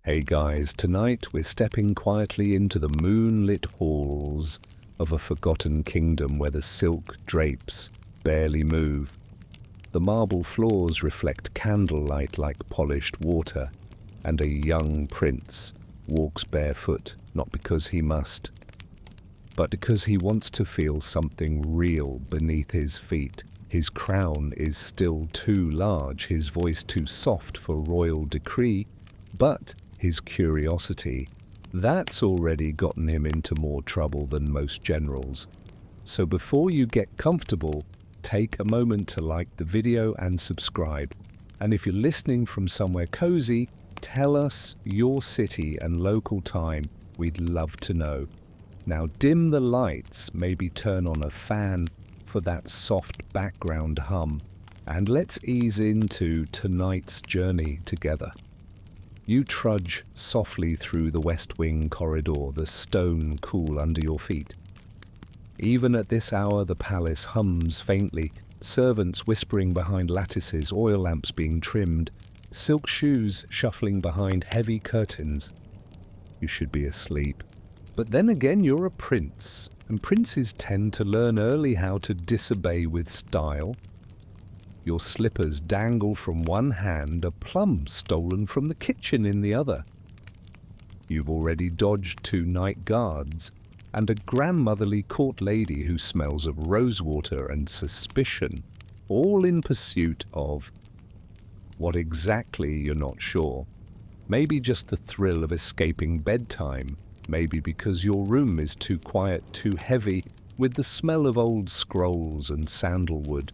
Hey guys, tonight we're stepping quietly into the moonlit halls of a forgotten kingdom where the silk drapes barely move. The marble floors reflect candlelight like polished water, and a young prince walks barefoot, not because he must, but because he wants to feel something real beneath his feet. His crown is still too large, his voice too soft for royal decree, but his curiosity, that's already gotten him into more trouble than most generals. So before you get comfortable, take a moment to like the video and subscribe. And if you're listening from somewhere cozy, tell us your city and local time. We'd love to know. Now dim the lights, maybe turn on a fan for that soft background hum, and let's ease into tonight's journey together. You trudge softly through the West Wing corridor, the stone cool under your feet. Even at this hour the palace hums faintly, servants whispering behind lattices, oil lamps being trimmed, silk shoes shuffling behind heavy curtains. You should be asleep. But then again, you're a prince, and princes tend to learn early how to disobey with style. Your slippers dangle from one hand, a plum stolen from the kitchen in the other. You've already dodged 2 night guards, and a grandmotherly court lady who smells of rosewater and suspicion, all in pursuit of what exactly you're not sure. Maybe just the thrill of escaping bedtime, maybe because your room is too quiet, too heavy, with the smell of old scrolls and sandalwood.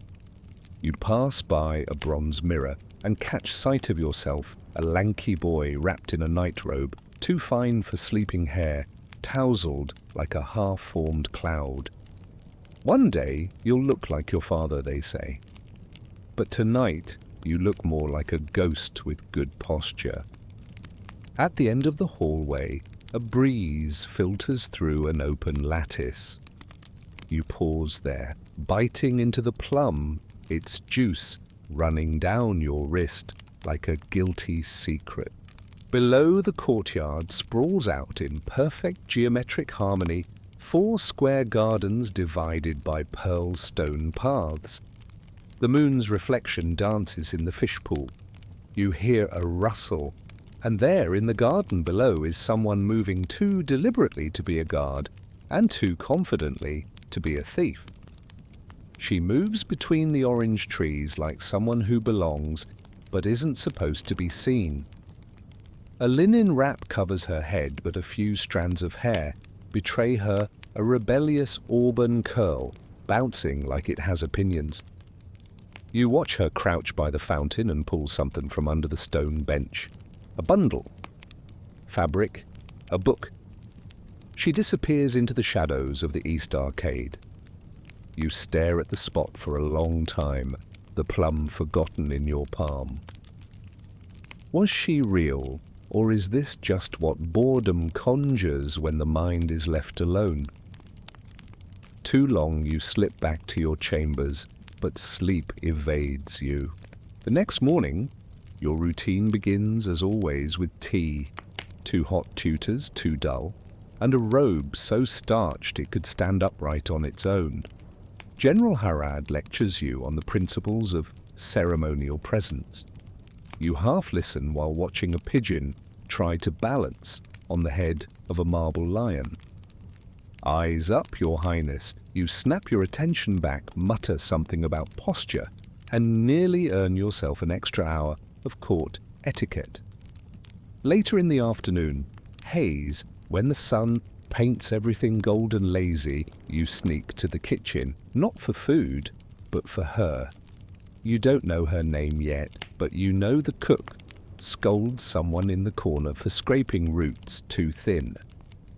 You pass by a bronze mirror and catch sight of yourself, a lanky boy wrapped in a nightrobe, too fine for sleeping hair, tousled like a half-formed cloud. One day you'll look like your father, they say. But tonight you look more like a ghost with good posture. At the end of the hallway, a breeze filters through an open lattice. You pause there, biting into the plum, its juice running down your wrist like a guilty secret. Below, the courtyard sprawls out in perfect geometric harmony, 4 square gardens divided by pearl stone paths. The moon's reflection dances in the fish pool. You hear a rustle, and there in the garden below is someone moving too deliberately to be a guard, and too confidently to be a thief. She moves between the orange trees like someone who belongs, but isn't supposed to be seen. A linen wrap covers her head, but a few strands of hair betray her a rebellious auburn curl, bouncing like it has opinions. You watch her crouch by the fountain and pull something from under the stone bench. A bundle, fabric, a book. She disappears into the shadows of the east arcade. You stare at the spot for a long time, the plum forgotten in your palm. Was she real, or is this just what boredom conjures when the mind is left alone? Too long you slip back to your chambers, but sleep evades you. The next morning, your routine begins as always with tea, 2 hot tutors, too dull, and a robe so starched it could stand upright on its own. General Harad lectures you on the principles of ceremonial presence. You half listen while watching a pigeon try to balance on the head of a marble lion. Eyes up, Your Highness. You snap your attention back, mutter something about posture, and nearly earn yourself an extra hour of court etiquette. Later in the afternoon, haze, when the sun paints everything golden lazy, you sneak to the kitchen, not for food, but for her. You don't know her name yet, but you know the cook scolds someone in the corner for scraping roots too thin.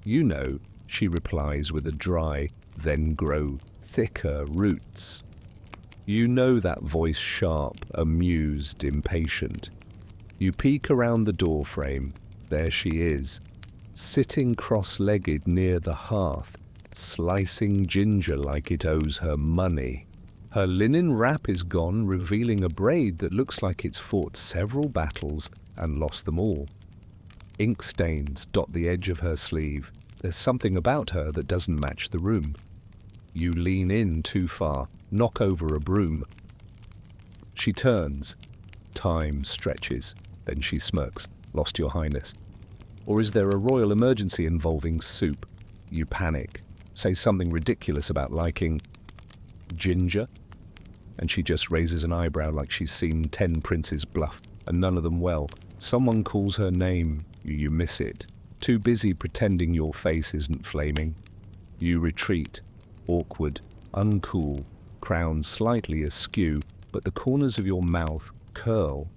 You know she replies with a dry, then grow thicker roots. You know that voice sharp, amused, impatient. You peek around the door frame. There she is, sitting cross-legged near the hearth, slicing ginger like it owes her money. Her linen wrap is gone, revealing a braid that looks like it's fought several battles and lost them all. Ink stains dot the edge of her sleeve. There's something about her that doesn't match the room. You lean in too far, knock over a broom. She turns. Time stretches. Then she smirks. Lost your highness. Or is there a royal emergency involving soup? You panic. Say something ridiculous about liking ginger, and she just raises an eyebrow like she's seen 10 princes bluff, and none of them well. Someone calls her name. You miss it. Too busy pretending your face isn't flaming. You retreat. Awkward, uncool, crown slightly askew, but the corners of your mouth curl.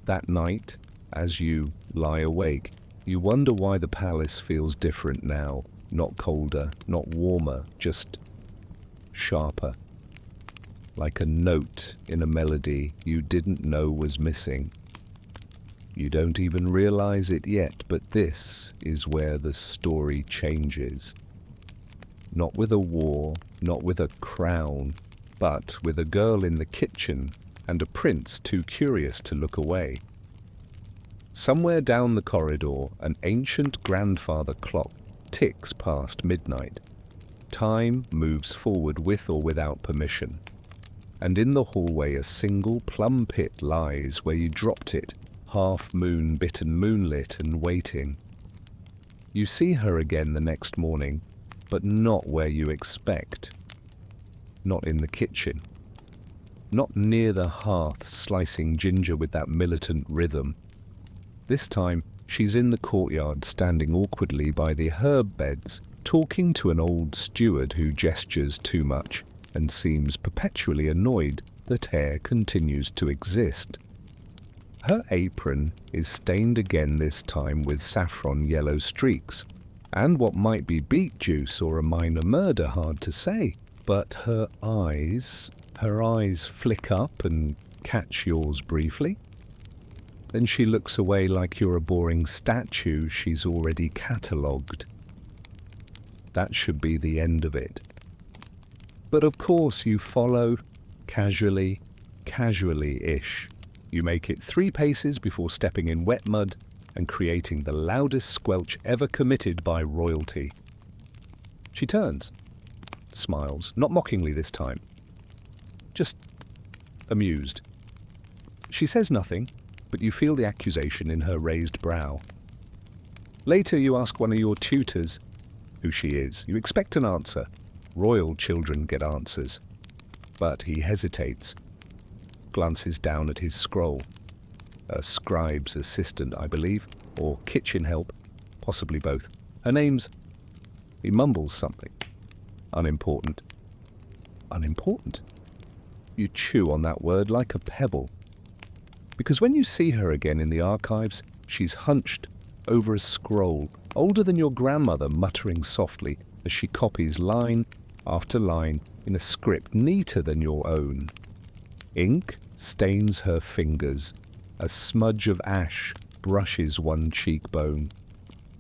That night, as you lie awake, you wonder why the palace feels different now. Not colder, not warmer, just sharper. Like a note in a melody you didn't know was missing. You don't even realize it yet, but this is where the story changes. Not with a war, not with a crown, but with a girl in the kitchen and a prince too curious to look away. Somewhere down the corridor, an ancient grandfather clock ticks past midnight. Time moves forward with or without permission. And in the hallway a single plum pit lies where you dropped it, half moon-bitten moonlit and waiting. You see her again the next morning, but not where you expect. Not in the kitchen. Not near the hearth slicing ginger with that militant rhythm. This time she's in the courtyard standing awkwardly by the herb beds, talking to an old steward who gestures too much and seems perpetually annoyed that hair continues to exist. Her apron is stained again, this time with saffron yellow streaks, and what might be beet juice or a minor murder, hard to say. But her eyes flick up and catch yours briefly. Then she looks away like you're a boring statue she's already catalogued. That should be the end of it. But of course you follow, casually-ish. You make it 3 paces before stepping in wet mud and creating the loudest squelch ever committed by royalty. She turns, smiles, not mockingly this time, just amused. She says nothing, but you feel the accusation in her raised brow. Later you ask one of your tutors who she is. You expect an answer. Royal children get answers. But he hesitates, glances down at his scroll. A scribe's assistant, I believe, or kitchen help, possibly both. Her name's... He mumbles something. Unimportant. Unimportant? You chew on that word like a pebble. Because when you see her again in the archives, she's hunched over a scroll, older than your grandmother, muttering softly as she copies line after line in a script neater than your own. Ink stains her fingers. A smudge of ash brushes one cheekbone.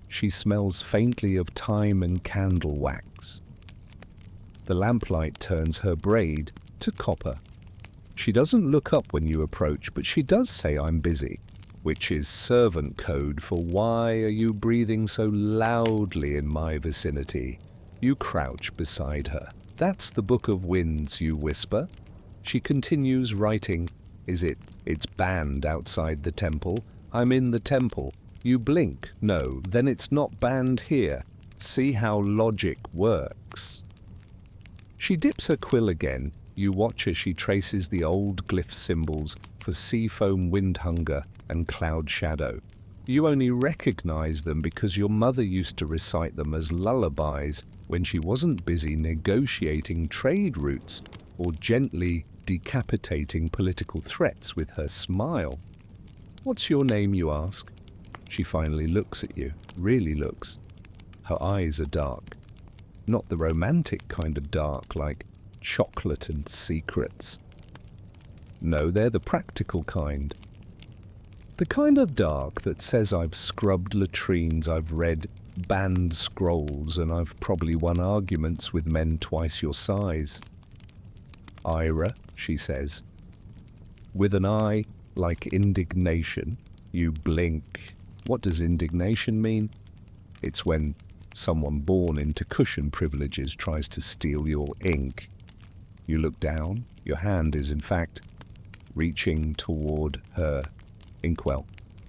She smells faintly of thyme and candle wax. The lamplight turns her braid to copper. She doesn't look up when you approach, but she does say, "I'm busy," which is servant code for "Why are you breathing so loudly in my vicinity?" You crouch beside her. "That's the Book of Winds," you whisper. She continues writing. It's banned outside the temple. I'm in the temple. You blink. No, then it's not banned here. See how logic works. She dips her quill again. You watch as she traces the old glyph symbols for sea foam, wind hunger, and cloud shadow. You only recognize them because your mother used to recite them as lullabies when she wasn't busy negotiating trade routes or gently decapitating political threats with her smile. "What's your name?" you ask. She finally looks at you, really looks. Her eyes are dark. Not the romantic kind of dark, like chocolate and secrets. No, they're the practical kind. The kind of dark that says I've scrubbed latrines, I've read banned scrolls, and I've probably won arguments with men twice your size. "Ira," she says. With an eye like indignation, you blink. What does indignation mean? It's when someone born into cushion privileges tries to steal your ink. You look down, your hand is in fact reaching toward her inkwell.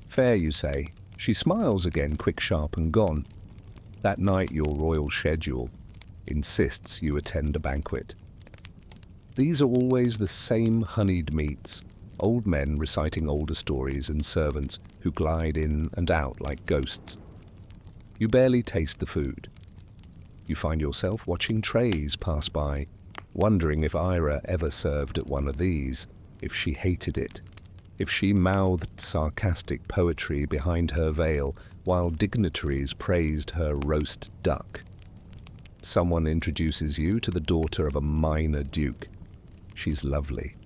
Fair, you say. She smiles again, quick, sharp, and gone. That night your royal schedule insists you attend a banquet. These are always the same honeyed meats, old men reciting older stories and servants who glide in and out like ghosts. You barely taste the food. You find yourself watching trays pass by, wondering if Ira ever served at one of these, if she hated it, if she mouthed sarcastic poetry behind her veil while dignitaries praised her roast duck. Someone introduces you to the daughter of a minor duke. She's lovely.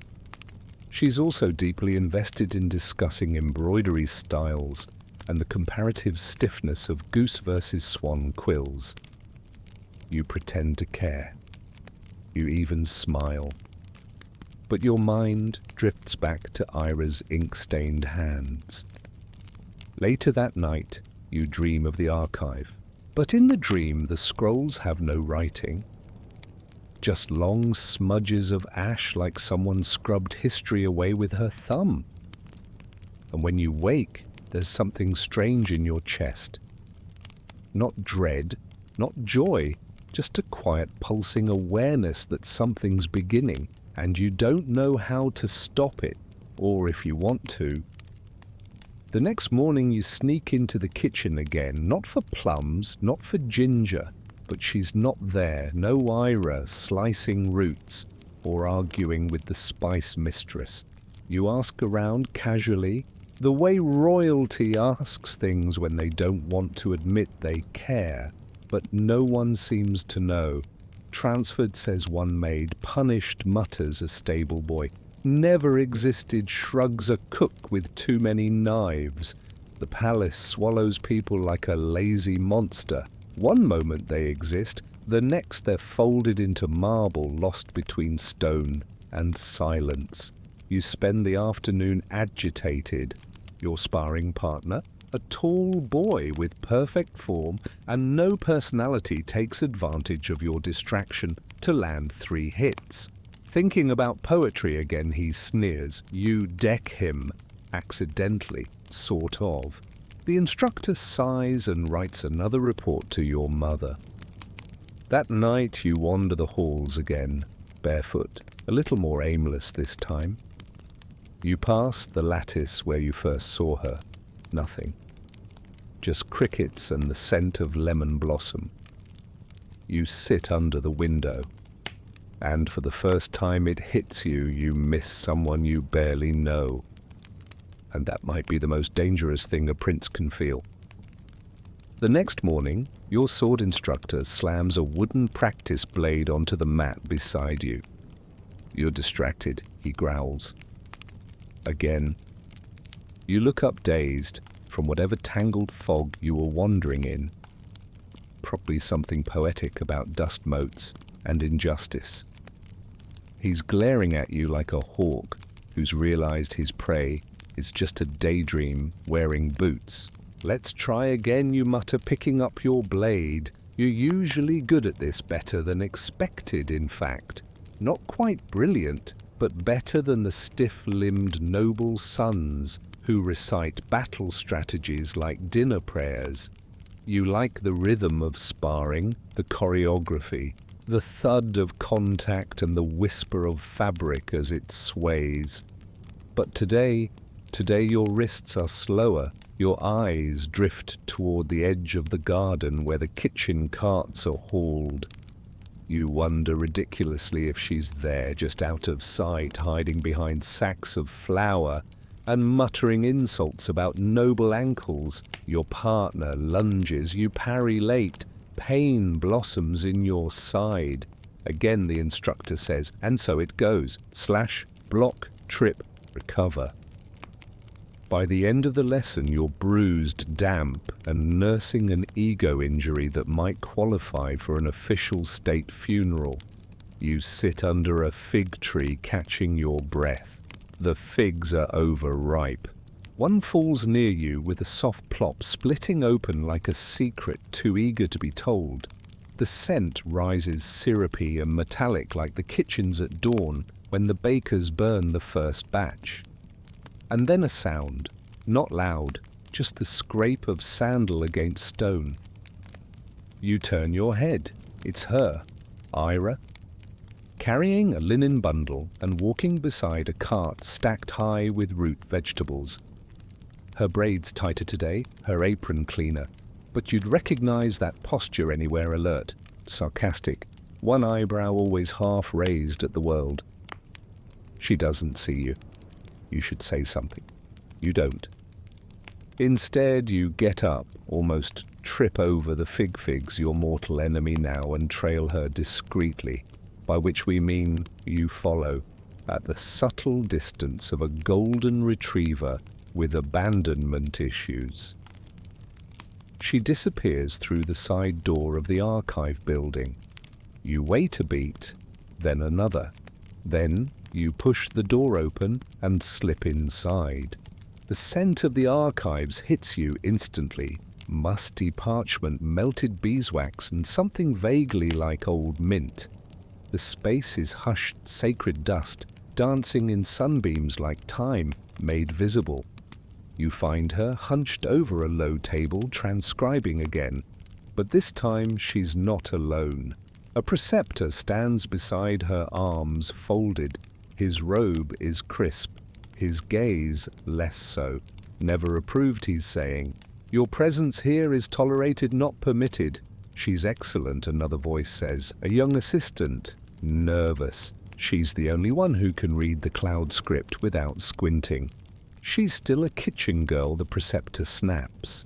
She's also deeply invested in discussing embroidery styles and the comparative stiffness of goose versus swan quills. You pretend to care. You even smile. But your mind drifts back to Ira's ink-stained hands. Later that night, you dream of the archive. But in the dream, the scrolls have no writing. Just long smudges of ash like someone scrubbed history away with her thumb. And when you wake, there's something strange in your chest. Not dread, not joy, just a quiet pulsing awareness that something's beginning, and you don't know how to stop it, or if you want to. The next morning you sneak into the kitchen again, not for plums, not for ginger, but she's not there, no Ira slicing roots or arguing with the spice mistress. You ask around casually, the way royalty asks things when they don't want to admit they care, but no one seems to know. Transferred, says one maid. Punished, mutters a stable boy. Never existed, shrugs a cook with too many knives. The palace swallows people like a lazy monster. One moment they exist, the next they're folded into marble lost between stone and silence. You spend the afternoon agitated. Your sparring partner, a tall boy with perfect form and no personality, takes advantage of your distraction to land 3 hits. Thinking about poetry again, he sneers. You deck him, accidentally, sort of. The instructor sighs and writes another report to your mother. That night you wander the halls again, barefoot, a little more aimless this time. You pass the lattice where you first saw her. Nothing. Just crickets and the scent of lemon blossom. You sit under the window, and for the first time it hits you, you miss someone you barely know. And that might be the most dangerous thing a prince can feel. The next morning, your sword instructor slams a wooden practice blade onto the mat beside you. You're distracted, he growls. Again. You look up dazed from whatever tangled fog you were wandering in. Probably something poetic about dust motes and injustice. He's glaring at you like a hawk who's realized his prey is just a daydream wearing boots. Let's try again, you mutter, picking up your blade. You're usually good at this, better than expected, in fact. Not quite brilliant, but better than the stiff-limbed noble sons who recite battle strategies like dinner prayers. You like the rhythm of sparring, the choreography, the thud of contact and the whisper of fabric as it sways. But today your wrists are slower. Your eyes drift toward the edge of the garden where the kitchen carts are hauled. You wonder ridiculously if she's there, just out of sight, hiding behind sacks of flour and muttering insults about noble ankles. Your partner lunges, you parry late. Pain blossoms in your side. Again the instructor says, and so it goes. Slash, block, trip, recover. By the end of the lesson, you're bruised, damp, and nursing an ego injury that might qualify for an official state funeral. You sit under a fig tree, catching your breath. The figs are overripe. One falls near you with a soft plop splitting open like a secret too eager to be told. The scent rises syrupy and metallic like the kitchens at dawn when the bakers burn the first batch. And then a sound, not loud, just the scrape of sandal against stone. You turn your head. It's her, Ira, carrying a linen bundle and walking beside a cart stacked high with root vegetables. Her braids tighter today, her apron cleaner, but you'd recognize that posture anywhere alert, sarcastic, one eyebrow always half raised at the world. She doesn't see you. You should say something. You don't. Instead, you get up, almost trip over the figs, your mortal enemy now, and trail her discreetly, by which we mean you follow, at the subtle distance of a golden retriever with abandonment issues. She disappears through the side door of the archive building. You wait a beat, then another. Then you push the door open and slip inside. The scent of the archives hits you instantly. Musty parchment, melted beeswax, and something vaguely like old mint. The space is hushed sacred dust, dancing in sunbeams like time made visible. You find her hunched over a low table, transcribing again. But this time she's not alone. A preceptor stands beside her, arms folded. His robe is crisp, his gaze less so. Never approved, he's saying. Your presence here is tolerated, not permitted. She's excellent, another voice says. A young assistant. Nervous. She's the only one who can read the cloud script without squinting. She's still a kitchen girl, the preceptor snaps.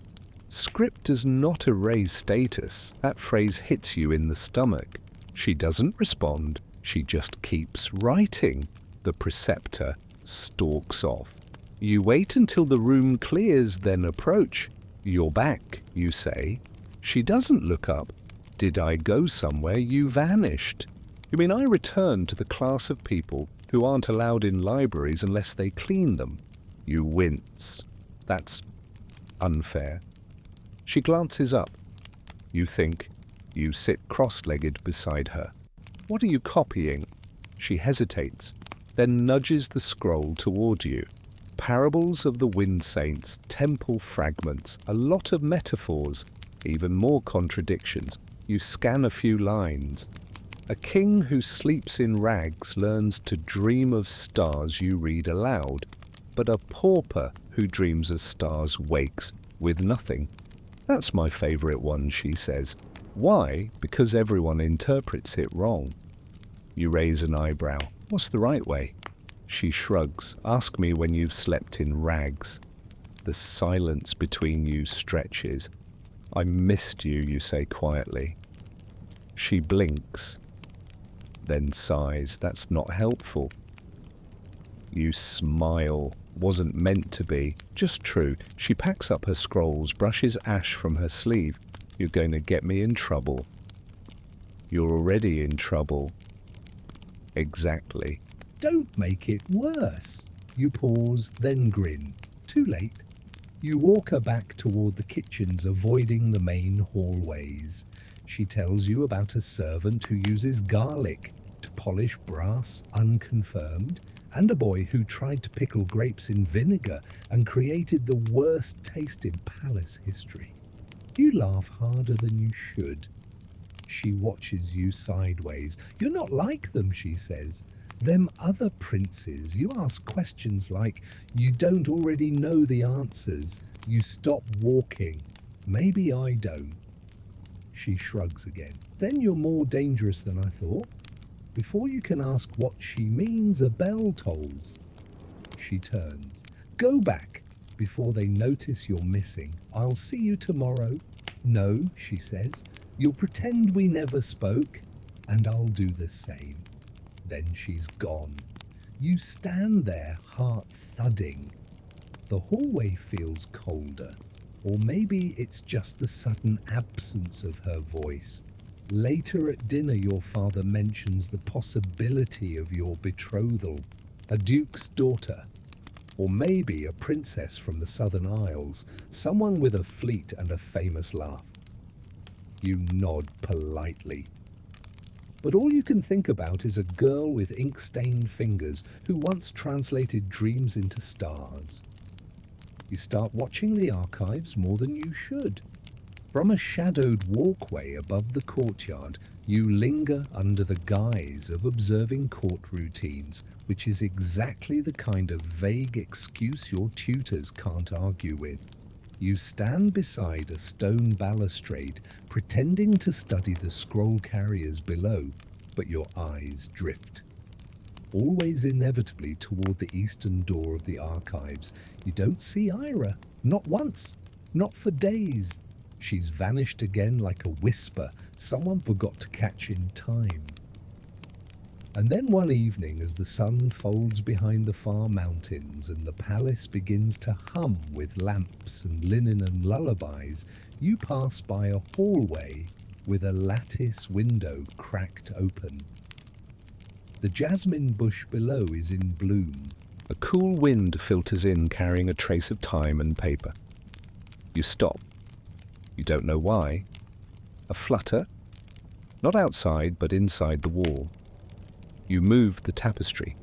Script does not erase status. That phrase hits you in the stomach. She doesn't respond. She just keeps writing. The preceptor stalks off. You wait until the room clears, then approach. You're back, you say. She doesn't look up. Did I go somewhere? You vanished. You mean I returned to the class of people who aren't allowed in libraries unless they clean them? You wince. That's unfair. She glances up. You think. You sit cross-legged beside her. What are you copying? She hesitates, then nudges the scroll toward you. Parables of the wind saints, temple fragments, a lot of metaphors, even more contradictions. You scan a few lines. A king who sleeps in rags learns to dream of stars you read aloud, but a pauper who dreams of stars wakes with nothing. That's my favorite one, she says. Why? Because everyone interprets it wrong. You raise an eyebrow. What's the right way? She shrugs. Ask me when you've slept in rags. The silence between you stretches. I missed you, you say quietly. She blinks, then sighs. That's not helpful. You smile. Wasn't meant to be. Just true. She packs up her scrolls, brushes ash from her sleeve. You're going to get me in trouble. You're already in trouble. Exactly. Don't make it worse. You pause, then grin. Too late. You walk her back toward the kitchens, avoiding the main hallways. She tells you about a servant who uses garlic to polish brass, unconfirmed, and a boy who tried to pickle grapes in vinegar and created the worst taste in palace history. You laugh harder than you should. She watches you sideways. You're not like them, she says. Them other princes. You ask questions like you don't already know the answers. You stop walking. Maybe I don't. She shrugs again. Then you're more dangerous than I thought. Before you can ask what she means, a bell tolls. She turns. Go back before they notice you're missing. I'll see you tomorrow. No, she says. You'll pretend we never spoke, and I'll do the same. Then she's gone. You stand there, heart thudding. The hallway feels colder, or maybe it's just the sudden absence of her voice. Later at dinner, your father mentions the possibility of your betrothal, a duke's daughter. Or maybe a princess from the Southern Isles, someone with a fleet and a famous laugh. You nod politely. But all you can think about is a girl with ink-stained fingers who once translated dreams into stars. You start watching the archives more than you should. From a shadowed walkway above the courtyard, you linger under the guise of observing court routines, which is exactly the kind of vague excuse your tutors can't argue with. You stand beside a stone balustrade, pretending to study the scroll carriers below, but your eyes drift. Always inevitably toward the eastern door of the archives, you don't see Ira, not once, not for days. She's vanished again like a whisper someone forgot to catch in time. And then one evening, as the sun folds behind the far mountains and the palace begins to hum with lamps and linen and lullabies, you pass by a hallway with a lattice window cracked open. The jasmine bush below is in bloom. A cool wind filters in carrying a trace of time and paper. You stop. You don't know why. A flutter? Not outside, but inside the wall. You move the tapestry.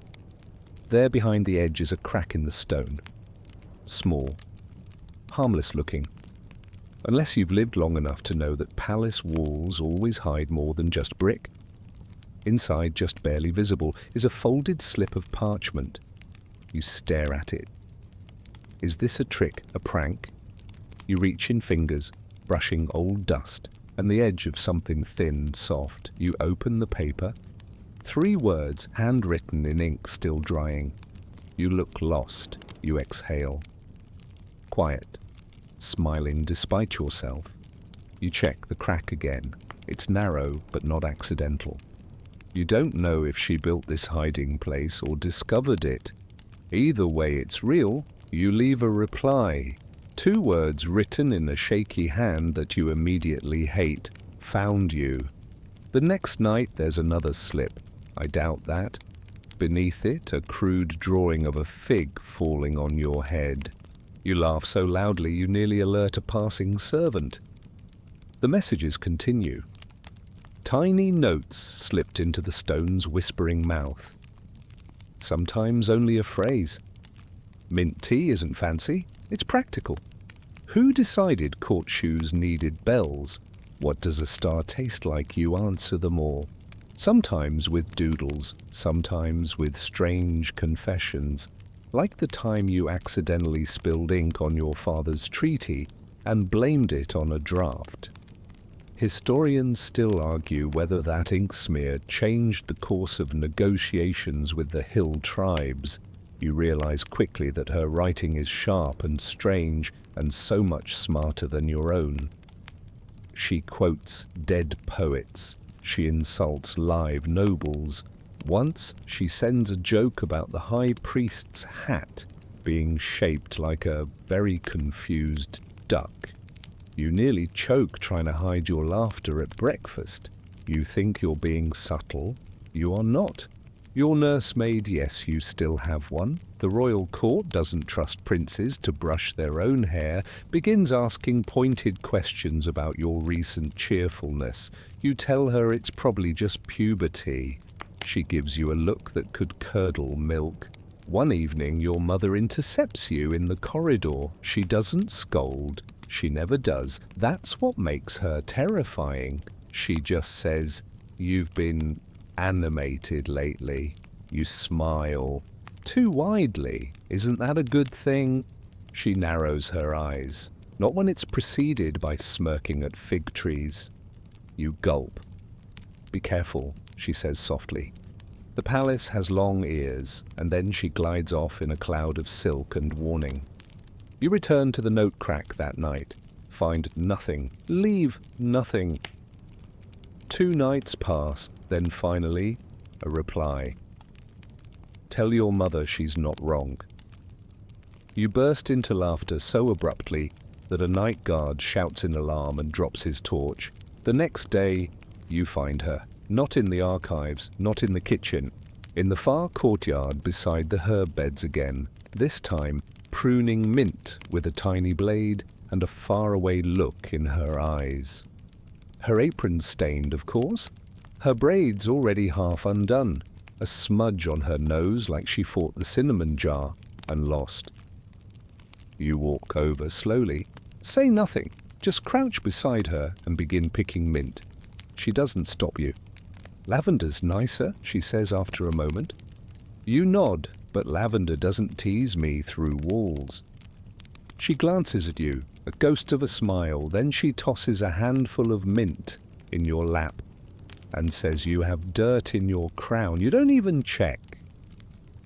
There behind the edge is a crack in the stone. Small. Harmless looking. Unless you've lived long enough to know that palace walls always hide more than just brick. Inside, just barely visible, is a folded slip of parchment. You stare at it. Is this a trick, a prank? You reach in fingers, brushing old dust, and the edge of something thin, soft. You open the paper. 3 words, handwritten in ink still drying. You look lost. You exhale. Quiet. Smiling despite yourself. You check the crack again. It's narrow, but not accidental. You don't know if she built this hiding place or discovered it. Either way, it's real. You leave a reply. 2 words written in a shaky hand that you immediately hate. Found you. The next night there's another slip. I doubt that. Beneath it, a crude drawing of a fig falling on your head. You laugh so loudly you nearly alert a passing servant. The messages continue. Tiny notes slipped into the stone's whispering mouth. Sometimes only a phrase. Mint tea isn't fancy, it's practical. Who decided court shoes needed bells? What does a star taste like? You answer them all. Sometimes with doodles, sometimes with strange confessions, like the time you accidentally spilled ink on your father's treaty and blamed it on a draft. Historians still argue whether that ink smear changed the course of negotiations with the hill tribes. You realize quickly that her writing is sharp and strange and so much smarter than your own. She quotes dead poets. She insults live nobles. Once she sends a joke about the high priest's hat being shaped like a very confused duck. You nearly choke trying to hide your laughter at breakfast. You think you're being subtle. You are not. Your nursemaid, yes, you still have one. The royal court doesn't trust princes to brush their own hair, begins asking pointed questions about your recent cheerfulness. You tell her it's probably just puberty. She gives you a look that could curdle milk. One evening, your mother intercepts you in the corridor. She doesn't scold. She never does. That's what makes her terrifying. She just says, "You've been animated lately." You smile. Too widely. Isn't that a good thing? She narrows her eyes. Not when it's preceded by smirking at fig trees. You gulp. "Be careful," she says softly. The palace has long ears, and then she glides off in a cloud of silk and warning. You return to the note crack that night. Find nothing. Leave nothing. 2 nights pass, then finally, a reply. "Tell your mother she's not wrong." You burst into laughter so abruptly that a night guard shouts in alarm and drops his torch. The next day, you find her. Not in the archives, not in the kitchen. In the far courtyard beside the herb beds again. this time pruning mint with a tiny blade and a faraway look in her eyes. Her apron's stained, of course. Her braid's already half undone, a smudge on her nose like she fought the cinnamon jar and lost. You walk over slowly. Say nothing. Just crouch beside her and begin picking mint. She doesn't stop you. Lavender's nicer, she says after a moment. You nod, but lavender doesn't tease me through walls. She glances at you, a ghost of a smile, then she tosses a handful of mint in your lap and says you have dirt in your crown. You don't even check.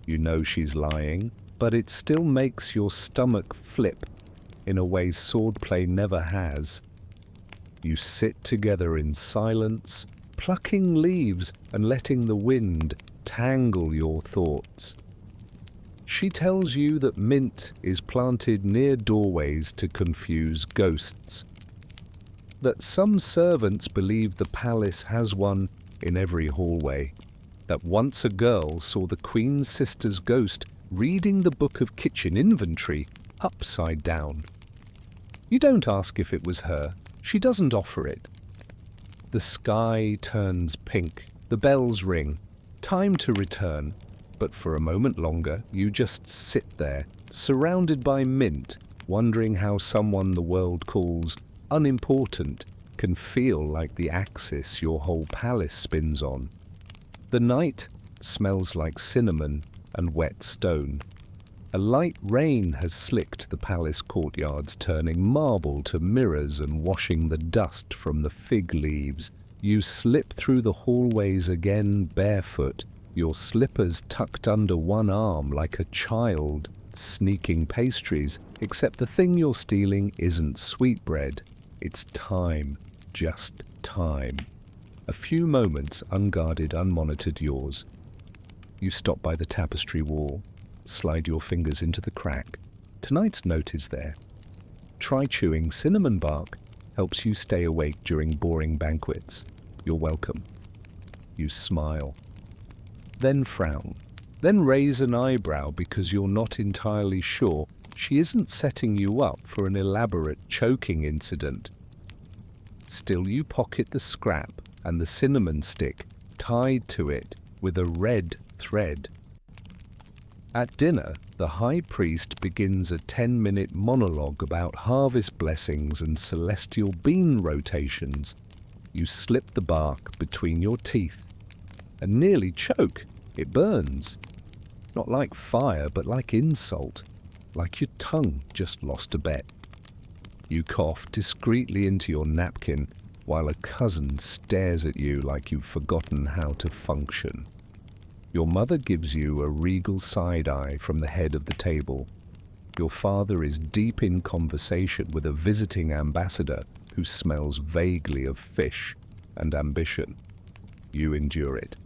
You know she's lying, but it still makes your stomach flip in a way swordplay never has. You sit together in silence, plucking leaves and letting the wind tangle your thoughts. She tells you that mint is planted near doorways to confuse ghosts, that some servants believe the palace has one in every hallway, that once a girl saw the Queen's sister's ghost reading the book of kitchen inventory upside down. You don't ask if it was her. She doesn't offer it. The sky turns pink. The bells ring. Time to return. But for a moment longer, you just sit there, surrounded by mint, wondering how someone the world calls unimportant can feel like the axis your whole palace spins on. The night smells like cinnamon and wet stone. A light rain has slicked the palace courtyards, turning marble to mirrors and washing the dust from the fig leaves. You slip through the hallways again barefoot, your slippers tucked under one arm like a child sneaking pastries, except the thing you're stealing isn't sweetbread. It's time, just time. A few moments unguarded, unmonitored yours. You stop by the tapestry wall. Slide your fingers into the crack. Tonight's note is there. Try chewing cinnamon bark. Helps you stay awake during boring banquets. You're welcome. You smile. Then frown. Then raise an eyebrow because you're not entirely sure she isn't setting you up for an elaborate choking incident. Still you pocket the scrap and the cinnamon stick tied to it with a red thread. At dinner, the high priest begins a 10-minute monologue about harvest blessings and celestial bean rotations. You slip the bark between your teeth and nearly choke. It burns. Not like fire, but like insult. Like your tongue just lost a bet. You cough discreetly into your napkin while a cousin stares at you like you've forgotten how to function. Your mother gives you a regal side-eye from the head of the table. Your father is deep in conversation with a visiting ambassador who smells vaguely of fish and ambition. You endure it.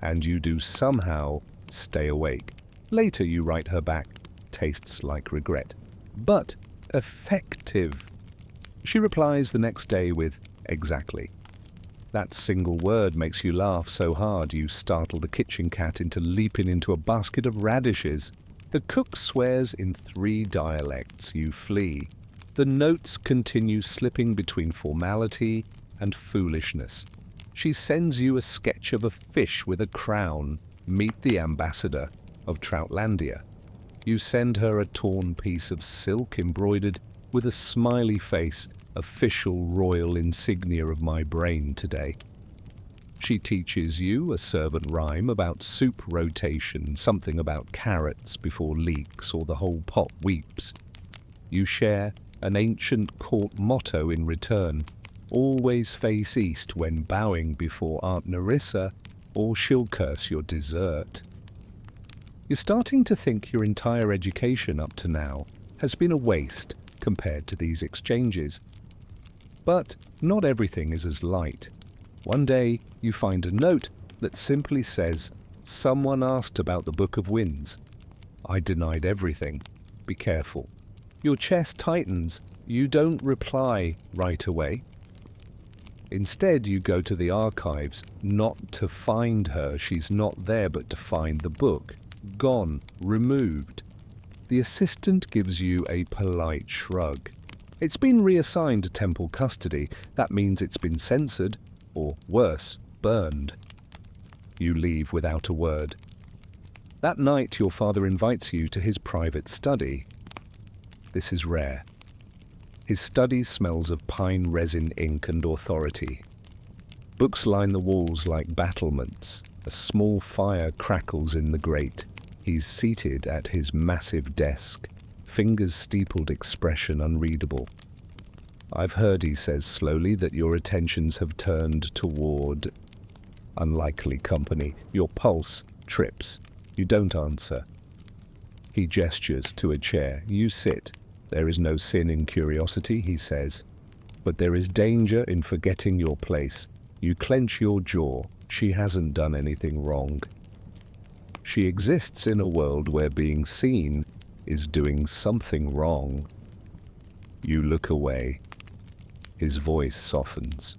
And you do somehow stay awake. Later you write her back. Tastes like regret. But effective. She replies the next day with, exactly. That single word makes you laugh so hard you startle the kitchen cat into leaping into a basket of radishes. The cook swears in 3 dialects. You flee. The notes continue slipping between formality and foolishness. She sends you a sketch of a fish with a crown. Meet the ambassador of Troutlandia. You send her a torn piece of silk embroidered with a smiley face, official royal insignia of my brain today. She teaches you a servant rhyme about soup rotation, something about carrots before leeks or the whole pot weeps. You share an ancient court motto in return, always face east when bowing before Aunt Nerissa, or she'll curse your dessert. You're starting to think your entire education up to now has been a waste compared to these exchanges. But not everything is as light. One day you find a note that simply says, "Someone asked about the Book of Winds. I denied everything. Be careful." Your chest tightens. You don't reply right away. Instead, you go to the archives, not to find her. She's not there, but to find the book. Gone, removed. The assistant gives you a polite shrug. It's been reassigned to temple custody. That means it's been censored, or worse, burned. You leave without a word. That night, your father invites you to his private study. This is rare. His study smells of pine resin, ink, and authority. Books line the walls like battlements. A small fire crackles in the grate. He's seated at his massive desk, fingers steepled, expression unreadable. I've heard, he says slowly, that your attentions have turned toward unlikely company. Your pulse trips. You don't answer. He gestures to a chair. You sit. There is no sin in curiosity, he says, but there is danger in forgetting your place. You clench your jaw. She hasn't done anything wrong. She exists in a world where being seen is doing something wrong. You look away. His voice softens.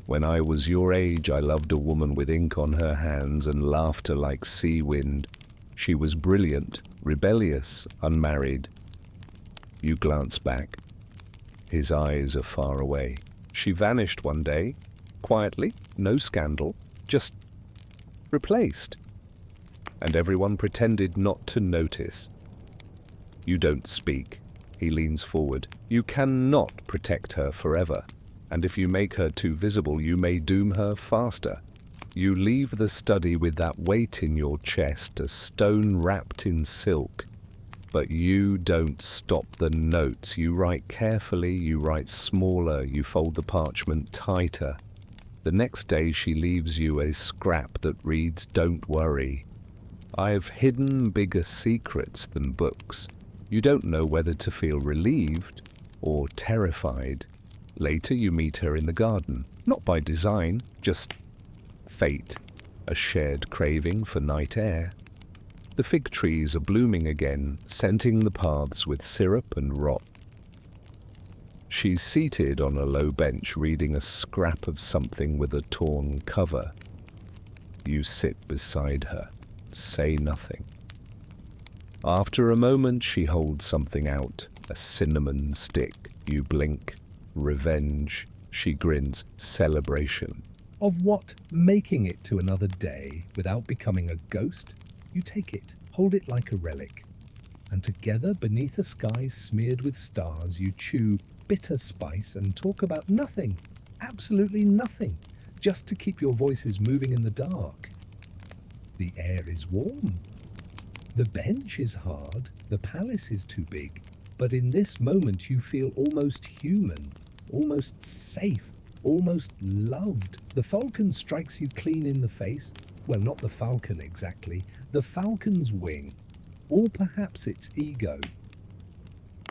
When I was your age, I loved a woman with ink on her hands and laughter like sea wind. She was brilliant, rebellious, unmarried. You glance back. His eyes are far away. She vanished one day, quietly, no scandal, just replaced. And everyone pretended not to notice. You don't speak. He leans forward. You cannot protect her forever. And if you make her too visible, you may doom her faster. You leave the study with that weight in your chest, a stone wrapped in silk. But you don't stop the notes. You write carefully, you write smaller, you fold the parchment tighter. The next day she leaves you a scrap that reads, "Don't worry. I've hidden bigger secrets than books." You don't know whether to feel relieved or terrified. Later you meet her in the garden, not by design, just fate, a shared craving for night air. The fig trees are blooming again, scenting the paths with syrup and rot. She's seated on a low bench reading a scrap of something with a torn cover. You sit beside her, say nothing. After a moment she holds something out, a cinnamon stick. You blink. Revenge. She grins. Celebration. Of what? Making it to another day without becoming a ghost? You take it, hold it like a relic. And together, beneath a sky smeared with stars, you chew bitter spice and talk about nothing, absolutely nothing, just to keep your voices moving in the dark. The air is warm. The bench is hard, the palace is too big, but in this moment you feel almost human, almost safe, almost loved. The falcon strikes you clean in the face. Well, not the falcon exactly, the falcon's wing, or perhaps its ego.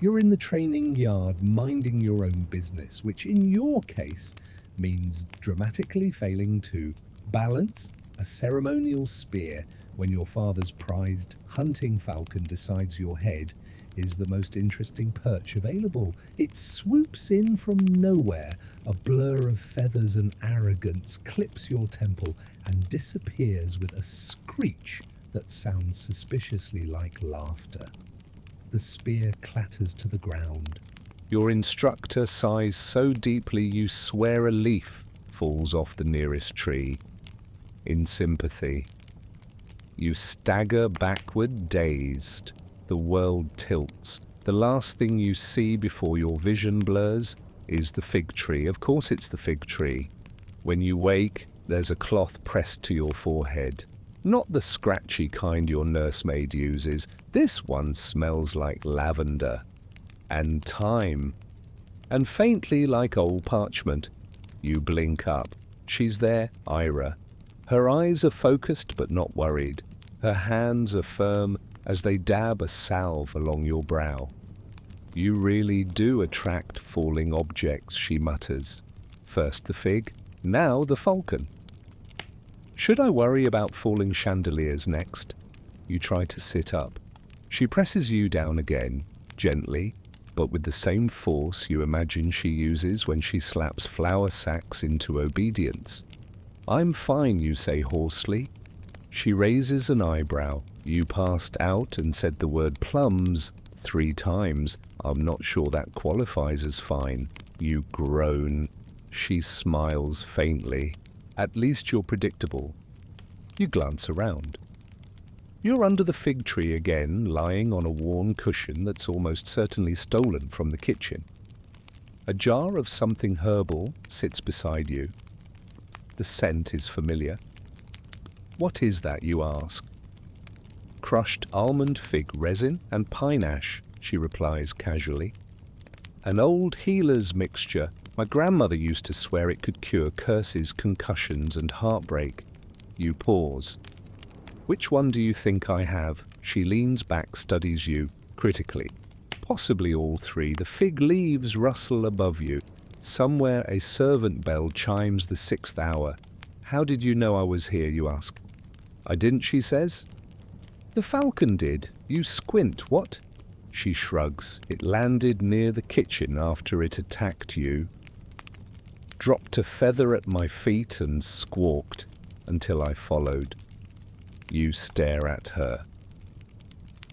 You're in the training yard minding your own business, which in your case means dramatically failing to balance a ceremonial spear when your father's prized hunting falcon decides your head is the most interesting perch available. It swoops in from nowhere, a blur of feathers and arrogance clips your temple and disappears with a screech that sounds suspiciously like laughter. The spear clatters to the ground. Your instructor sighs so deeply you swear a leaf falls off the nearest tree. In sympathy. You stagger backward, dazed. The world tilts. The last thing you see before your vision blurs is the fig tree. Of course it's the fig tree. When you wake, there's a cloth pressed to your forehead. Not the scratchy kind your nursemaid uses. This one smells like lavender and thyme, and faintly like old parchment. You blink up. She's there, Ira. Her eyes are focused but not worried. Her hands are firm as they dab a salve along your brow. You really do attract falling objects, she mutters. First the fig, now the falcon. Should I worry about falling chandeliers next? You try to sit up. She presses you down again, gently, but with the same force you imagine she uses when she slaps flour sacks into obedience. I'm fine, you say hoarsely. She raises an eyebrow. You passed out and said the word plums 3 times. I'm not sure that qualifies as fine. You groan. She smiles faintly. At least you're predictable. You glance around. You're under the fig tree again, lying on a worn cushion that's almost certainly stolen from the kitchen. A jar of something herbal sits beside you. The scent is familiar. What is that, you ask? Crushed almond fig resin and pine ash, she replies casually. An old healer's mixture. My grandmother used to swear it could cure curses, concussions, and heartbreak. You pause. Which one do you think I have? She leans back, studies you critically. Possibly all 3. The fig leaves rustle above you. Somewhere a servant bell chimes the 6th hour. How did you know I was here, you ask? I didn't, she says. The falcon did. You squint, what? She shrugs. It landed near the kitchen after it attacked you. Dropped a feather at my feet and squawked until I followed. You stare at her.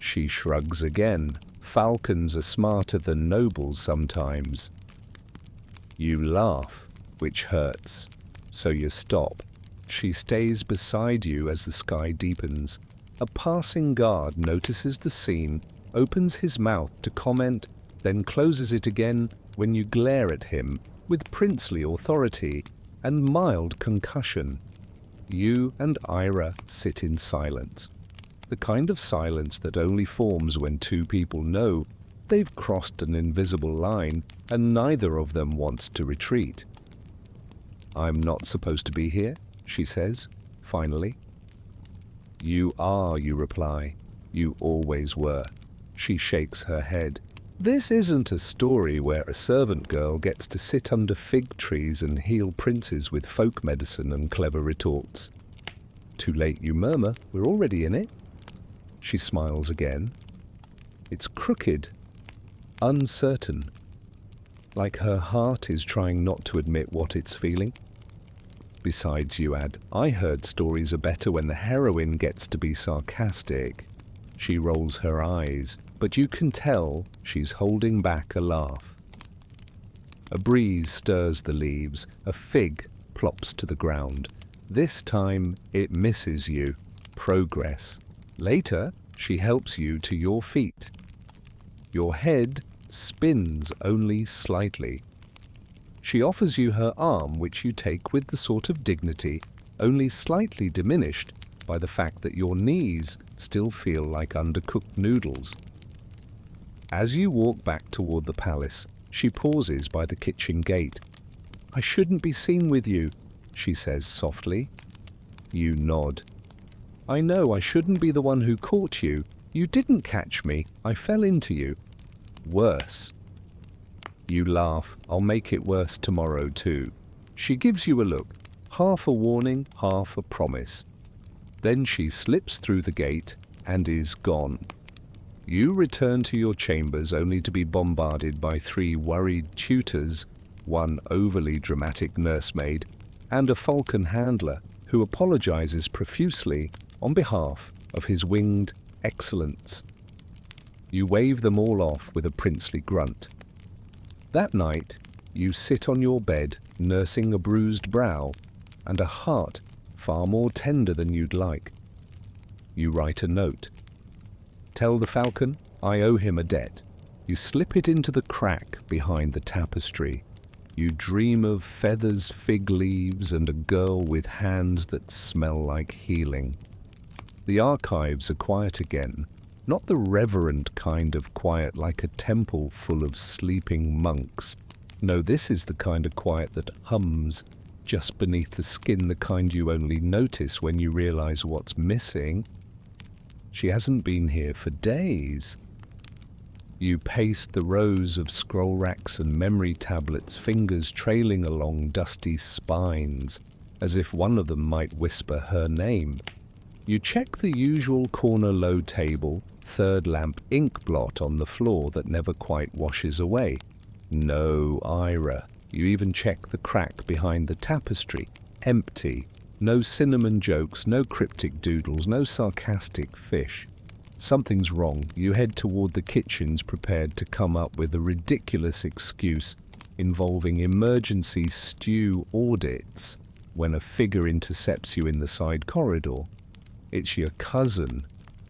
She shrugs again. Falcons are smarter than nobles sometimes. You laugh, which hurts, so you stop. She stays beside you as the sky deepens. A passing guard notices the scene, opens his mouth to comment, then closes it again when you glare at him with princely authority and mild concussion. You and Ira sit in silence. The kind of silence that only forms when 2 people know they've crossed an invisible line and neither of them wants to retreat. I'm not supposed to be here, she says, finally. You are, you reply. You always were. She shakes her head. This isn't a story where a servant girl gets to sit under fig trees and heal princes with folk medicine and clever retorts. Too late, you murmur. We're already in it. She smiles again. It's crooked, uncertain, like her heart is trying not to admit what it's feeling. Besides, you add, I heard stories are better when the heroine gets to be sarcastic. She rolls her eyes, but you can tell she's holding back a laugh. A breeze stirs the leaves. A fig plops to the ground. This time it misses you. Progress. Later, she helps you to your feet. Your head spins only slightly. She offers you her arm, which you take with the sort of dignity only slightly diminished by the fact that your knees still feel like undercooked noodles. As you walk back toward the palace, she pauses by the kitchen gate. I shouldn't be seen with you, she says softly. You nod. I know I shouldn't be the one who caught you. You didn't catch me. I fell into you. Worse. You laugh. I'll make it worse tomorrow too. She gives you a look, half a warning, half a promise. Then she slips through the gate and is gone. You return to your chambers only to be bombarded by 3 worried tutors, 1 overly dramatic nursemaid, and a falcon handler who apologizes profusely on behalf of his winged excellence. You wave them all off with a princely grunt. That night, you sit on your bed, nursing a bruised brow and a heart far more tender than you'd like. You write a note. Tell the falcon I owe him a debt. You slip it into the crack behind the tapestry. You dream of feathers, fig leaves, and a girl with hands that smell like healing. The archives are quiet again, not the reverent kind of quiet like a temple full of sleeping monks. No, this is the kind of quiet that hums just beneath the skin, the kind you only notice when you realize what's missing. She hasn't been here for days. You pace the rows of scroll racks and memory tablets, fingers trailing along dusty spines, as if one of them might whisper her name. You check the usual corner low table, third lamp ink blot on the floor that never quite washes away. No Ira. You even check the crack behind the tapestry. Empty. No cinnamon jokes, no cryptic doodles, no sarcastic fish. Something's wrong. You head toward the kitchens prepared to come up with a ridiculous excuse involving emergency stew audits when a figure intercepts you in the side corridor. It's your cousin,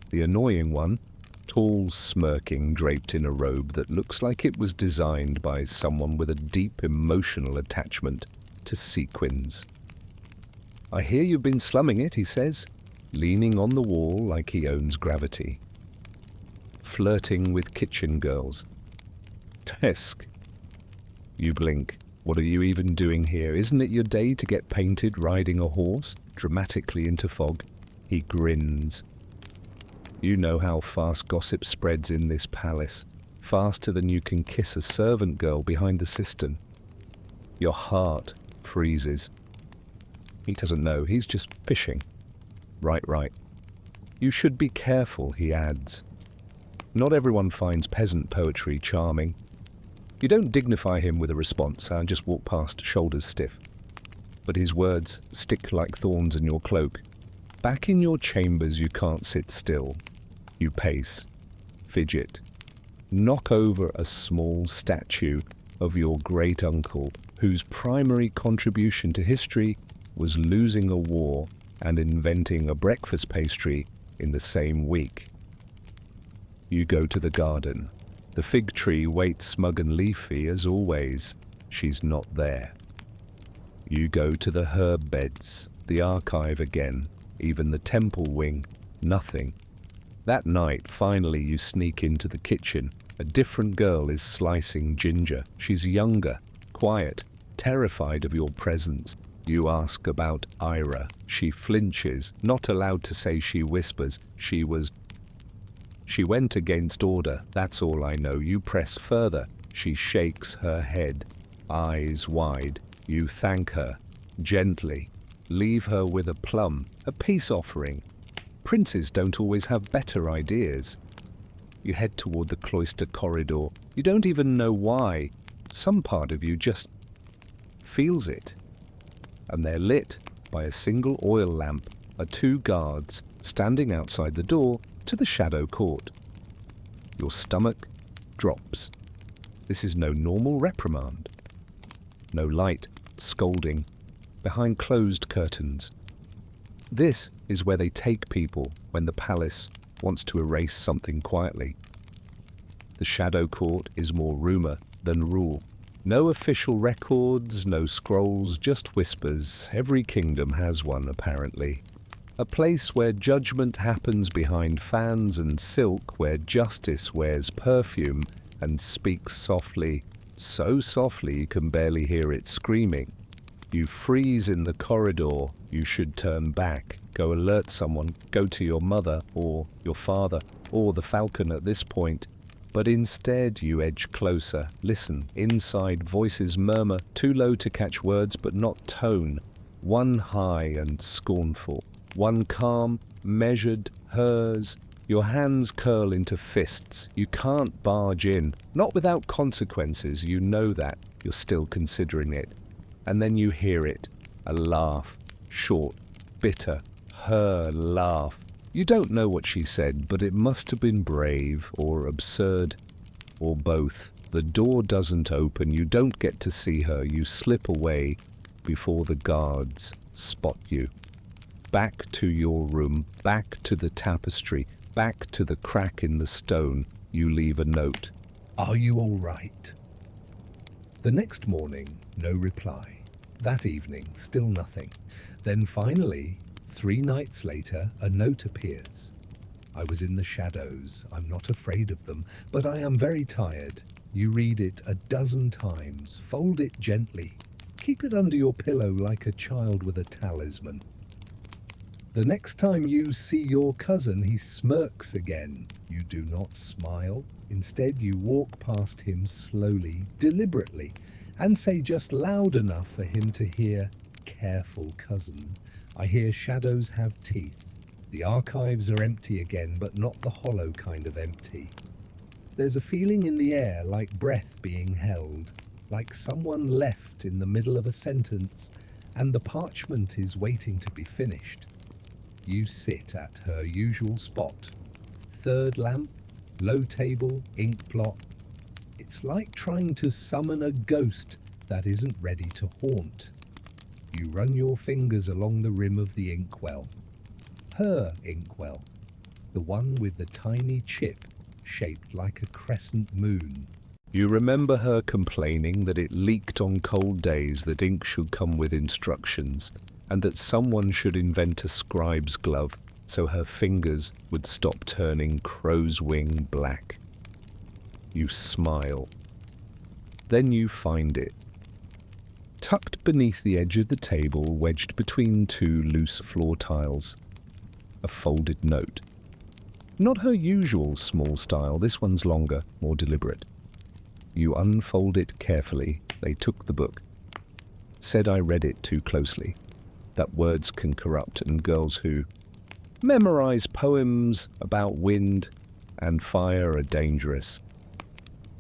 the annoying one, tall, smirking, draped in a robe that looks like it was designed by someone with a deep emotional attachment to sequins. "I hear you've been slumming it," he says, leaning on the wall like he owns gravity. "Flirting with kitchen girls." Tesk. You blink. What are you even doing here? Isn't it your day to get painted riding a horse, dramatically into fog? He grins. You know how fast gossip spreads in this palace, faster than you can kiss a servant girl behind the cistern. Your heart freezes. He doesn't know, he's just fishing. Right. You should be careful, he adds. Not everyone finds peasant poetry charming. You don't dignify him with a response and just walk past, shoulders stiff. But his words stick like thorns in your cloak. Back in your chambers you can't sit still. You pace, fidget, knock over a small statue of your great-uncle, whose primary contribution to history was losing a war and inventing a breakfast pastry in the same week. You go to the garden. The fig tree waits smug and leafy as always. She's not there. You go to the herb beds, the archive again, even the temple wing, nothing. That night, finally, you sneak into the kitchen. A different girl is slicing ginger. She's younger, quiet, terrified of your presence. You ask about Ira. She flinches, not allowed to say. She whispers, She went against order, that's all I know. You press further. She shakes her head, eyes wide. You thank her, gently. Leave her with a plum, a peace offering. Princes don't always have better ideas. You head toward the cloister corridor. You don't even know why. Some part of you just feels it. And they're lit by a single oil lamp, are two guards standing outside the door to the shadow court. Your stomach drops. This is no normal reprimand. No light, scolding, behind closed curtains. This is where they take people when the palace wants to erase something quietly. The shadow court is more rumor than rule. No official records, no scrolls, just whispers. Every kingdom has one, apparently. A place where judgment happens behind fans and silk, where justice wears perfume and speaks softly, so softly you can barely hear it screaming. You freeze in the corridor. You should turn back, go alert someone, go to your mother or your father or the falcon at this point. But instead you edge closer, listen. Inside voices murmur, too low to catch words but not tone. One high and scornful, one calm, measured, hers. Your hands curl into fists. You can't barge in, not without consequences. You know that. You're still considering it. And then you hear it, a laugh, short, bitter, her laugh. You don't know what she said, but it must have been brave or absurd or both. The door doesn't open. You don't get to see her. You slip away before the guards spot you. Back to your room, back to the tapestry, back to the crack in the stone. You leave a note. Are you all right? The next morning, no reply. That evening, still nothing. Then finally, 3 nights later, a note appears. I was in the shadows. I'm not afraid of them, but I am very tired. You read it a dozen times. Fold it gently. Keep it under your pillow like a child with a talisman. The next time you see your cousin, he smirks again. You do not smile. Instead, you walk past him slowly, deliberately, and say just loud enough for him to hear, "Careful, cousin. I hear shadows have teeth." The archives are empty again, but not the hollow kind of empty. There's a feeling in the air like breath being held, like someone left in the middle of a sentence and the parchment is waiting to be finished. You sit at her usual spot. Third lamp, low table, ink blot. It's like trying to summon a ghost that isn't ready to haunt. You run your fingers along the rim of the inkwell. Her inkwell, the one with the tiny chip shaped like a crescent moon. You remember her complaining that it leaked on cold days, that ink should come with instructions, and that someone should invent a scribe's glove so her fingers would stop turning crow's wing black. You smile. Then you find it. Tucked beneath the edge of the table, wedged between two loose floor tiles. A folded note. Not her usual small style, this one's longer, more deliberate. You unfold it carefully. They took the book. Said I read it too closely. That words can corrupt, and girls who memorize poems about wind and fire are dangerous.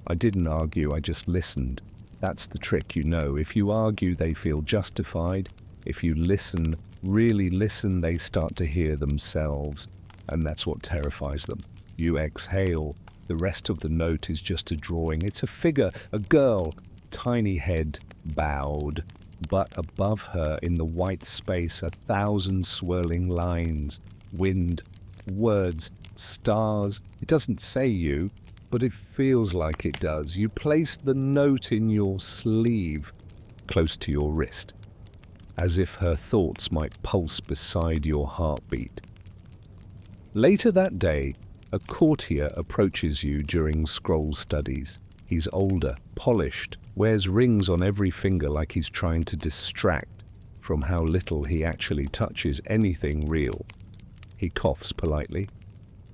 I didn't argue, I just listened. That's the trick, you know. If you argue, they feel justified. If you listen, really listen, they start to hear themselves, and that's what terrifies them. You exhale. The rest of the note is just a drawing. It's a figure, a girl, tiny head, bowed. But above her, in the white space, 1,000 swirling lines, wind, words, stars. It doesn't say you, but it feels like it does. You place the note in your sleeve, close to your wrist, as if her thoughts might pulse beside your heartbeat. Later that day, a courtier approaches you during scroll studies. He's older, polished, wears rings on every finger like he's trying to distract from how little he actually touches anything real. He coughs politely.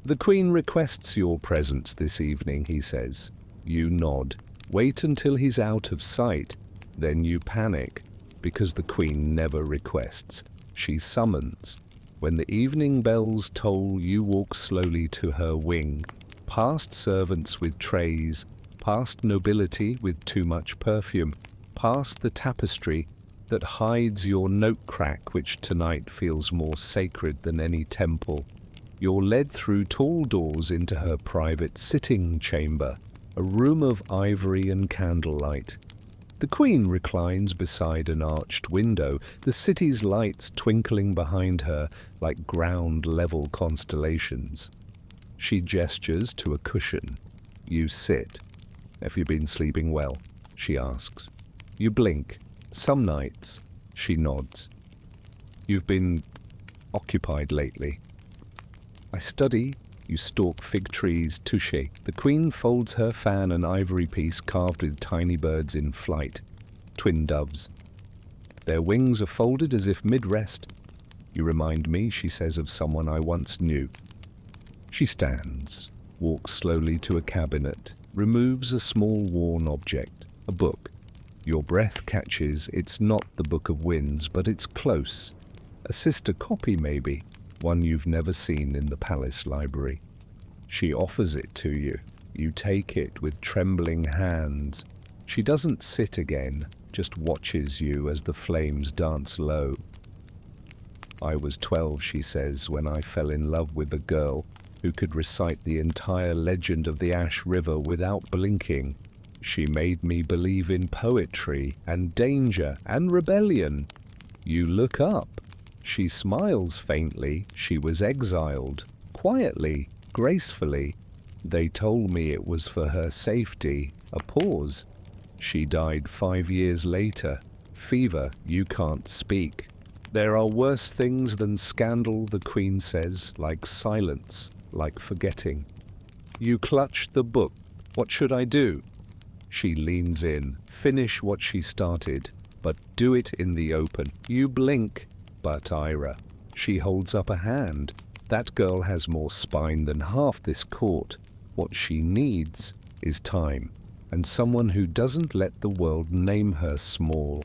"The Queen requests your presence this evening," he says. You nod. Wait until he's out of sight. Then you panic, because the Queen never requests. She summons. When the evening bells toll, you walk slowly to her wing, past servants with trays, past nobility with too much perfume, past the tapestry that hides your note crack, which tonight feels more sacred than any temple. You're led through tall doors into her private sitting chamber, a room of ivory and candlelight. The Queen reclines beside an arched window, the city's lights twinkling behind her like ground-level constellations. She gestures to a cushion. You sit. "Have you been sleeping well?" she asks. You blink. "Some nights." She nods. "You've been occupied lately." "I study." You stalk fig trees, touche. The Queen folds her fan, an ivory piece carved with tiny birds in flight, twin doves. Their wings are folded as if mid-rest. "You remind me," she says, "of someone I once knew." She stands, walks slowly to a cabinet, removes a small worn object, a book. Your breath catches. It's not the Book of Winds, but it's close. A sister copy, maybe. One you've never seen in the palace library. She offers it to you. You take it with trembling hands. She doesn't sit again, just watches you as the flames dance low. "I was 12, she says, "when I fell in love with a girl who could recite the entire legend of the Ash River without blinking. She made me believe in poetry and danger and rebellion." You look up. She smiles faintly. She was exiled, quietly, gracefully. "They told me it was for her safety." A pause. "She died 5 years later. Fever, you can't speak." "There are worse things than scandal," the Queen says, "like silence, like forgetting." You clutch the book. "What should I do?" She leans in. "Finish what she started, but do it in the open." You blink. "But Ira." She holds up a hand. "That girl has more spine than half this court. What she needs is time, and someone who doesn't let the world name her small."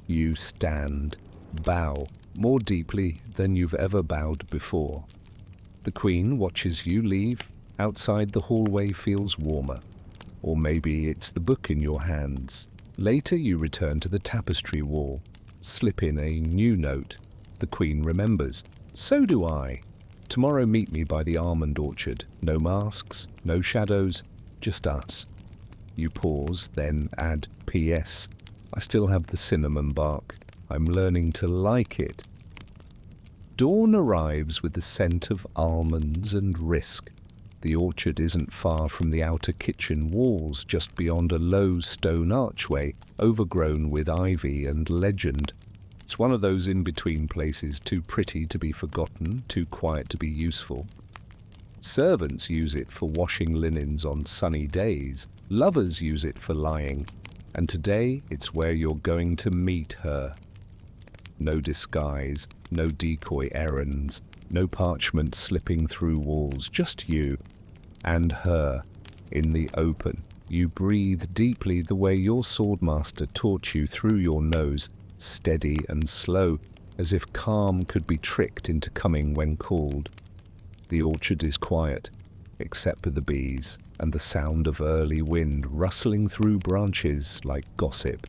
You stand, bow, more deeply than you've ever bowed before. The Queen watches you leave. Outside, the hallway feels warmer. Or maybe it's the book in your hands. Later you return to the tapestry wall. Slip in a new note. The Queen remembers. So do I. Tomorrow meet me by the almond orchard. No masks, no shadows, just us. You pause, then add P.S. I still have the cinnamon bark. I'm learning to like it. Dawn arrives with the scent of almonds and risk. The orchard isn't far from the outer kitchen walls, just beyond a low stone archway, overgrown with ivy and legend. It's one of those in-between places, too pretty to be forgotten, too quiet to be useful. Servants use it for washing linens on sunny days. Lovers use it for lying. And today it's where you're going to meet her. No disguise, no decoy errands, no parchment slipping through walls, just you and her in the open. You breathe deeply the way your swordmaster taught you, through your nose, steady and slow, as if calm could be tricked into coming when called. The orchard is quiet, except for the bees and the sound of early wind rustling through branches like gossip.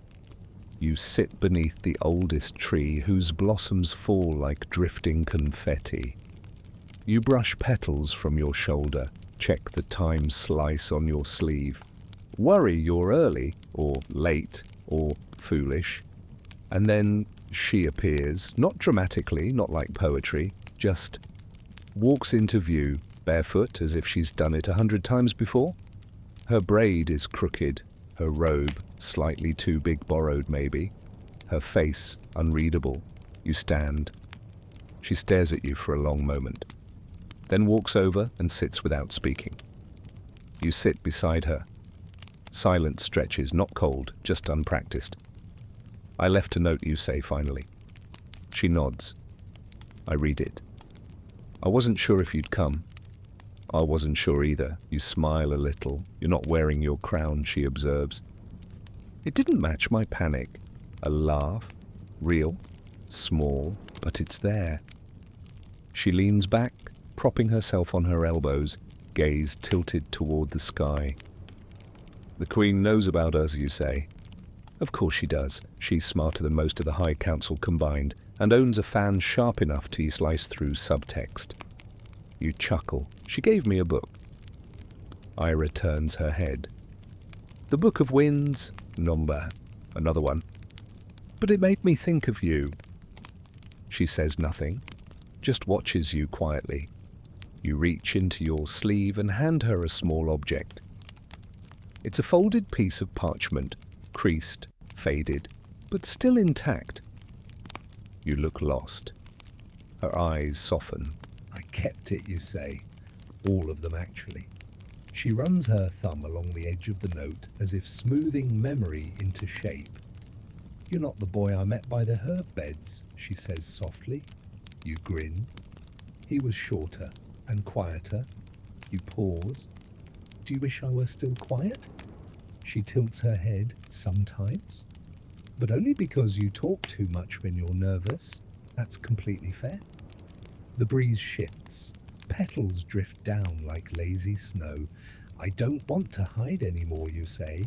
You sit beneath the oldest tree, whose blossoms fall like drifting confetti. You brush petals from your shoulder, check the time slice on your sleeve. Worry you're early, or late, or foolish. And then she appears, not dramatically, not like poetry, just walks into view, barefoot as if she's done it 100 times before. Her braid is crooked, her robe slightly too big borrowed maybe, her face unreadable. You stand. She stares at you for a long moment, then walks over and sits without speaking. You sit beside her. Silence stretches, not cold, just unpracticed. I left a note, you say finally. She nods. I read it. I wasn't sure if you'd come. I wasn't sure either. You smile a little. You're not wearing your crown, she observes. It didn't match my panic. A laugh. Real. Small. But it's there. She leans back, propping herself on her elbows, gaze tilted toward the sky. The Queen knows about us, you say. Of course she does. She's smarter than most of the High Council combined, and owns a fan sharp enough to slice through subtext. You chuckle. She gave me a book. Ira turns her head. The Book of Winds? Number. Another one. But it made me think of you. She says nothing, just watches you quietly. You reach into your sleeve and hand her a small object. It's a folded piece of parchment, creased, faded, but still intact. You look lost. Her eyes soften. I kept it, you say. All of them, actually. She runs her thumb along the edge of the note as if smoothing memory into shape. You're not the boy I met by the herb beds, she says softly. You grin. He was shorter and quieter. You pause. Do you wish I were still quiet? She tilts her head sometimes. But only because you talk too much when you're nervous. That's completely fair. The breeze shifts. Petals drift down like lazy snow. I don't want to hide anymore, you say.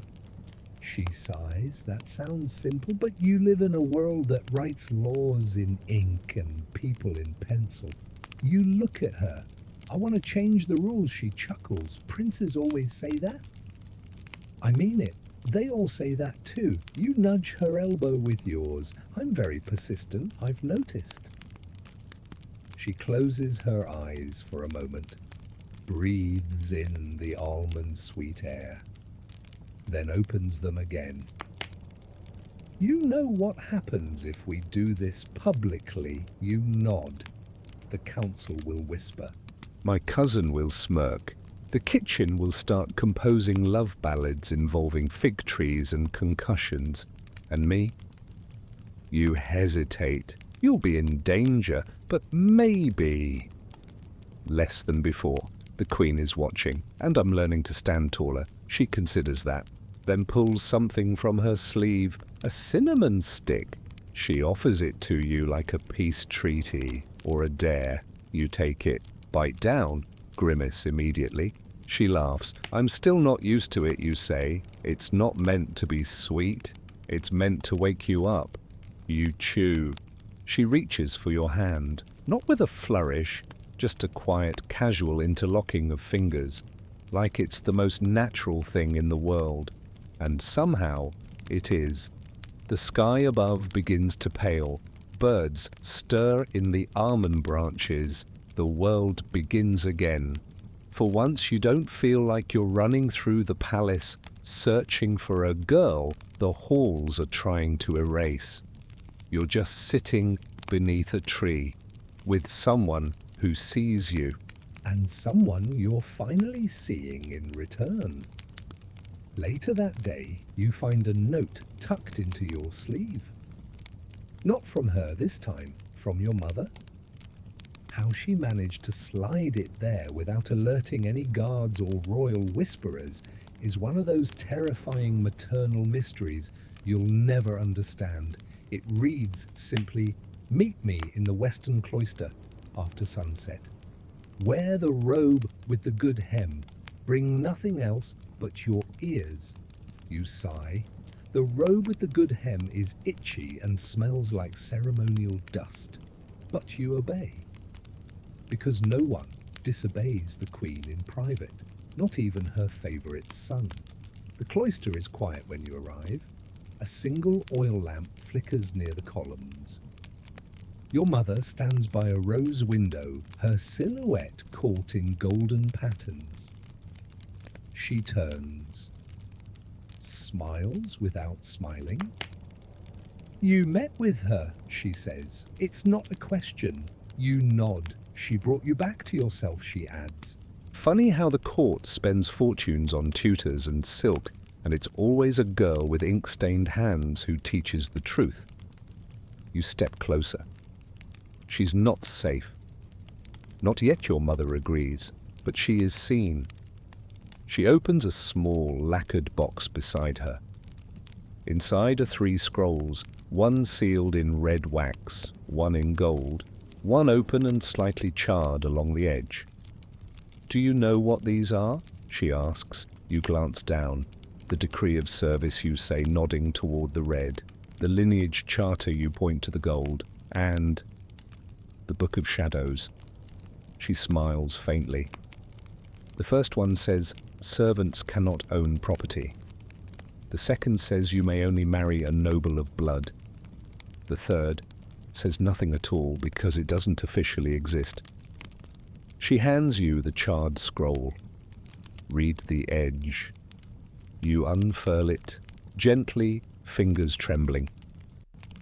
She sighs. That sounds simple, but you live in a world that writes laws in ink and people in pencil. You look at her. I want to change the rules, she chuckles. Princes always say that. I mean it. They all say that too. You nudge her elbow with yours. I'm very persistent, I've noticed. She closes her eyes for a moment, breathes in the almond sweet air, then opens them again. You know what happens if we do this publicly. You nod. The council will whisper. My cousin will smirk. The kitchen will start composing love ballads involving fig trees and concussions. And me? You hesitate. You'll be in danger, but maybe. Less than before. The Queen is watching, and I'm learning to stand taller. She considers that. Then pulls something from her sleeve, a cinnamon stick. She offers it to you like a peace treaty or a dare. You take it, bite down, grimace immediately. She laughs. I'm still not used to it, you say. It's not meant to be sweet. It's meant to wake you up. You chew. She reaches for your hand, not with a flourish, just a quiet, casual interlocking of fingers, like it's the most natural thing in the world. And somehow it is. The sky above begins to pale. Birds stir in the almond branches. The world begins again. For once you don't feel like you're running through the palace searching for a girl the halls are trying to erase. You're just sitting beneath a tree with someone who sees you. And someone you're finally seeing in return. Later that day, you find a note tucked into your sleeve. Not from her this time, from your mother. How she managed to slide it there without alerting any guards or royal whisperers is one of those terrifying maternal mysteries you'll never understand. It reads simply, "Meet me in the western cloister after sunset. Wear the robe with the good hem. Bring nothing else but your ears." You sigh. The robe with the good hem is itchy and smells like ceremonial dust. But you obey. Because no one disobeys the queen in private, not even her favorite son. The cloister is quiet when you arrive. A single oil lamp flickers near the columns. Your mother stands by a rose window, her silhouette caught in golden patterns. She turns, smiles without smiling. "You met with her," she says. "It's not a question." You nod. "She brought you back to yourself," she adds. Funny how the court spends fortunes on tutors and silk, and it's always a girl with ink-stained hands who teaches the truth. You step closer. She's not safe. Not yet, your mother agrees, but she is seen. She opens a small, lacquered box beside her. Inside are 3 scrolls, one sealed in red wax, one in gold, one open and slightly charred along the edge. "Do you know what these are?" she asks. You glance down. The decree of service, you say, nodding toward the red. The lineage charter, you point to the gold. And the Book of Shadows. She smiles faintly. The first one says, servants cannot own property. The second says you may only marry a noble of blood. The third says nothing at all because it doesn't officially exist. She hands you the charred scroll. Read the edge. You unfurl it, gently, fingers trembling.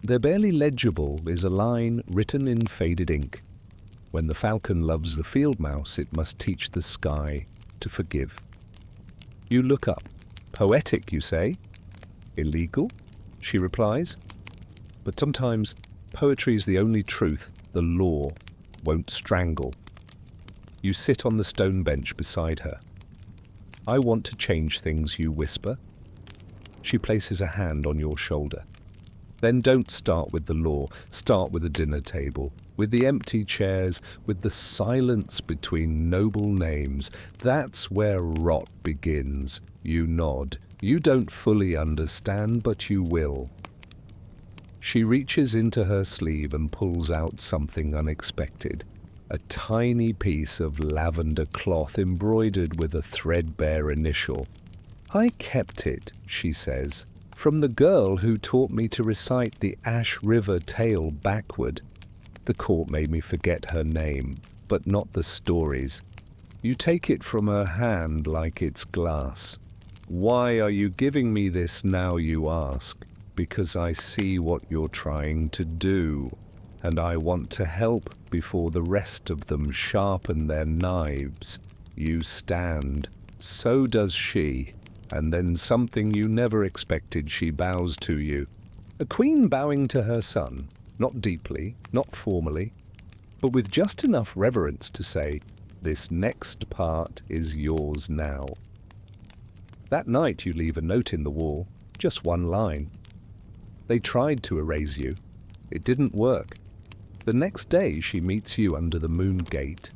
There barely legible is a line written in faded ink. When the falcon loves the field mouse, it must teach the sky to forgive. You look up. Poetic, you say? Illegal? She replies. But sometimes poetry's the only truth the law won't strangle. You sit on the stone bench beside her. I want to change things, you whisper. She places a hand on your shoulder. Then don't start with the law. Start with the dinner table, with the empty chairs, with the silence between noble names. That's where rot begins. You nod. You don't fully understand, but you will. She reaches into her sleeve and pulls out something unexpected. A tiny piece of lavender cloth embroidered with a threadbare initial. I kept it, she says, from the girl who taught me to recite the Ash River tale backward. The court made me forget her name, but not the stories. You take it from her hand like it's glass. Why are you giving me this now, you ask? Because I see what you're trying to do, and I want to help before the rest of them sharpen their knives. You stand. So does she. And then something you never expected, she bows to you. A queen bowing to her son, not deeply, not formally, but with just enough reverence to say, this next part is yours now. That night you leave a note in the wall, just one line. They tried to erase you. It didn't work. The next day she meets you under the moon gate.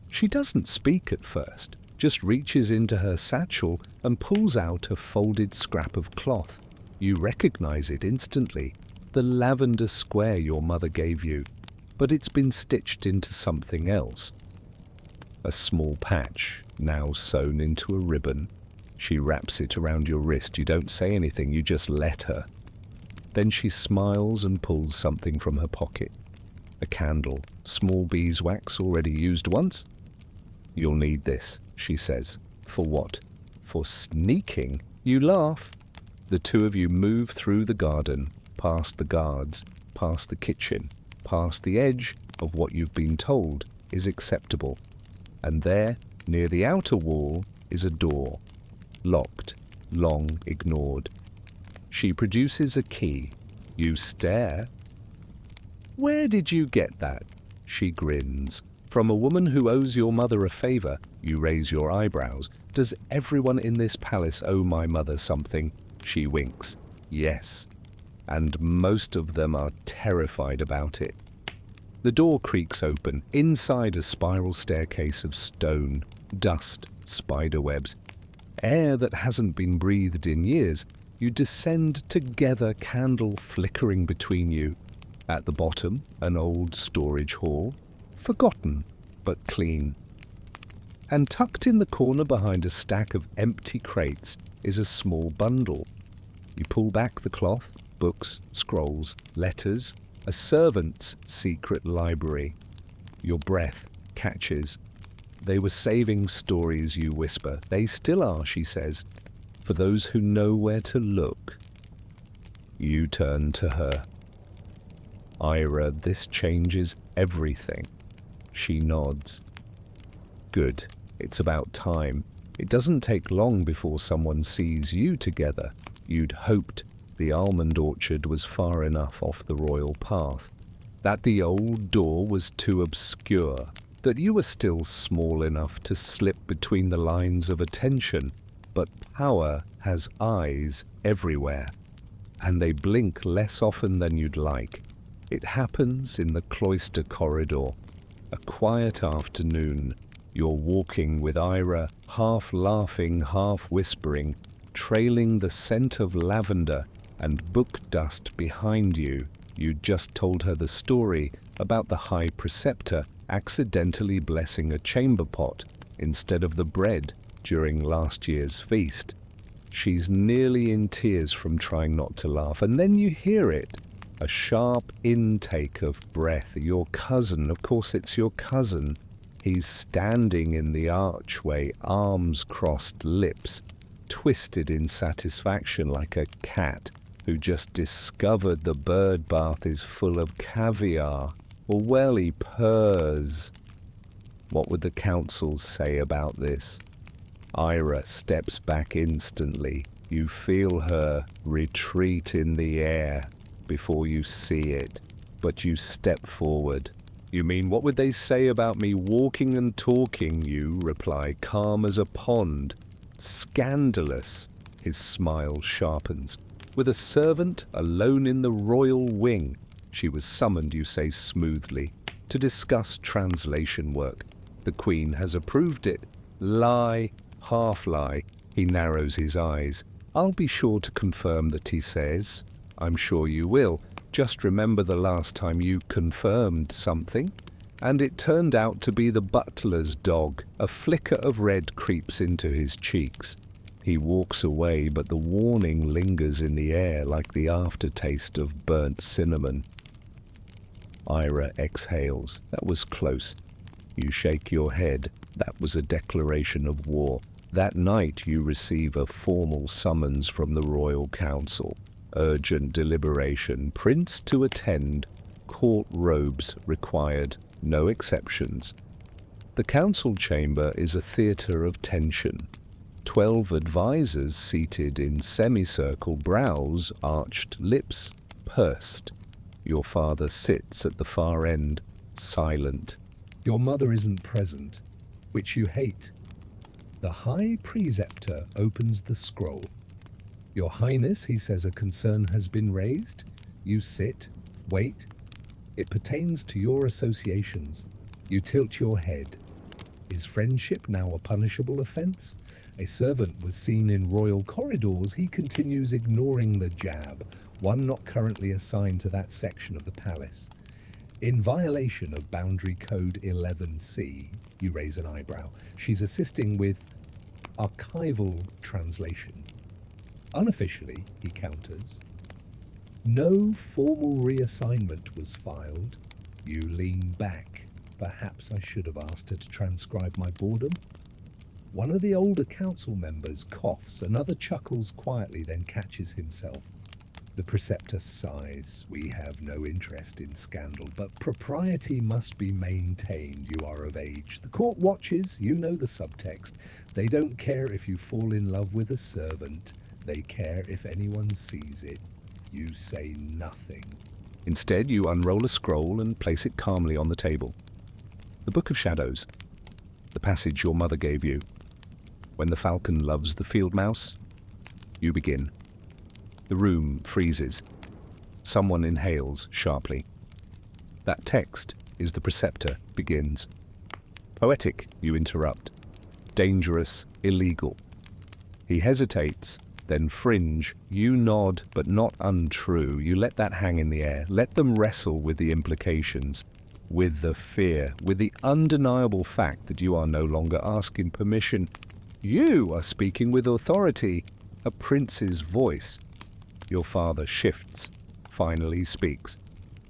She doesn't speak at first, just reaches into her satchel and pulls out a folded scrap of cloth. You recognize it instantly. the lavender square your mother gave you, but it's been stitched into something else. A small patch, now sewn into a ribbon. She wraps it around your wrist. You don't say anything, you just let her. Then she smiles and pulls something from her pocket. A candle, small beeswax already used once. You'll need this, she says. For what? For sneaking? You laugh. The two of you move through the garden, past the guards, past the kitchen, past the edge of what you've been told is acceptable. And there, near the outer wall, is a door. Locked, long ignored. She produces a key. You stare. Where did you get that? She grins. From a woman who owes your mother a favor. You raise your eyebrows. Does everyone in this palace owe my mother something? She winks. Yes. And most of them are terrified about it. The door creaks open. Inside, a spiral staircase of stone, dust, spiderwebs, air that hasn't been breathed in years. You descend together, candle flickering between you. At the bottom, an old storage hall, forgotten but clean. And tucked in the corner behind a stack of empty crates is a small bundle. You pull back the cloth, books, scrolls, letters, a servant's secret library. Your breath catches. They were saving stories, you whisper. They still are, she says, for those who know where to look. You turn to her. Ira, this changes everything. She nods. Good. It's about time. It doesn't take long before someone sees you together. You'd hoped the almond orchard was far enough off the royal path, that the old door was too obscure, that you were still small enough to slip between the lines of attention. But power has eyes everywhere, and they blink less often than you'd like. It happens in the cloister corridor. A quiet afternoon. You're walking with Ira, half laughing, half whispering, trailing the scent of lavender and book dust behind you. You just told her the story about the High Preceptor accidentally blessing a chamber pot instead of the bread during last year's feast. She's nearly in tears from trying not to laugh, and then you hear it. A sharp intake of breath. Your cousin, of course it's your cousin. He's standing in the archway, arms crossed, lips twisted in satisfaction like a cat who just discovered the bird bath is full of caviar. Or well, he purrs. What would the council say about this? Ira steps back instantly. You feel her retreat in the air before you see it, but you step forward. You mean, what would they say about me walking and talking? You reply, calm as a pond. Scandalous. His smile sharpens. With a servant alone in the royal wing. She was summoned, you say smoothly, to discuss translation work. The Queen has approved it. Lie, half lie. He narrows his eyes. I'll be sure to confirm that, he says. I'm sure you will. Just remember the last time you confirmed something. And it turned out to be the butler's dog. A flicker of red creeps into his cheeks. He walks away, but the warning lingers in the air like the aftertaste of burnt cinnamon. Ira exhales. That was close. You shake your head. That was a declaration of war. That night you receive a formal summons from the Royal Council. Urgent deliberation. Prince to attend. Court robes required. No exceptions. The council chamber is a theatre of tension. 12 advisors seated in semicircle, brows arched, lips pursed. Your father sits at the far end, silent. Your mother isn't present, which you hate. The High Preceptor opens the scroll. Your Highness, he says, a concern has been raised. You sit, wait. It pertains to your associations. You tilt your head. Is friendship now a punishable offense? A servant was seen in royal corridors. He continues ignoring the jab, one not currently assigned to that section of the palace. In violation of Boundary Code 11C, you raise an eyebrow. She's assisting with archival translation. Unofficially, he counters. No formal reassignment was filed. You lean back. Perhaps I should have asked her to transcribe my boredom. One of the older council members coughs, another chuckles quietly, then catches himself. The preceptor sighs. We have no interest in scandal, but propriety must be maintained. You are of age. The court watches. You know the subtext. They don't care if you fall in love with a servant. They care if anyone sees it. You say nothing. Instead, you unroll a scroll and place it calmly on the table. The Book of Shadows, the passage your mother gave you. When the falcon loves the field mouse, you begin. The room freezes. Someone inhales sharply. That text is the preceptor begins. Poetic, you interrupt. Dangerous, illegal. He hesitates, then fringe. You nod, but not untrue. You let that hang in the air. Let them wrestle with the implications, with the fear, with the undeniable fact that you are no longer asking permission. You are speaking with authority, a prince's voice. Your father shifts, finally speaks.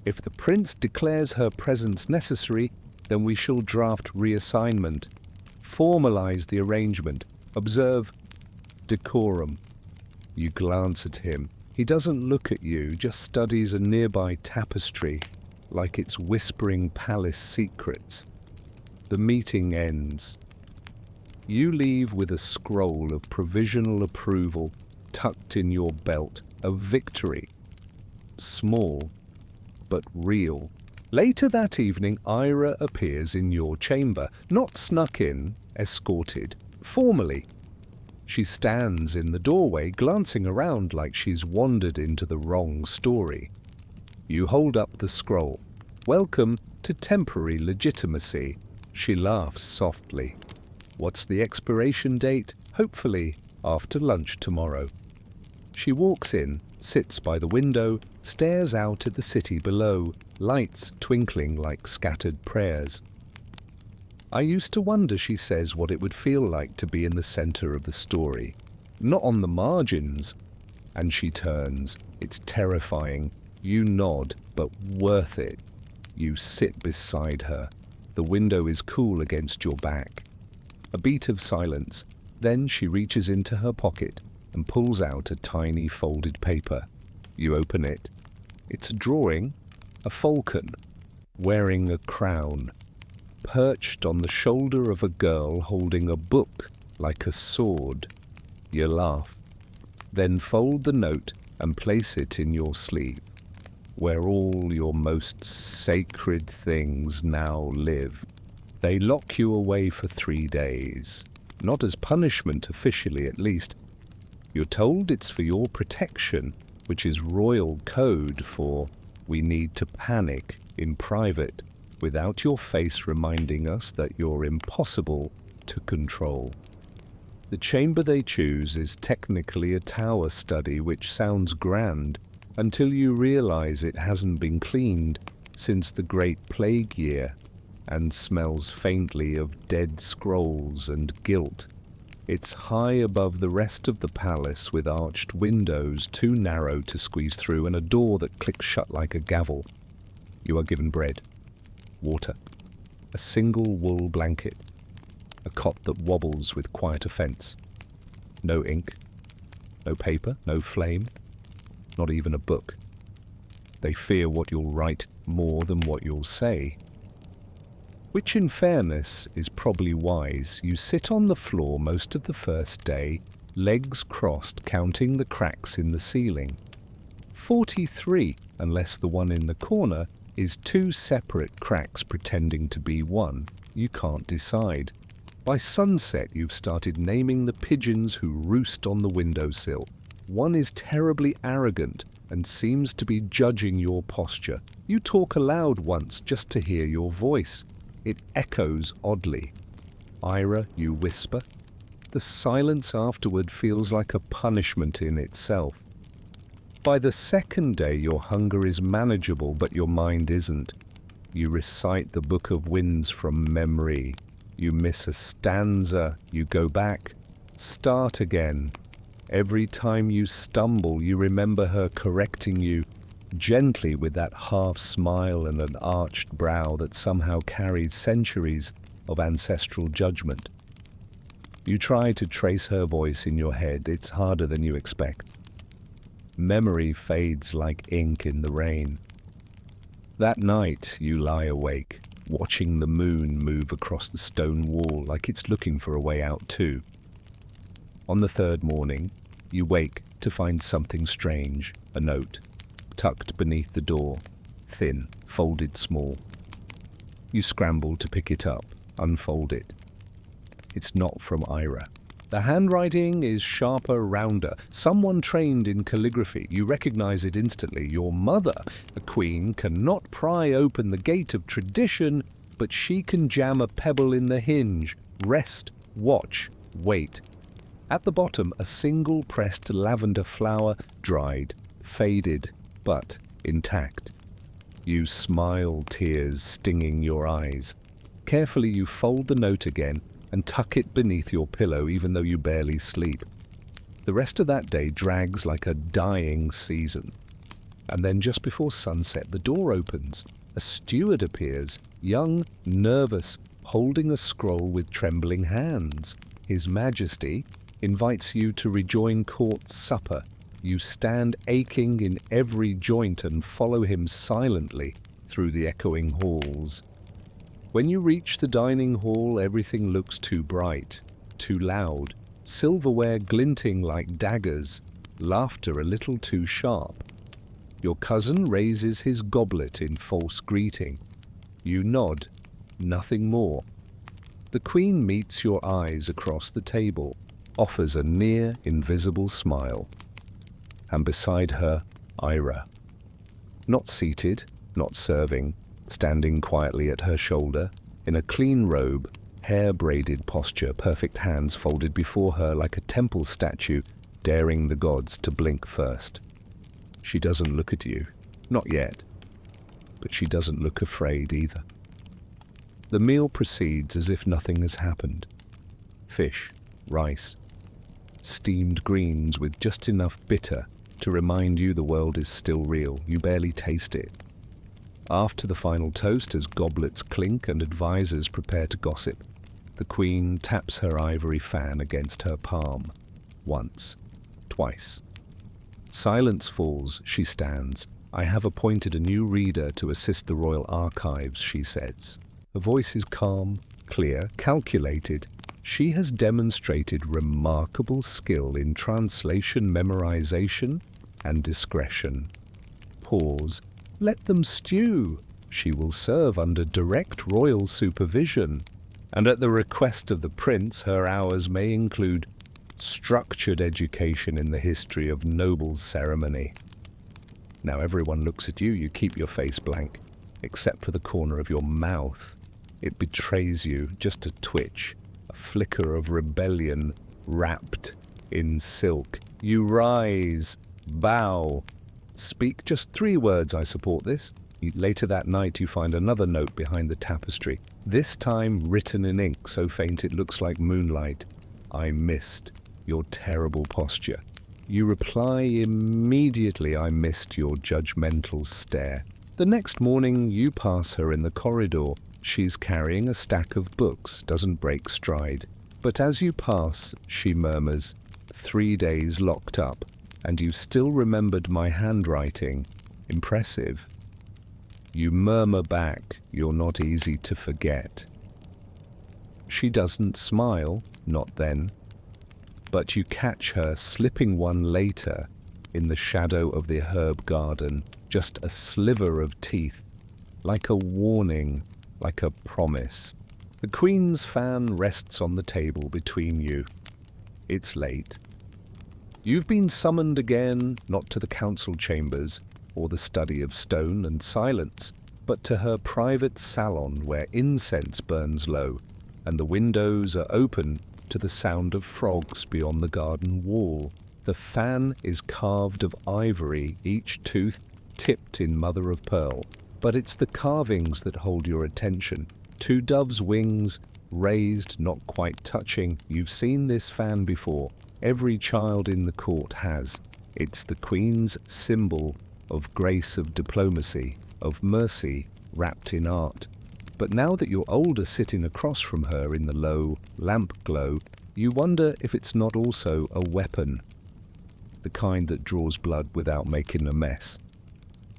If the prince declares her presence necessary, then we shall draft reassignment. Formalize the arrangement. Observe decorum. You glance at him. He doesn't look at you, just studies a nearby tapestry, like it's whispering palace secrets. The meeting ends. You leave with a scroll of provisional approval tucked in your belt, a victory. Small, but real. Later that evening, Ira appears in your chamber, not snuck in, escorted, formally. She stands in the doorway, glancing around like she's wandered into the wrong story. You hold up the scroll. Welcome to temporary legitimacy. She laughs softly. What's the expiration date? Hopefully after lunch tomorrow. She walks in, sits by the window, stares out at the city below, lights twinkling like scattered prayers. I used to wonder, she says, what it would feel like to be in the center of the story, not on the margins. And she turns. It's terrifying. You nod, but worth it. You sit beside her. The window is cool against your back. A beat of silence. Then she reaches into her pocket and pulls out a tiny folded paper. You open it. It's a drawing, a falcon, wearing a crown, perched on the shoulder of a girl holding a book like a sword. You laugh. Then fold the note and place it in your sleeve, where all your most sacred things now live. They lock you away for 3 days, not as punishment officially at least. You're told it's for your protection, which is royal code for we need to panic in private without your face reminding us that you're impossible to control. The chamber they choose is technically a tower study, which sounds grand until you realize it hasn't been cleaned since the Great Plague year and smells faintly of dead scrolls and guilt. It's high above the rest of the palace with arched windows too narrow to squeeze through and a door that clicks shut like a gavel. You are given bread, water, a single wool blanket, a cot that wobbles with quiet offense. No ink, no paper, no flame, not even a book. They fear what you'll write more than what you'll say. Which in fairness is probably wise. You sit on the floor most of the first day, legs crossed, counting the cracks in the ceiling. 43, unless the one in the corner is 2 separate cracks pretending to be one. You can't decide. By sunset, you've started naming the pigeons who roost on the windowsill. One is terribly arrogant and seems to be judging your posture. You talk aloud once just to hear your voice. It echoes oddly. Ira, you whisper. the silence afterward feels like a punishment in itself. By the second day, your hunger is manageable, but your mind isn't. You recite the Book of Winds from memory. You miss a stanza, you go back, start again. Every time you stumble, you remember her correcting you gently with that half smile and an arched brow that somehow carries centuries of ancestral judgment. You try to trace her voice in your head. It's harder than you expect. Memory fades like ink in the rain. That night you lie awake, watching the moon move across the stone wall like it's looking for a way out too. On the third morning, you wake to find something strange, a note, tucked beneath the door, thin, folded small. You scramble to pick it up, unfold it. It's not from Ira. The handwriting is sharper, rounder. Someone trained in calligraphy. You recognize it instantly. Your mother, the queen, cannot pry open the gate of tradition, but she can jam a pebble in the hinge. Rest, watch, wait. At the bottom, a single pressed lavender flower, dried, faded, but intact. You smile, tears stinging your eyes. Carefully you fold the note again and tuck it beneath your pillow even though you barely sleep. The rest of that day drags like a dying season. And then just before sunset, the door opens. A steward appears, young, nervous, holding a scroll with trembling hands. His Majesty invites you to rejoin court's supper. You stand aching in every joint and follow him silently through the echoing halls. When you reach the dining hall, everything looks too bright, too loud, silverware glinting like daggers, laughter a little too sharp. Your cousin raises his goblet in false greeting. You nod, nothing more. The queen meets your eyes across the table, offers a near invisible smile. And beside her, Ira. Not seated, not serving, standing quietly at her shoulder, in a clean robe, hair-braided posture, perfect hands folded before her like a temple statue, daring the gods to blink first. She doesn't look at you, not yet, but she doesn't look afraid either. The meal proceeds as if nothing has happened. Fish, rice, steamed greens with just enough bitter to remind you the world is still real. You barely taste it. After the final toast, as goblets clink and advisors prepare to gossip, the queen taps her ivory fan against her palm. Once, twice. Silence falls, she stands. I have appointed a new reader to assist the royal archives, she says. Her voice is calm, clear, calculated. She has demonstrated remarkable skill in translation, memorization, and discretion. Pause. Let them stew. She will serve under direct royal supervision. And at the request of the prince, her hours may include structured education in the history of noble ceremony. Now everyone looks at you. You keep your face blank, except for the corner of your mouth. It betrays you, just a twitch. A flicker of rebellion wrapped in silk. You rise, bow, speak just 3 words, I support this. Later that night you find another note behind the tapestry, this time written in ink so faint it looks like moonlight. I missed your terrible posture. You reply immediately, I missed your judgmental stare. The next morning you pass her in the corridor. She's carrying a stack of books, doesn't break stride. But as you pass, she murmurs, 3 days locked up, and you still remembered my handwriting. Impressive. You murmur back, you're not easy to forget. She doesn't smile, not then. But you catch her slipping one later in the shadow of the herb garden, just a sliver of teeth, like a warning, like a promise. The queen's fan rests on the table between you. It's late. You've been summoned again, not to the council chambers or the study of stone and silence, but to her private salon where incense burns low and the windows are open to the sound of frogs beyond the garden wall. The fan is carved of ivory, each tooth tipped in mother of pearl. But it's the carvings that hold your attention. Two doves' wings, raised, not quite touching. You've seen this fan before. Every child in the court has. It's the Queen's symbol of grace, of diplomacy, of mercy wrapped in art. But now that you're older, sitting across from her in the low lamp glow, you wonder if it's not also a weapon, the kind that draws blood without making a mess.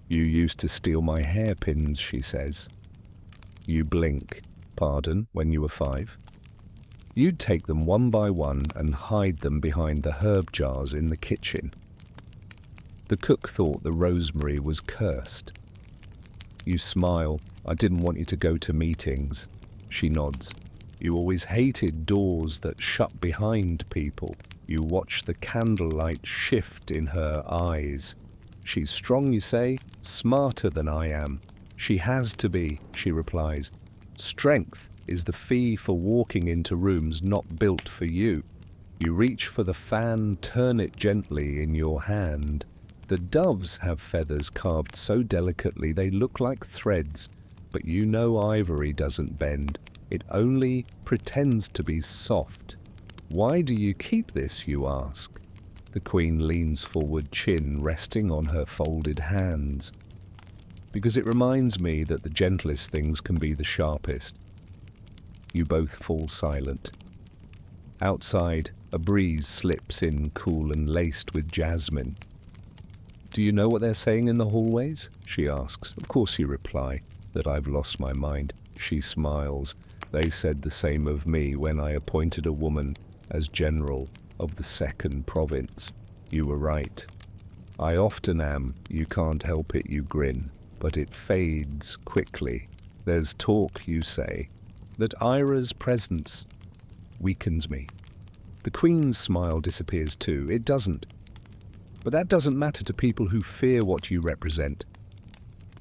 You used to steal my hairpins, she says. You blink. Pardon, when you were 5? You'd take them one by one and hide them behind the herb jars in the kitchen. The cook thought the rosemary was cursed. You smile. I didn't want you to go to meetings. She nods. You always hated doors that shut behind people. You watch the candlelight shift in her eyes. She's strong, you say, smarter than I am. She has to be, she replies. Strength is the fee for walking into rooms not built for you. You reach for the fan, turn it gently in your hand. The doves have feathers carved so delicately they look like threads, but you know ivory doesn't bend. It only pretends to be soft. Why do you keep this, you ask? The Queen leans forward, chin resting on her folded hands. Because it reminds me that the gentlest things can be the sharpest. You both fall silent. Outside, a breeze slips in, cool and laced with jasmine. Do you know what they're saying in the hallways? She asks. Of course you reply. That I've lost my mind. She smiles. They said the same of me when I appointed a woman as general of the 2nd province. You were right. I often am. You can't help it, you grin. But it fades quickly. There's talk, you say, that Ira's presence weakens me. The Queen's smile disappears too. It doesn't. But that doesn't matter to people who fear what you represent,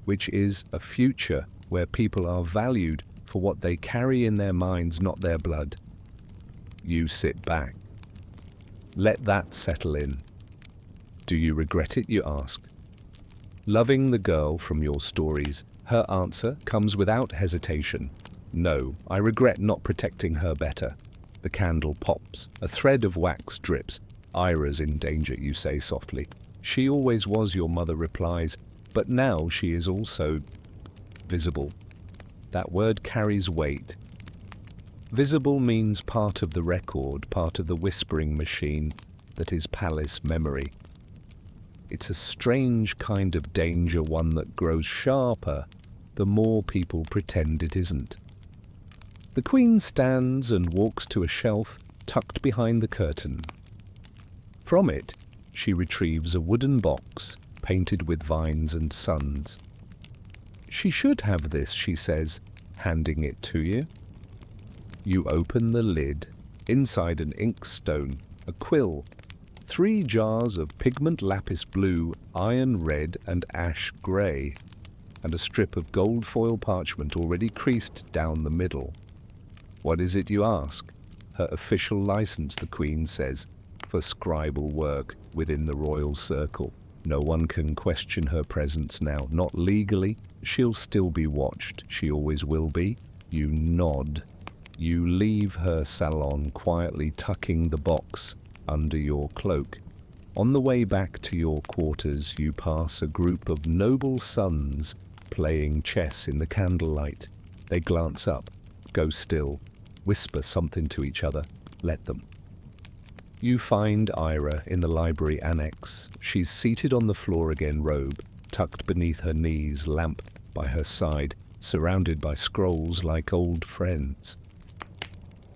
which is a future where people are valued for what they carry in their minds, not their blood. You sit back. Let that settle in. Do you regret it, you ask? Loving the girl from your stories, her answer comes without hesitation. No, I regret not protecting her better. The candle pops. A thread of wax drips. Ira's in danger, you say softly. She always was, your mother replies, but now she is also visible. That word carries weight. Visible means part of the record, part of the whispering machine that is palace memory. It's a strange kind of danger, one that grows sharper the more people pretend it isn't. The Queen stands and walks to a shelf tucked behind the curtain. From it, she retrieves a wooden box painted with vines and suns. She should have this, she says, handing it to you. You open the lid. Inside an inkstone, a quill, 3 jars of pigment lapis blue, iron red and ash grey, and a strip of gold foil parchment already creased down the middle. What is it, you ask? Her official license, the Queen says, for scribal work within the royal circle. No one can question her presence now, not legally. She'll still be watched. She always will be. You nod. You leave her salon, quietly tucking the box under your cloak. On the way back to your quarters, you pass a group of noble sons playing chess in the candlelight. They glance up, go still, whisper something to each other. Let them. You find Ira in the library annex. She's seated on the floor again, robe tucked beneath her knees, lamp by her side, surrounded by scrolls like old friends.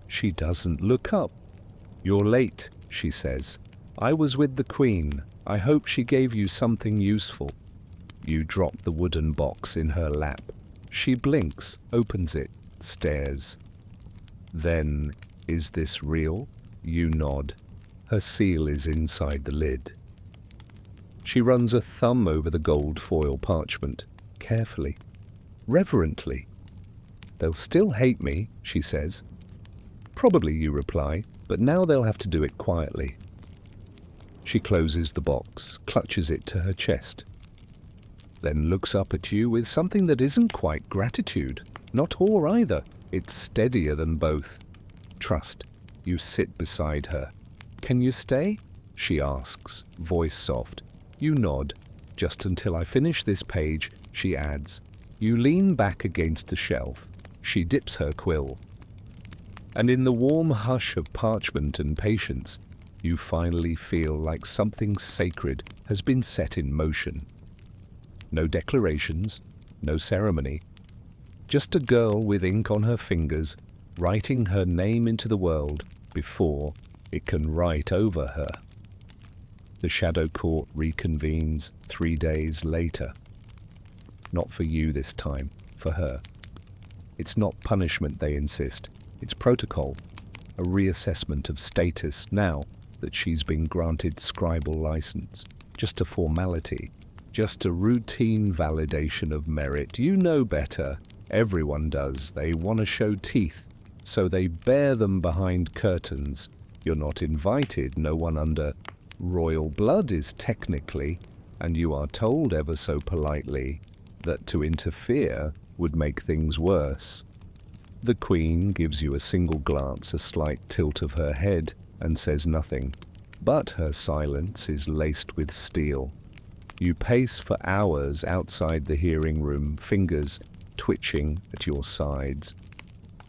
She doesn't look up. You're late, she says. I was with the Queen. I hope she gave you something useful. You drop the wooden box in her lap. She blinks, opens it, stares. Then, is this real? You nod. Her seal is inside the lid. She runs a thumb over the gold foil parchment, carefully, reverently. They'll still hate me, she says. Probably, you reply, but now they'll have to do it quietly. She closes the box, clutches it to her chest, then looks up at you with something that isn't quite gratitude, not awe either. It's steadier than both. Trust. You sit beside her. "Can you stay?" she asks, voice soft. You nod. "Just until I finish this page," she adds. You lean back against the shelf. She dips her quill. And in the warm hush of parchment and patience, you finally feel like something sacred has been set in motion. No declarations, no ceremony. Just a girl with ink on her fingers, writing her name into the world before it can write over her. The Shadow Court reconvenes 3 days later. Not for you this time, for her. It's not punishment, they insist. It's protocol, a reassessment of status now that she's been granted scribal license. Just a formality, just a routine validation of merit. You know better. Everyone does. They want to show teeth, so they bear them behind curtains. You're not invited. No one under royal blood is technically, and you are told ever so politely that to interfere would make things worse. The Queen gives you a single glance, a slight tilt of her head, and says nothing. But her silence is laced with steel. You pace for hours outside the hearing room, fingers twitching at your sides.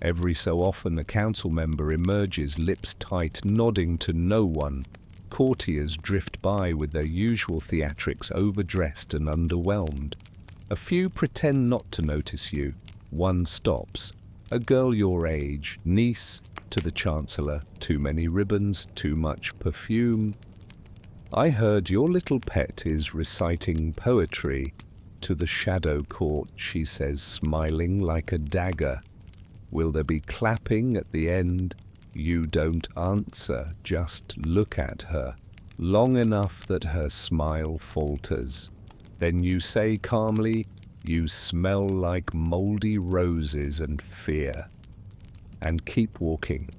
Every so often a council member emerges, lips tight, nodding to no one. Courtiers drift by with their usual theatrics, overdressed and underwhelmed. A few pretend not to notice you. One stops. A girl your age, niece to the Chancellor. Too many ribbons, too much perfume. "I heard your little pet is reciting poetry to the Shadow Court," she says, smiling like a dagger. "Will there be clapping at the end?" You don't answer, just look at her, long enough that her smile falters. Then you say calmly, "You smell like moldy roses and fear," and keep walking.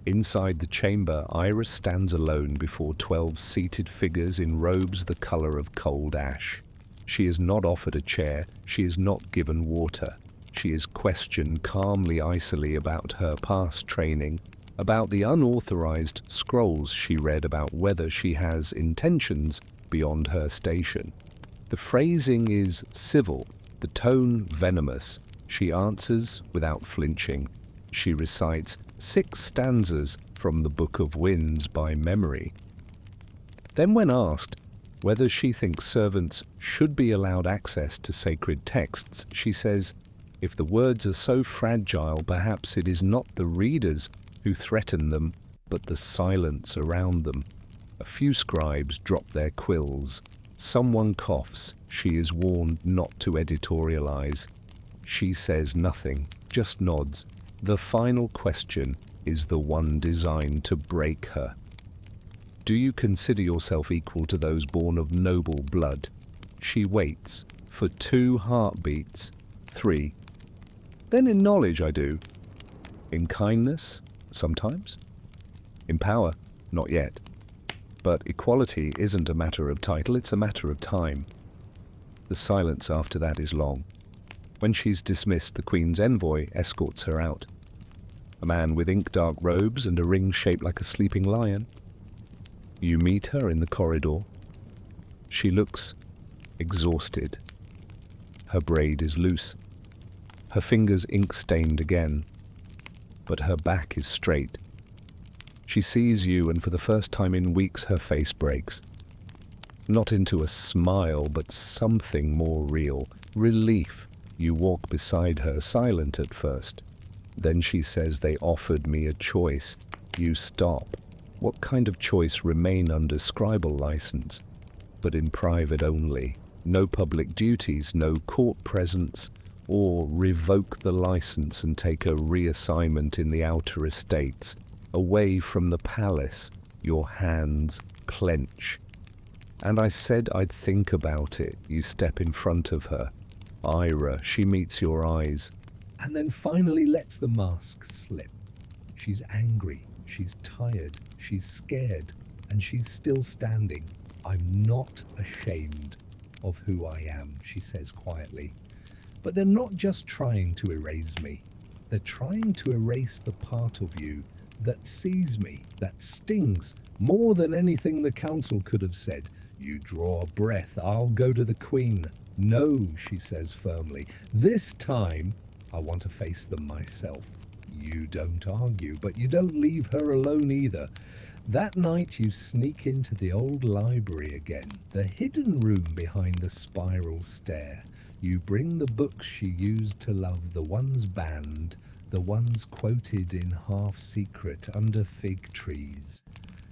Inside the chamber, Iris stands alone before 12 seated figures in robes the color of cold ash. She is not offered a chair, she is not given water. She is questioned calmly, icily about her past training, about the unauthorized scrolls she read about whether she has intentions beyond her station. The phrasing is civil, the tone venomous. She answers without flinching. She recites 6 stanzas from the Book of Winds by memory. Then when asked whether she thinks servants should be allowed access to sacred texts, she says, "If the words are so fragile, perhaps it is not the readers who threaten them, but the silence around them." A few scribes drop their quills. Someone coughs. She is warned not to editorialize. She says nothing, just nods. The final question is the one designed to break her. "Do you consider yourself equal to those born of noble blood?" She waits for 2 heartbeats, 3. "Then in knowledge I do. In kindness? Sometimes. In power? Not yet. But equality isn't a matter of title, it's a matter of time." The silence after that is long. When she's dismissed, the Queen's envoy escorts her out. A man with ink-dark robes and a ring shaped like a sleeping lion. You meet her in the corridor. She looks exhausted. Her braid is loose. Her fingers ink-stained again. But her back is straight. She sees you, and for the first time in weeks her face breaks. Not into a smile, but something more real. Relief. You walk beside her, silent at first. Then she says, "They offered me a choice." You stop. What kind of choice? Remain under scribal license, but in private only. No public duties, no court presence, or revoke the license and take a reassignment in the outer estates, away from the palace. Your hands clench. "And I said I'd think about it." You step in front of her. Ira, she meets your eyes. And then finally lets the mask slip. She's angry, She's tired, she's scared, and she's still standing. I'm not ashamed of who I am, she says quietly. But they're not just trying to erase me. They're trying to erase the part of you that sees me, that stings more than anything the council could have said. You draw a breath, I'll go to the Queen. No, she says firmly. This time, I want to face them myself. You don't argue, but you don't leave her alone either. That night you sneak into the old library again, the hidden room behind the spiral stair. You bring the books she used to love, the ones banned, the ones quoted in half secret under fig trees.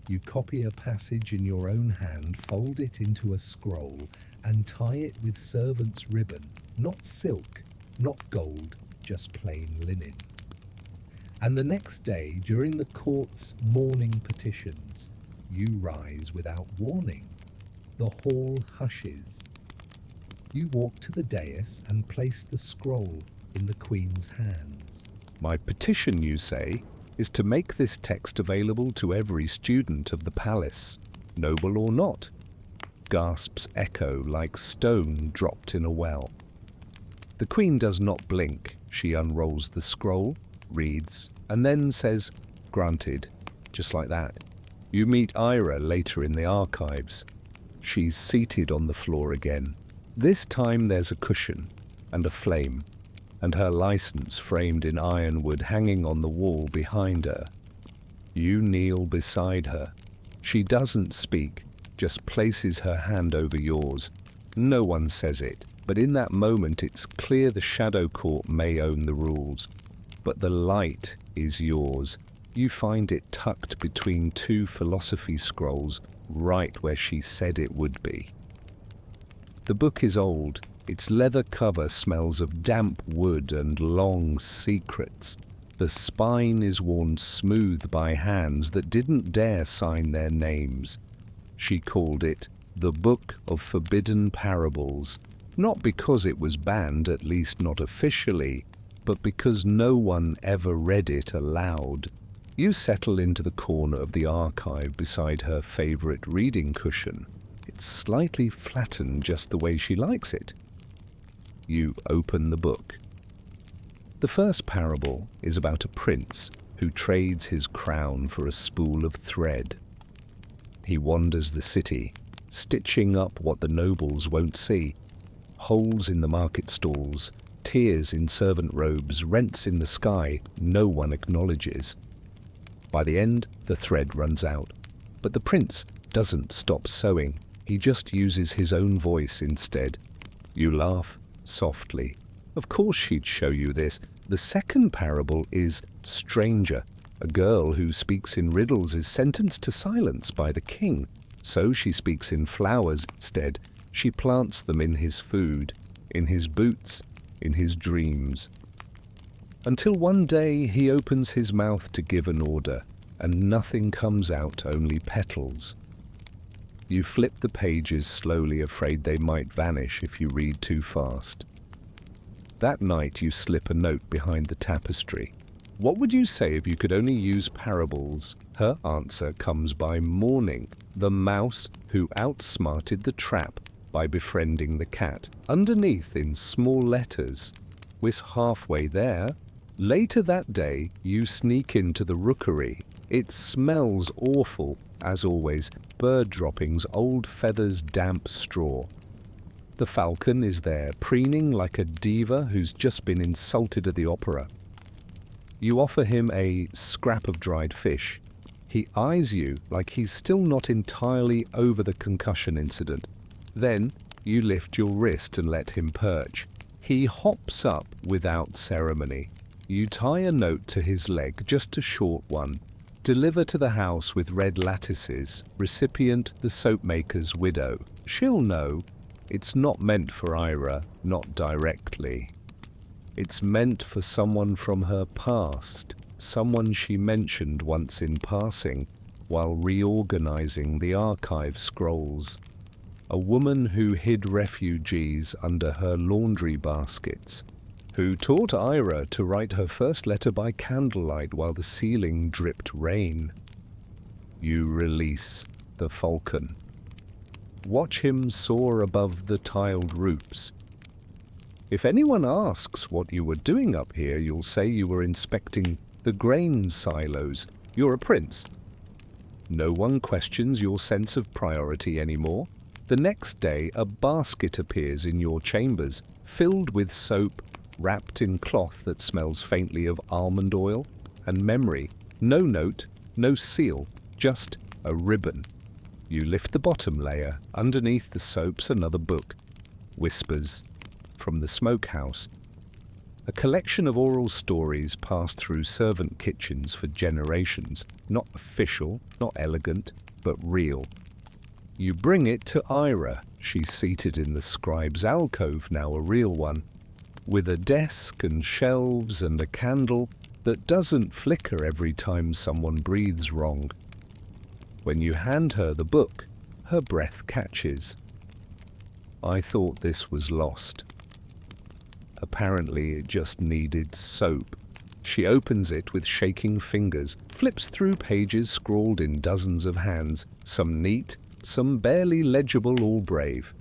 You copy a passage in your own hand, fold it into a scroll, and tie it with servant's ribbon. Not silk, not gold, just plain linen. And the next day, during the court's morning petitions, you rise without warning. The hall hushes. You walk to the dais and place the scroll in the Queen's hands. My petition, you say, is to make this text available to every student of the palace, noble or not. Gasps echo like stone dropped in a well. The Queen does not blink. She unrolls the scroll, reads, and then says, "Granted," just like that. You meet Ira later in the archives. She's seated on the floor again. This time there's a cushion and a flame, and her license framed in ironwood hanging on the wall behind her. You kneel beside her. She doesn't speak, just places her hand over yours. No one says it, but in that moment it's clear the Shadow Court may own the rules. But the light is yours. You find it tucked between two philosophy scrolls, right where she said it would be. The book is old. Its leather cover smells of damp wood and long secrets. The spine is worn smooth by hands that didn't dare sign their names. She called it the Book of Forbidden Parables, not because it was banned, at least not officially, but because no one ever read it aloud. You settle into the corner of the archive beside her favorite reading cushion. It's slightly flattened just the way she likes it. You open the book. The first parable is about a prince who trades his crown for a spool of thread. He wanders the city, stitching up what the nobles won't see. Holes in the market stalls, tears in servant robes, rents in the sky no one acknowledges. By the end, the thread runs out. But the prince doesn't stop sewing. He just uses his own voice instead. You laugh softly. Of course she'd show you this. The second parable is Stranger. A girl who speaks in riddles is sentenced to silence by the king. So she speaks in flowers instead. She plants them in his food, in his boots, in his dreams. Until one day he opens his mouth to give an order, and nothing comes out, only petals. You flip the pages slowly, afraid they might vanish if you read too fast. That night you slip a note behind the tapestry. What would you say if you could only use parables? Her answer comes by morning. The mouse who outsmarted the trap by befriending the cat. Underneath in small letters. We're halfway there. Later that day, you sneak into the rookery. It smells awful, as always. Bird droppings, old feathers, damp straw. The falcon is there, preening like a diva who's just been insulted at the opera. You offer him a scrap of dried fish. He eyes you like he's still not entirely over the concussion incident. Then you lift your wrist and let him perch. He hops up without ceremony. You tie a note to his leg, just a short one. Deliver to the house with red lattices. Recipient, the soapmaker's widow. She'll know. It's not meant for Ira, not directly. It's meant for someone from her past, someone she mentioned once in passing while reorganizing the archive scrolls. A woman who hid refugees under her laundry baskets. who taught Ira to write her first letter by candlelight while the ceiling dripped rain. You release the falcon. Watch him soar above the tiled roofs. If anyone asks what you were doing up here, you'll say you were inspecting the grain silos. You're a prince. No one questions your sense of priority anymore. The next day, a basket appears in your chambers, filled with soap, wrapped in cloth that smells faintly of almond oil, and memory. No note, no seal, just a ribbon. You lift the bottom layer. Underneath the soap's another book. Whispers from the Smokehouse. A collection of oral stories passed through servant kitchens for generations. Not official, not elegant, but real. You bring it to Ira. She's seated in the scribe's alcove, now a real one, with a desk and shelves and a candle that doesn't flicker every time someone breathes wrong. When you hand her the book, her breath catches. I thought this was lost. Apparently it just needed soap. She opens it with shaking fingers, flips through pages scrawled in dozens of hands, some neat, some barely legible, all brave.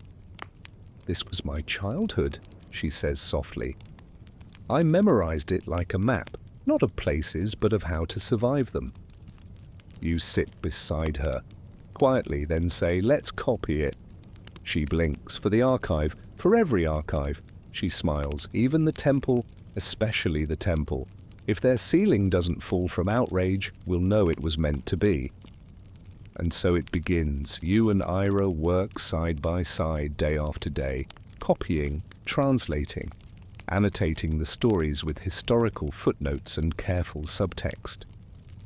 This was my childhood, she says softly. I memorized it like a map, not of places, but of how to survive them. You sit beside her, quietly then say, let's copy it. She blinks. For the archive, for every archive. She smiles. Even the temple, especially the temple. If their ceiling doesn't fall from outrage, we'll know it was meant to be. And so it begins. You and Ira work side by side day after day, copying, translating, annotating the stories with historical footnotes and careful subtext.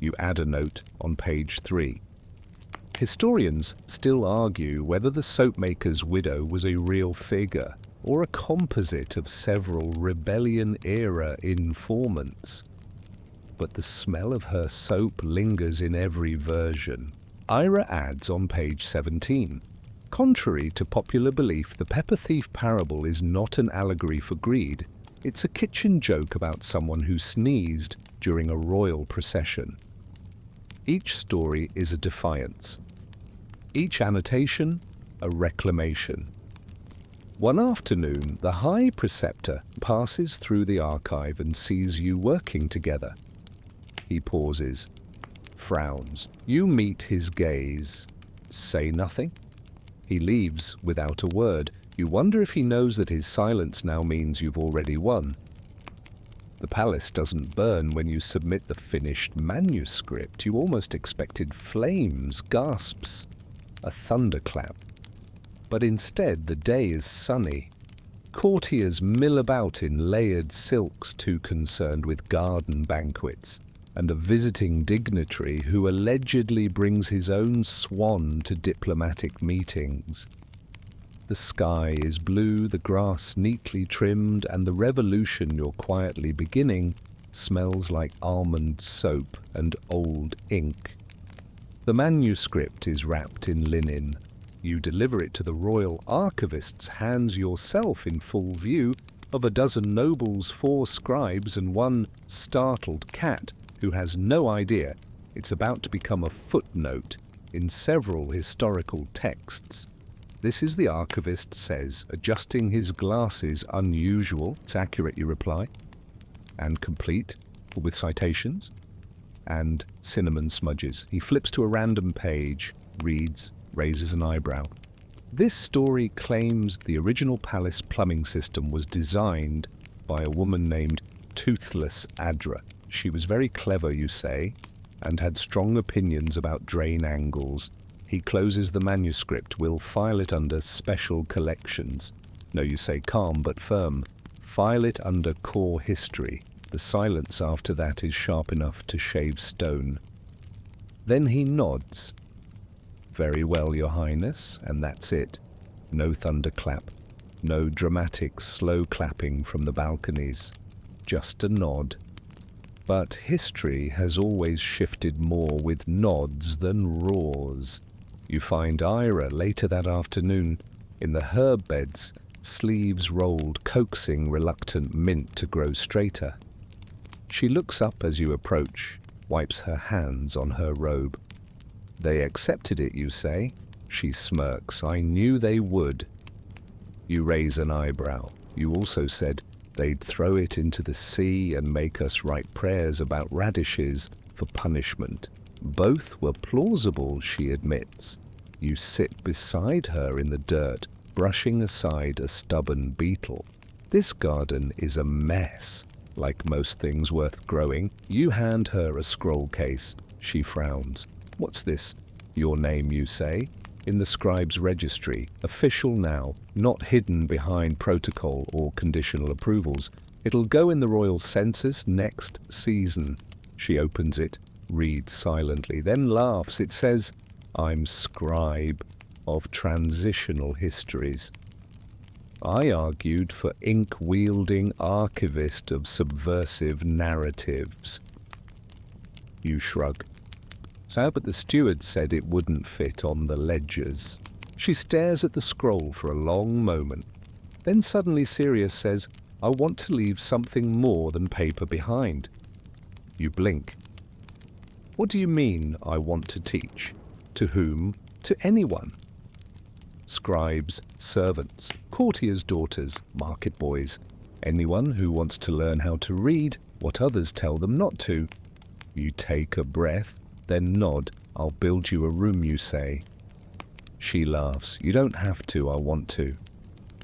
You add a note on page 3. Historians still argue whether the soapmaker's widow was a real figure or a composite of several rebellion-era informants. But the smell of her soap lingers in every version. Ira adds on page 17, contrary to popular belief, the pepper thief parable is not an allegory for greed. It's a kitchen joke about someone who sneezed during a royal procession. Each story is a defiance. Each annotation, a reclamation. One afternoon, the High Preceptor passes through the archive and sees you working together. He pauses, frowns. You meet his gaze. Say nothing. He leaves without a word. You wonder if he knows that his silence now means you've already won. The palace doesn't burn when you submit the finished manuscript. You almost expected flames, gasps, a thunderclap. But instead the day is sunny. Courtiers mill about in layered silks, too concerned with garden banquets, and a visiting dignitary who allegedly brings his own swan to diplomatic meetings. The sky is blue, the grass neatly trimmed, and the revolution you're quietly beginning smells like almond soap and old ink. The manuscript is wrapped in linen. You deliver it to the royal archivist's hands yourself in full view of a dozen nobles, 4 scribes, and 1 startled cat who has no idea it's about to become a footnote in several historical texts. This is the archivist says, adjusting his glasses. Unusual. It's accurate, you reply. And complete, with citations and cinnamon smudges. He flips to a random page, reads, raises an eyebrow. This story claims the original palace plumbing system was designed by a woman named Toothless Adra. She was very clever, you say, and had strong opinions about drain angles. He closes the manuscript. We'll file it under special collections. No, you say, calm but firm. File it under core history. The silence after that is sharp enough to shave stone. Then he nods. Very well, Your Highness, and that's it. No thunderclap. No dramatic slow clapping from the balconies. Just a nod. But history has always shifted more with nods than roars. You find Ira later that afternoon in the herb beds, sleeves rolled, coaxing reluctant mint to grow straighter. She looks up as you approach, wipes her hands on her robe. They accepted it, you say? She smirks. I knew they would. You raise an eyebrow. You also said they'd throw it into the sea and make us write prayers about radishes for punishment. Both were plausible, she admits. You sit beside her in the dirt, brushing aside a stubborn beetle. This garden is a mess. Like most things worth growing, you hand her a scroll case. She frowns. What's this? Your name, you say? In the scribe's registry, official now, not hidden behind protocol or conditional approvals. It'll go in the royal census next season. She opens it, reads silently, then laughs. It says, I'm scribe of transitional histories. I argued for ink-wielding archivist of subversive narratives. You shrug. So, but the steward said it wouldn't fit on the ledgers. She stares at the scroll for a long moment. Then suddenly Sirius says, I want to leave something more than paper behind. You blink. What do you mean, I want to teach? To whom? To anyone. Scribes, servants, courtiers' daughters, market boys, anyone who wants to learn how to read what others tell them not to. You take a breath, then nod. I'll build you a room, you say. She laughs. You don't have to, I want to.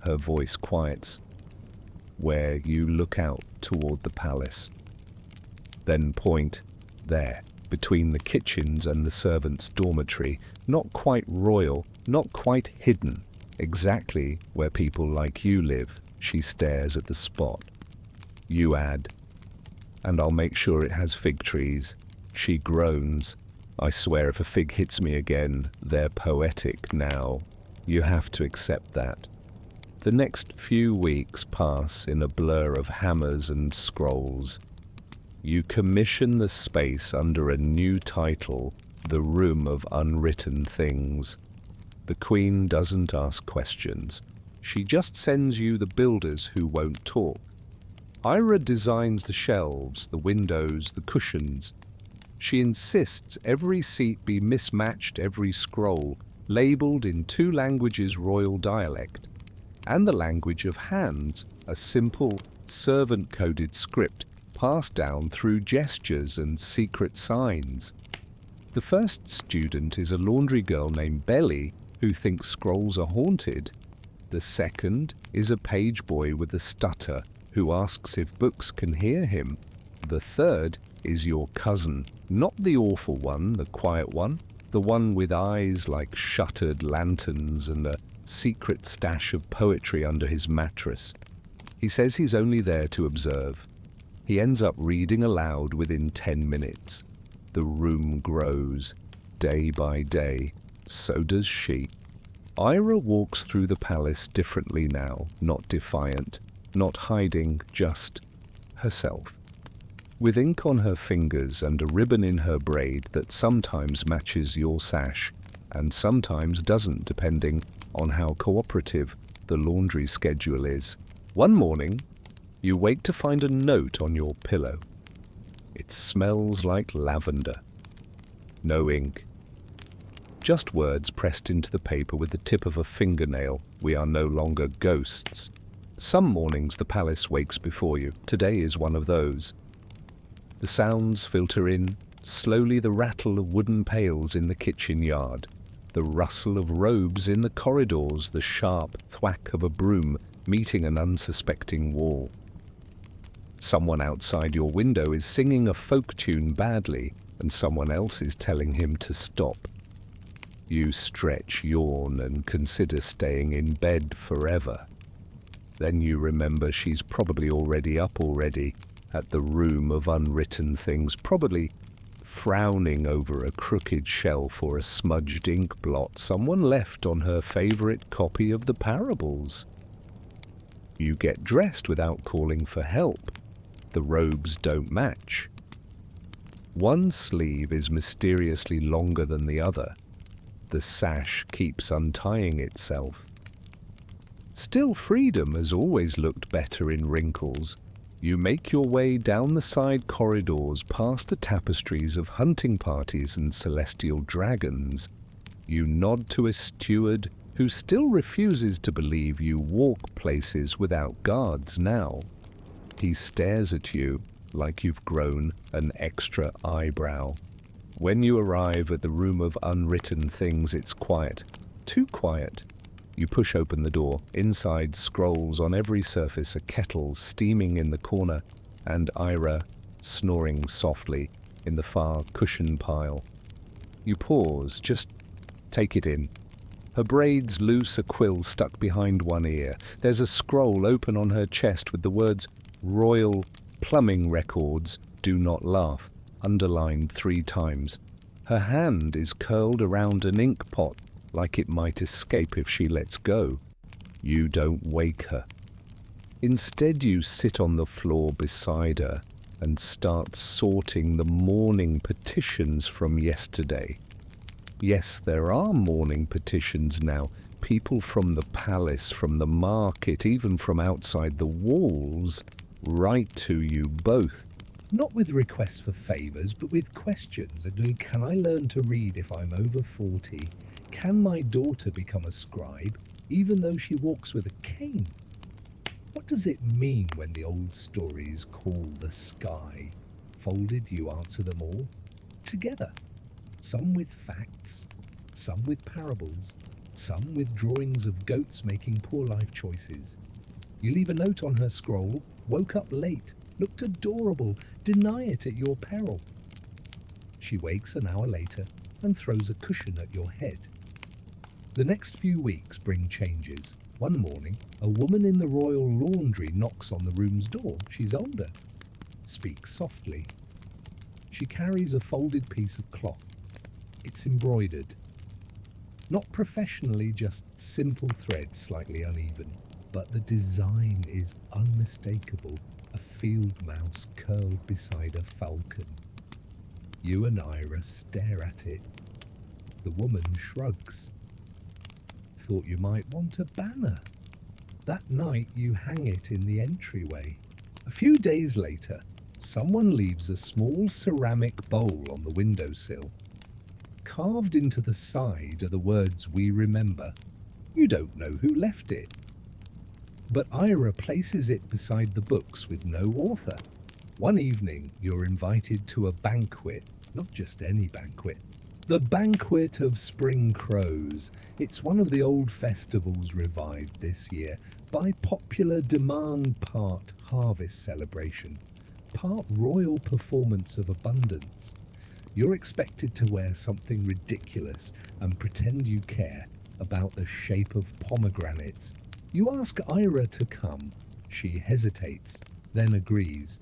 Her voice quiets. Where you look out toward the palace. Then point there, between the kitchens and the servants' dormitory, not quite royal, not quite hidden, exactly where people like you live. She stares at the spot. You add, and I'll make sure it has fig trees. She groans. I swear if a fig hits me again, they're poetic now. You have to accept that. The next few weeks pass in a blur of hammers and scrolls. You commission the space under a new title, The Room of Unwritten Things. The Queen doesn't ask questions. She just sends you the builders who won't talk. Ira designs the shelves, the windows, the cushions. She insists every seat be mismatched, every scroll labeled in 2 languages royal dialect, and the language of hands, a simple, servant-coded script passed down through gestures and secret signs. The first student is a laundry girl named Belly who thinks scrolls are haunted. The second is a page boy with a stutter who asks if books can hear him. The third is your cousin, not the awful one, the quiet one, the one with eyes like shuttered lanterns and a secret stash of poetry under his mattress. He says he's only there to observe. He ends up reading aloud within 10 minutes. The room grows, day by day. So does she. Ira walks through the palace differently now, not defiant, not hiding, just herself. With ink on her fingers and a ribbon in her braid that sometimes matches your sash and sometimes doesn't, depending on how cooperative the laundry schedule is. One morning, you wake to find a note on your pillow. It smells like lavender. No ink. Just words pressed into the paper with the tip of a fingernail. We are no longer ghosts. Some mornings the palace wakes before you. Today is one of those. The sounds filter in, slowly the rattle of wooden pails in the kitchen yard, the rustle of robes in the corridors, the sharp thwack of a broom meeting an unsuspecting wall. Someone outside your window is singing a folk tune badly, and someone else is telling him to stop. You stretch, yawn, and consider staying in bed forever. Then you remember she's probably already up at the Room of Unwritten Things, probably frowning over a crooked shelf or a smudged ink blot someone left on her favorite copy of the parables. You get dressed without calling for help. The robes don't match. One sleeve is mysteriously longer than the other. The sash keeps untying itself. Still, freedom has always looked better in wrinkles. You make your way down the side corridors past the tapestries of hunting parties and celestial dragons. You nod to a steward who still refuses to believe you walk places without guards now. He stares at you like you've grown an extra eyebrow. When you arrive at the room of unwritten things, it's quiet. Too quiet. You push open the door. Inside scrolls on every surface, a kettle steaming in the corner, and Ira snoring softly in the far cushion pile. You pause, just take it in. Her braids loose, a quill stuck behind one ear. There's a scroll open on her chest with the words Royal Plumbing Records, Do Not Laugh, underlined 3 times. Her hand is curled around an ink pot, like it might escape if she lets go. You don't wake her. Instead, you sit on the floor beside her and start sorting the morning petitions from yesterday. Yes, there are morning petitions now. People from the palace, from the market, even from outside the walls, write to you both. Not with requests for favours, but with questions. Can I learn to read if I'm over 40? Can my daughter become a scribe, even though she walks with a cane? What does it mean when the old stories call the sky? Folded, you answer them all, together. Some with facts, some with parables, some with drawings of goats making poor life choices. You leave a note on her scroll, woke up late, looked adorable, deny it at your peril. She wakes an hour later and throws a cushion at your head. The next few weeks bring changes. One morning, a woman in the royal laundry knocks on the room's door. She's older, speaks softly. She carries a folded piece of cloth. It's embroidered. Not professionally, just simple thread, slightly uneven. But the design is unmistakable. A field mouse curled beside a falcon. You and Ira stare at it. The woman shrugs. Thought you might want a banner. That night you hang it in the entryway. A few days later, someone leaves a small ceramic bowl on the windowsill. Carved into the side are the words "We remember." You don't know who left it. But Ira places it beside the books with no author. One evening, you're invited to a banquet, not just any banquet. The Banquet of Spring Crows. It's one of the old festivals revived this year by popular demand, part harvest celebration, part royal performance of abundance. You're expected to wear something ridiculous and pretend you care about the shape of pomegranates. You ask Ira to come. She hesitates, then agrees.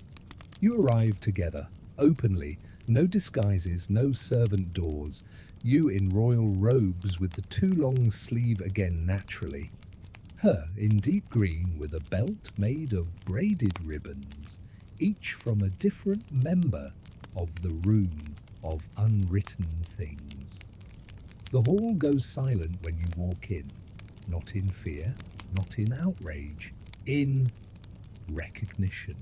You arrive together, openly, no disguises, no servant doors. You in royal robes with the too long sleeve again naturally. Her in deep green with a belt made of braided ribbons, each from a different member of the room of unwritten things. The hall goes silent when you walk in, not in fear, not in outrage, in recognition.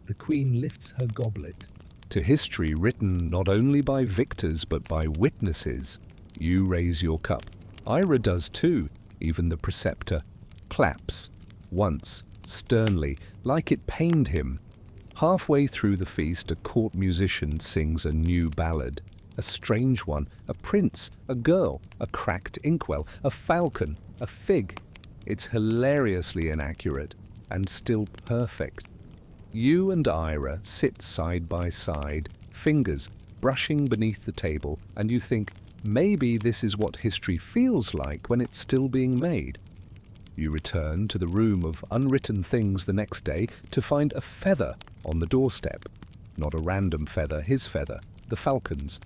The Queen lifts her goblet. To history written not only by victors but by witnesses, you raise your cup. Ira does too. Even the preceptor claps, once, sternly, like it pained him. Halfway through the feast, a court musician sings a new ballad. A strange one, a prince, a girl, a cracked inkwell, a falcon, a fig. It's hilariously inaccurate and still perfect. You and Ira sit side by side, fingers brushing beneath the table, and you think, maybe this is what history feels like when it's still being made. You return to the room of unwritten things the next day to find a feather on the doorstep. Not a random feather, his feather, the falcon's.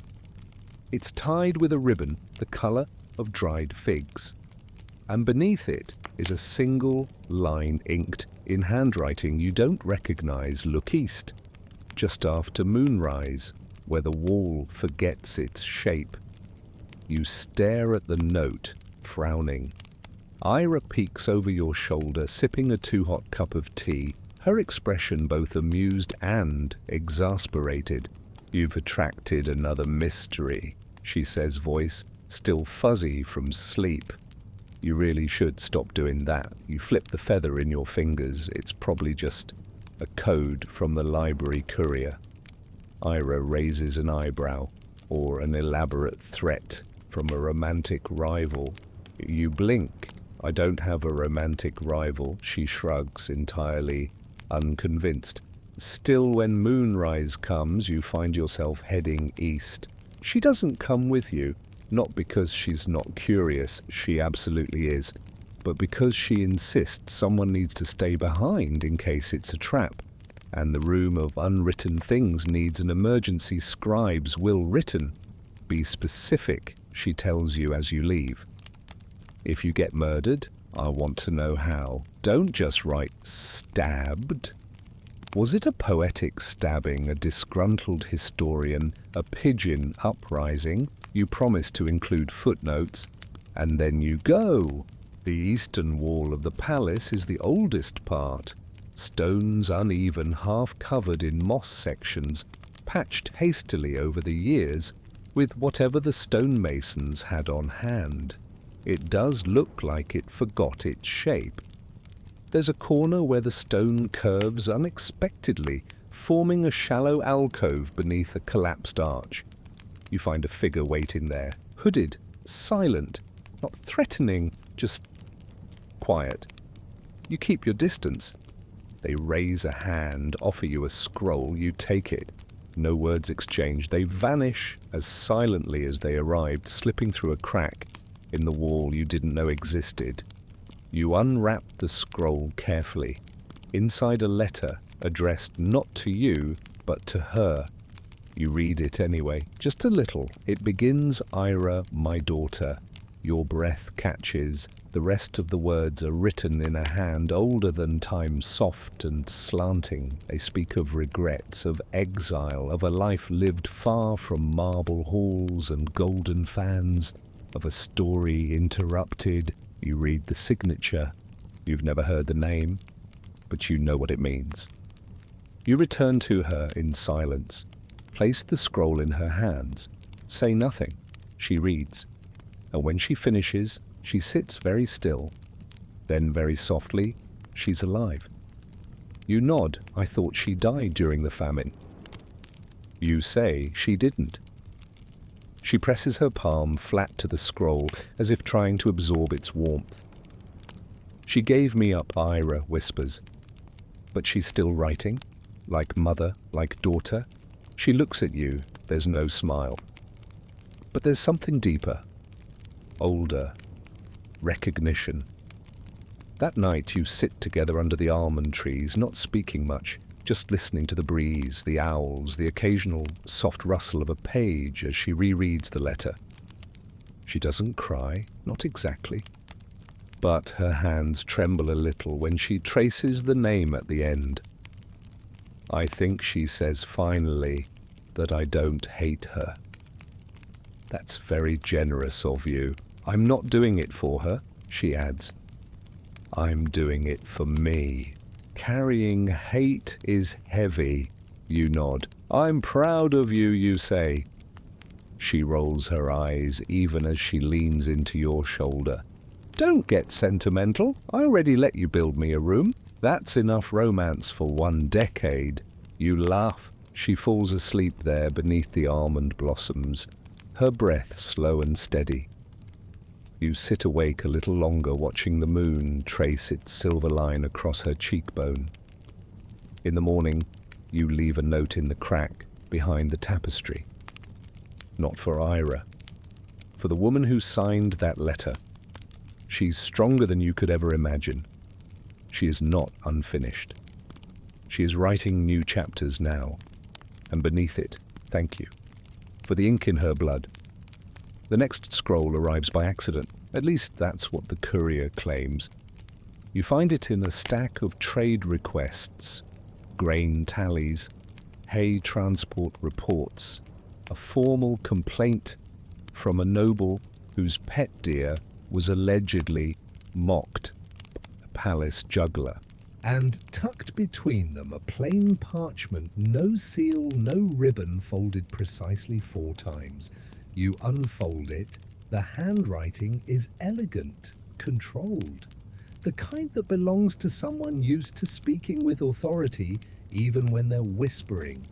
It's tied with a ribbon the colour of dried figs. And beneath it is a single line inked in handwriting you don't recognize. Look east, just after moonrise, where the wall forgets its shape. You stare at the note, frowning. Ira peeks over your shoulder, sipping a too-hot cup of tea, her expression both amused and exasperated. "You've attracted another mystery," she says, voice still fuzzy from sleep. "You really should stop doing that. You flip the feather in your fingers. It's probably just a code from the library courier." Ira raises an eyebrow, or an elaborate threat from a romantic rival. You blink. "I don't have a romantic rival," she shrugs, entirely unconvinced. Still, when moonrise comes, you find yourself heading east. She doesn't come with you, not because she's not curious, she absolutely is, but because she insists someone needs to stay behind in case it's a trap. And the room of unwritten things needs an emergency scribe's will written. "Be specific," she tells you as you leave. "If you get murdered, I want to know how. Don't just write 'stabbed.' Was it a poetic stabbing, a disgruntled historian, a pigeon uprising? You promise to include footnotes, and then you go. The eastern wall of the palace is the oldest part. Stones uneven, half covered in moss sections, patched hastily over the years with whatever the stonemasons had on hand. It does look like it forgot its shape. There's a corner where the stone curves unexpectedly, forming a shallow alcove beneath a collapsed arch. You find a figure waiting there, hooded, silent, not threatening, just quiet. You keep your distance. They raise a hand, offer you a scroll, you take it. No words exchanged. They vanish as silently as they arrived, slipping through a crack in the wall you didn't know existed. You unwrap the scroll carefully. Inside a letter addressed not to you, but to her. You read it anyway, just a little. It begins, "Ira, my daughter." Your breath catches. The rest of the words are written in a hand older than time, soft and slanting. They speak of regrets, of exile, of a life lived far from marble halls and golden fans, of a story interrupted. You read the signature. You've never heard the name, but you know what it means. You return to her in silence. Place the scroll in her hands. Say nothing. She reads. And when she finishes, she sits very still. Then very softly, "She's alive." You nod. "I thought she died during the famine." You say she didn't. She presses her palm flat to the scroll, as if trying to absorb its warmth. "She gave me up," Ira whispers. But she's still writing, like mother, like daughter. She looks at you. There's no smile. But there's something deeper. Older. Recognition. That night you sit together under the almond trees, not speaking much, just listening to the breeze, the owls, the occasional soft rustle of a page as she rereads the letter. She doesn't cry, not exactly, but her hands tremble a little when she traces the name at the end. "I think," she says finally, "that I don't hate her." "That's very generous of you." "I'm not doing it for her," she adds. "I'm doing it for me." "Carrying hate is heavy." You nod. "I'm proud of you," you say. She rolls her eyes even as she leans into your shoulder. "Don't get sentimental. I already let you build me a room. That's enough romance for 1 decade. You laugh. She falls asleep there beneath the almond blossoms, her breath slow and steady. You sit awake a little longer, watching the moon trace its silver line across her cheekbone. In the morning, you leave a note in the crack behind the tapestry. Not for Ira. For the woman who signed that letter. She's stronger than you could ever imagine. She is not unfinished. She is writing new chapters now. And beneath it, thank you. For the ink in her blood. The next scroll arrives by accident. At least that's what the courier claims. You find it in a stack of trade requests, grain tallies, hay transport reports, a formal complaint from a noble whose pet deer was allegedly mocked palace juggler. And tucked between them a plain parchment, no seal, no ribbon, folded precisely 4 times. You unfold it. The handwriting is elegant, controlled. The kind that belongs to someone used to speaking with authority, even when they're whispering.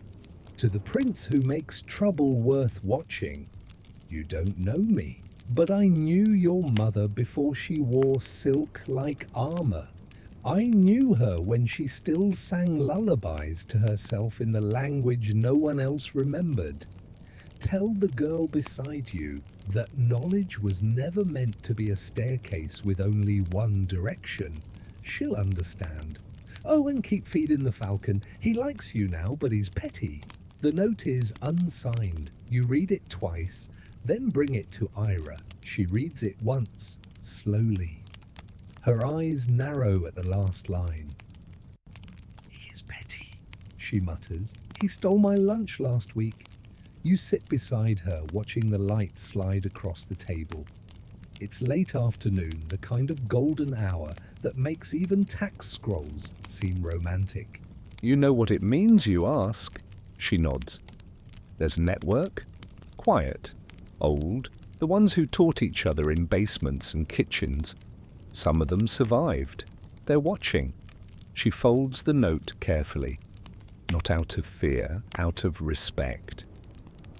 To the prince who makes trouble worth watching. You don't know me, but I knew your mother before she wore silk like armor. I knew her when she still sang lullabies to herself in the language no one else remembered. Tell the girl beside you that knowledge was never meant to be a staircase with only one direction. She'll understand. Oh, and keep feeding the falcon. He likes you now, but he's petty. The note is unsigned. You read it twice, then bring it to Ira. She reads it once, slowly. Her eyes narrow at the last line. He is petty, she mutters. He stole my lunch last week. You sit beside her, watching the light slide across the table. It's late afternoon, the kind of golden hour that makes even tax scrolls seem romantic. You know what it means, you ask? She nods. There's network, quiet, old, the ones who taught each other in basements and kitchens. Some of them survived. They're watching. She folds the note carefully. Not out of fear, out of respect.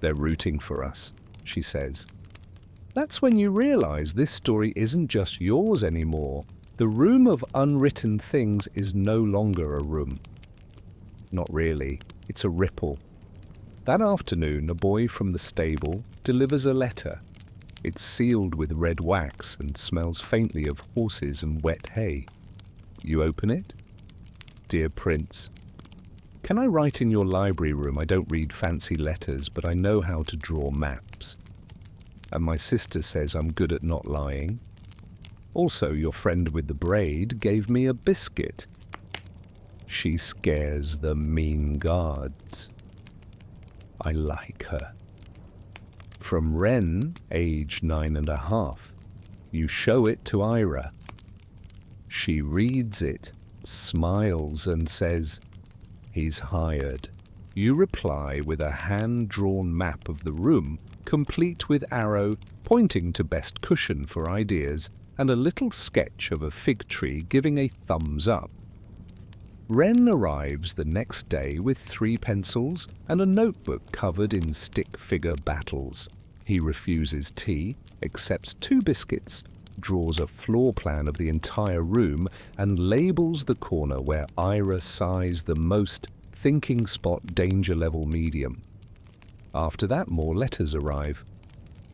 They're rooting for us, she says. That's when you realize this story isn't just yours anymore. The room of unwritten things is no longer a room. Not really. It's a ripple. That afternoon, a boy from the stable delivers a letter. It's sealed with red wax and smells faintly of horses and wet hay. You open it? Dear Prince, can I write in your library room? I don't read fancy letters, but I know how to draw maps. And my sister says I'm good at not lying. Also, your friend with the braid gave me a biscuit. She scares the mean guards. I like her. From Wren, age 9.5. You show it to Ira. She reads it, smiles and says, he's hired. You reply with a hand-drawn map of the room, complete with arrow pointing to best cushion for ideas and a little sketch of a fig tree giving a thumbs up. Wren arrives the next day with 3 pencils and a notebook covered in stick-figure battles. He refuses tea, accepts 2 biscuits, draws a floor plan of the entire room and labels the corner where Ira sighs the most, thinking spot danger level medium. After that, more letters arrive.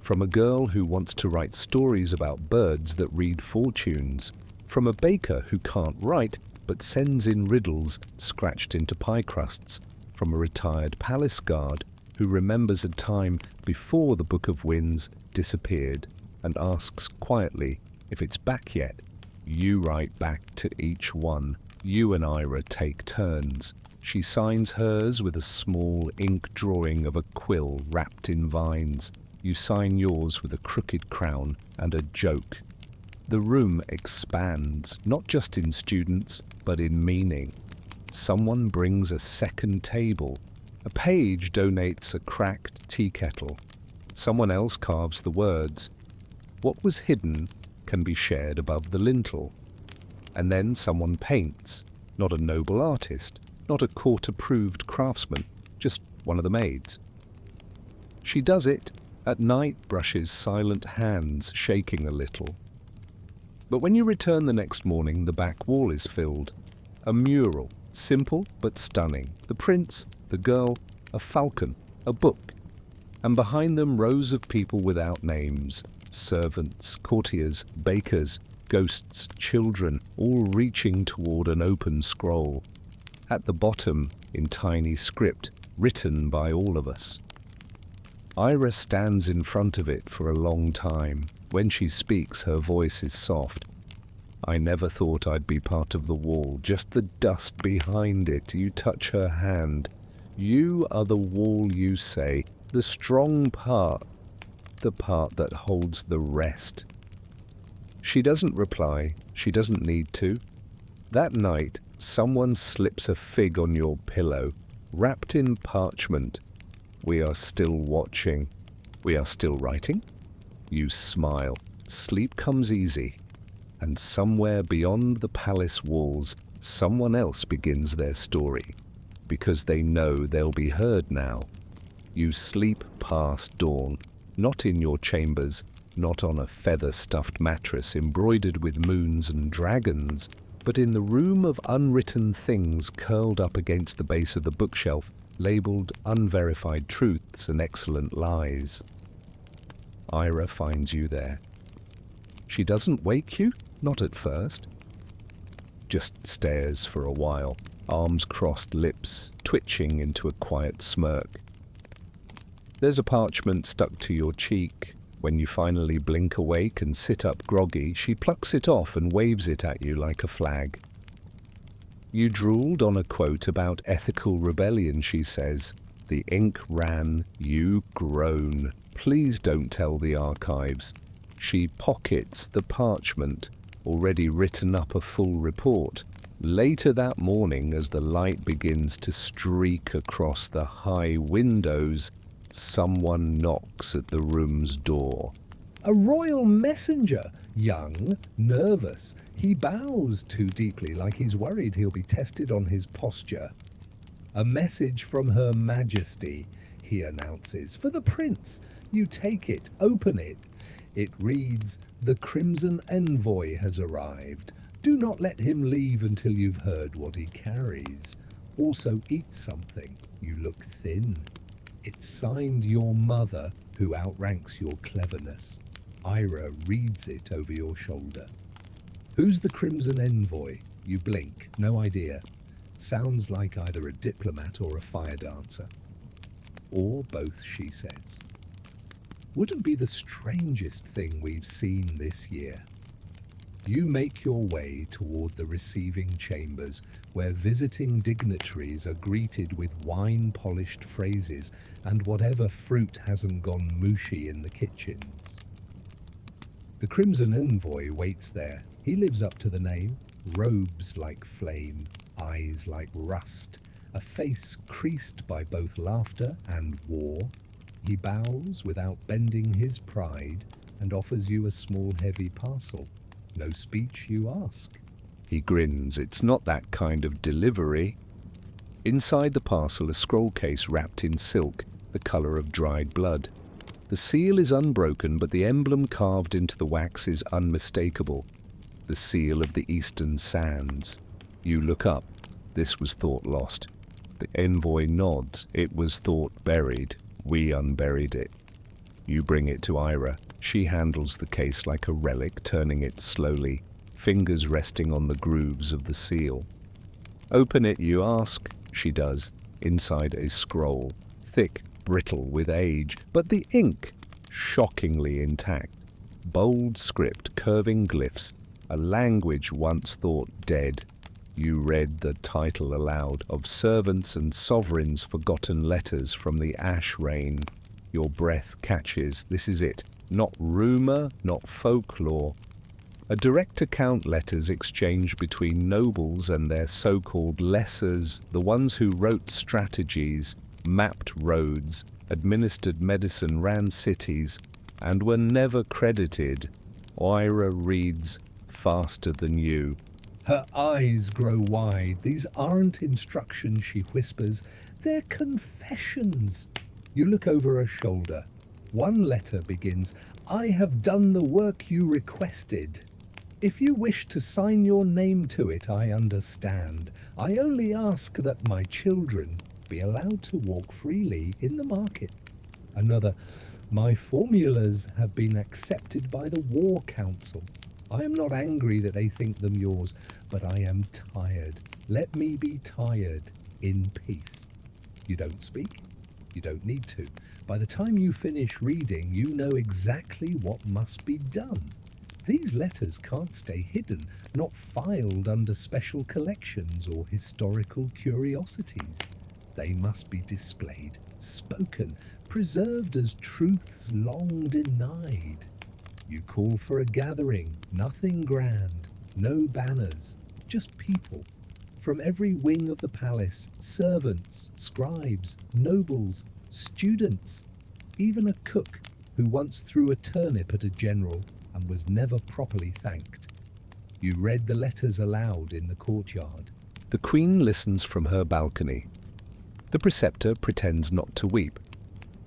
From a girl who wants to write stories about birds that read fortunes. From a baker who can't write but sends in riddles scratched into pie crusts. From a retired palace guard who remembers a time before the Book of Winds disappeared and asks quietly if it's back yet. You write back to each one. You and Ira take turns. She signs hers with a small ink drawing of a quill wrapped in vines. You sign yours with a crooked crown and a joke. The room expands, not just in students, but in meaning. Someone brings a second table. A page donates a cracked tea kettle. Someone else carves the words, "What was hidden can be shared above the lintel." And then someone paints, not a noble artist, not a court-approved craftsman, just one of the maids. She does it, at night brushes silent hands, shaking a little. But when you return the next morning, the back wall is filled. A mural, simple but stunning. The prince, the girl, a falcon, a book. And behind them rows of people without names. Servants, courtiers, bakers, ghosts, children, all reaching toward an open scroll. At the bottom, in tiny script, written by all of us. Ira stands in front of it for a long time. When she speaks, her voice is soft. I never thought I'd be part of the wall, just the dust behind it. You touch her hand. You are the wall, you say, the strong part, the part that holds the rest. She doesn't reply. She doesn't need to. That night, someone slips a fig on your pillow, wrapped in parchment. We are still watching. We are still writing. You smile. Sleep comes easy. And somewhere beyond the palace walls, someone else begins their story, because they know they'll be heard now. You sleep past dawn, not in your chambers, not on a feather-stuffed mattress embroidered with moons and dragons, but in the room of unwritten things curled up against the base of the bookshelf, labeled unverified truths and excellent lies. Ira finds you there. She doesn't wake you, not at first. Just stares for a while, arms crossed, lips twitching into a quiet smirk. There's a parchment stuck to your cheek. When you finally blink awake and sit up groggy, she plucks it off and waves it at you like a flag. You drooled on a quote about ethical rebellion, she says. The ink ran, you groan. Please don't tell the archives. She pockets the parchment, already written up a full report. Later that morning, as the light begins to streak across the high windows, someone knocks at the room's door. A royal messenger, young, nervous. He bows too deeply, like he's worried he'll be tested on his posture. A message from Her Majesty, he announces. For the prince. You take it, open it. It reads, "The Crimson Envoy has arrived. Do not let him leave until you've heard what he carries. Also eat something. You look thin." It's signed your mother, who outranks your cleverness. Ira reads it over your shoulder. Who's the Crimson Envoy? You blink, no idea. Sounds like either a diplomat or a fire dancer. Or both, she says. Wouldn't be the strangest thing we've seen this year. You make your way toward the receiving chambers, where visiting dignitaries are greeted with wine-polished phrases and whatever fruit hasn't gone mushy in the kitchens. The Crimson Envoy waits there. He lives up to the name, robes like flame, eyes like rust, a face creased by both laughter and war. He bows without bending his pride and offers you a small heavy parcel. No speech, you ask. He grins. It's not that kind of delivery. Inside the parcel, a scroll case wrapped in silk, the colour of dried blood. The seal is unbroken, but the emblem carved into the wax is unmistakable. The seal of the Eastern Sands. You look up. This was thought lost. The envoy nods. It was thought buried. We unburied it. You bring it to Ira. She handles the case like a relic, turning it slowly, fingers resting on the grooves of the seal. Open it, you ask. She does. Inside a scroll, thick, brittle with age, but the ink shockingly intact. Bold script, curving glyphs, a language once thought dead. You read the title aloud, of servants and sovereigns' forgotten letters from the ash rain. Your breath catches. This is it. Not rumour, not folklore. A direct account letters exchanged between nobles and their so-called lessers, the ones who wrote strategies, mapped roads, administered medicine, ran cities, and were never credited. Ira reads faster than you. Her eyes grow wide. These aren't instructions, she whispers. They're confessions. You look over her shoulder. One letter begins, "I have done the work you requested. If you wish to sign your name to it, I understand. I only ask that my children be allowed to walk freely in the market." Another, "My formulas have been accepted by the War Council. I am not angry that they think them yours, but I am tired. Let me be tired in peace." You don't speak. You don't need to. By the time you finish reading, you know exactly what must be done. These letters can't stay hidden, not filed under special collections or historical curiosities. They must be displayed, spoken, preserved as truths long denied. You call for a gathering, nothing grand, no banners, just people. From every wing of the palace, servants, scribes, nobles, students, even a cook who once threw a turnip at a general and was never properly thanked. You read the letters aloud in the courtyard. The Queen listens from her balcony. The preceptor pretends not to weep.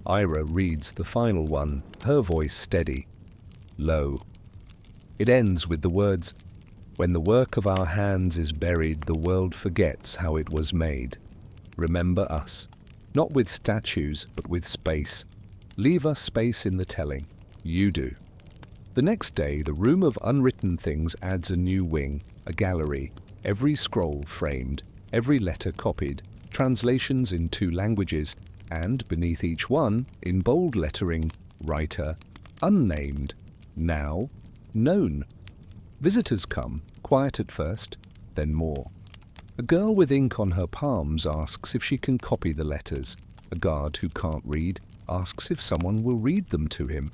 Ira reads the final one, her voice steady, low. It ends with the words, "When the work of our hands is buried, the world forgets how it was made. Remember us, not with statues, but with space. Leave us space in the telling. You do." The next day, the room of unwritten things adds a new wing, a gallery, every scroll framed, every letter copied, translations in 2 languages, and beneath each one, in bold lettering, writer, unnamed, now, known. Visitors come, quiet at first, then more. A girl with ink on her palms asks if she can copy the letters. A guard who can't read asks if someone will read them to him.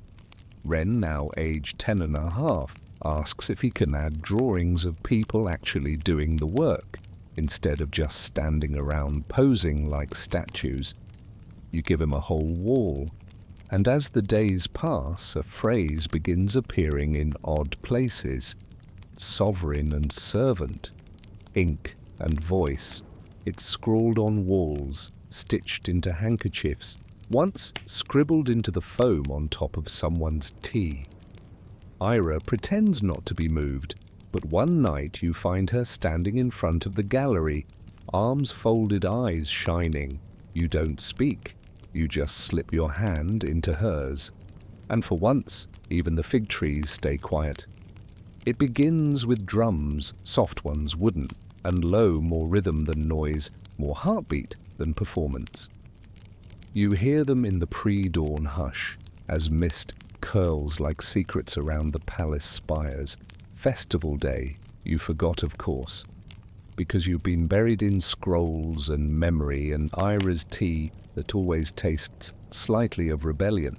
Wren, now aged 10.5, asks if he can add drawings of people actually doing the work, instead of just standing around posing like statues. You give him a whole wall, and as the days pass, a phrase begins appearing in odd places. Sovereign and servant, ink and voice. It's scrawled on walls, stitched into handkerchiefs, once scribbled into the foam on top of someone's tea. Ira pretends not to be moved, but one night you find her standing in front of the gallery, arms folded, eyes shining. You don't speak, you just slip your hand into hers. And for once, even the fig trees stay quiet. It begins with drums, soft ones, wooden, and low, more rhythm than noise, more heartbeat than performance. You hear them in the pre-dawn hush, as mist curls like secrets around the palace spires. Festival day, you forgot, of course, because you've been buried in scrolls and memory and Ira's tea that always tastes slightly of rebellion.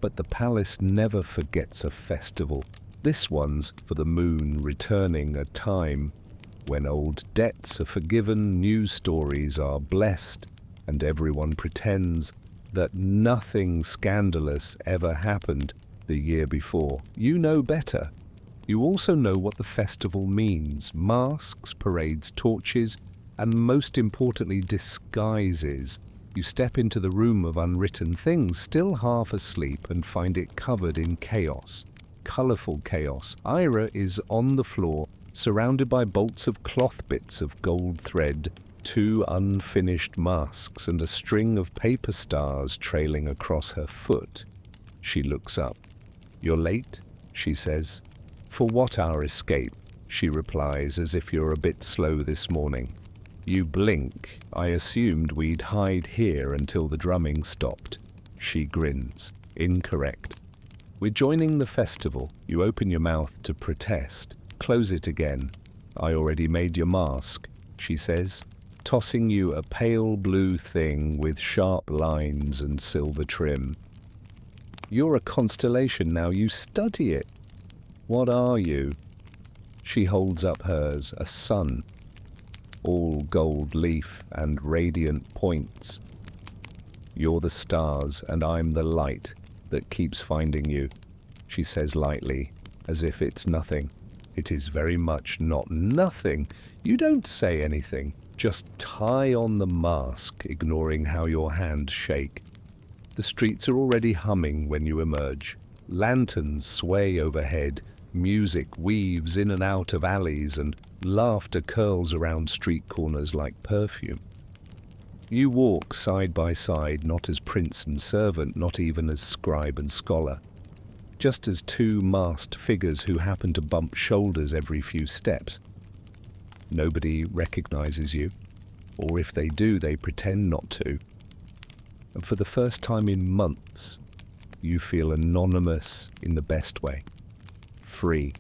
But the palace never forgets a festival. This one's for the moon returning, a time when old debts are forgiven, new stories are blessed, and everyone pretends that nothing scandalous ever happened the year before. You know better. You also know what the festival means: masks, parades, torches, and most importantly, disguises. You step into the room of unwritten things, still half asleep, and find it covered in chaos. Colourful chaos. Ira is on the floor, surrounded by bolts of cloth, bits of gold thread, 2 unfinished masks, and a string of paper stars trailing across her foot. She looks up. "You're late," she says. "For what, our escape?" she replies, as if you're a bit slow this morning. You blink. "I assumed we'd hide here until the drumming stopped." She grins. "Incorrect. We're joining the festival." You open your mouth to protest. Close it again. "I already made your mask," she says, tossing you a pale blue thing with sharp lines and silver trim. "You're a constellation now. You study it." "What are you?" She holds up hers, a sun, all gold leaf and radiant points. "You're the stars, and I'm the light that keeps finding you," she says lightly, as if it's nothing. It is very much not nothing. You don't say anything, just tie on the mask, ignoring how your hands shake. The streets are already humming when you emerge. Lanterns sway overhead, music weaves in and out of alleys, and laughter curls around street corners like perfume. You walk side by side, not as prince and servant, not even as scribe and scholar, just as 2 masked figures who happen to bump shoulders every few steps. Nobody recognizes you, or if they do, they pretend not to. And for the first time in months, you feel anonymous in the best way. Free.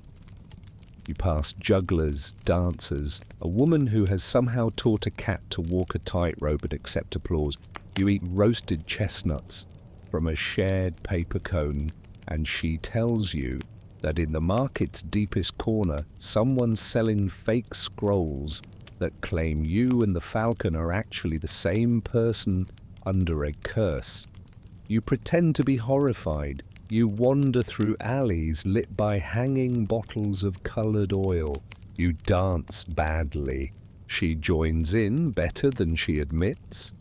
You pass jugglers, dancers, a woman who has somehow taught a cat to walk a tightrope and accept applause. You eat roasted chestnuts from a shared paper cone, and she tells you that in the market's deepest corner, someone's selling fake scrolls that claim you and the falcon are actually the same person under a curse. You pretend to be horrified. You wander through alleys lit by hanging bottles of colored oil. You dance badly. She joins in better than she admits.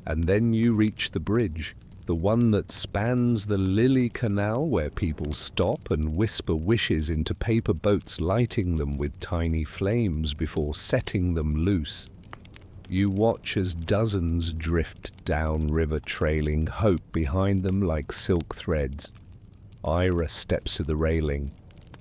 And then you reach the bridge, the one that spans the Lily Canal where people stop and whisper wishes into paper boats, lighting them with tiny flames before setting them loose. You watch as dozens drift downriver, trailing hope behind them like silk threads. Ira steps to the railing,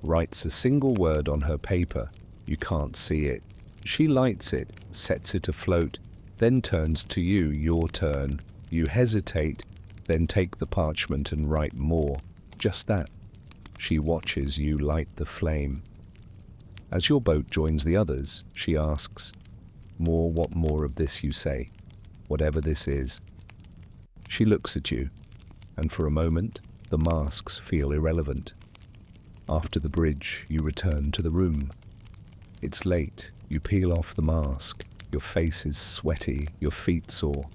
writes a single word on her paper. You can't see it. She lights it, sets it afloat, then turns to you, your turn. You hesitate, then take the parchment and write more. Just that. She watches you light the flame. As your boat joins the others, she asks, "More, what more of this?" you say, "Whatever this is." She looks at you, and for a moment, the masks feel irrelevant. After the bridge, you return to the room. It's late. You peel off the mask. Your face is sweaty, your feet sore.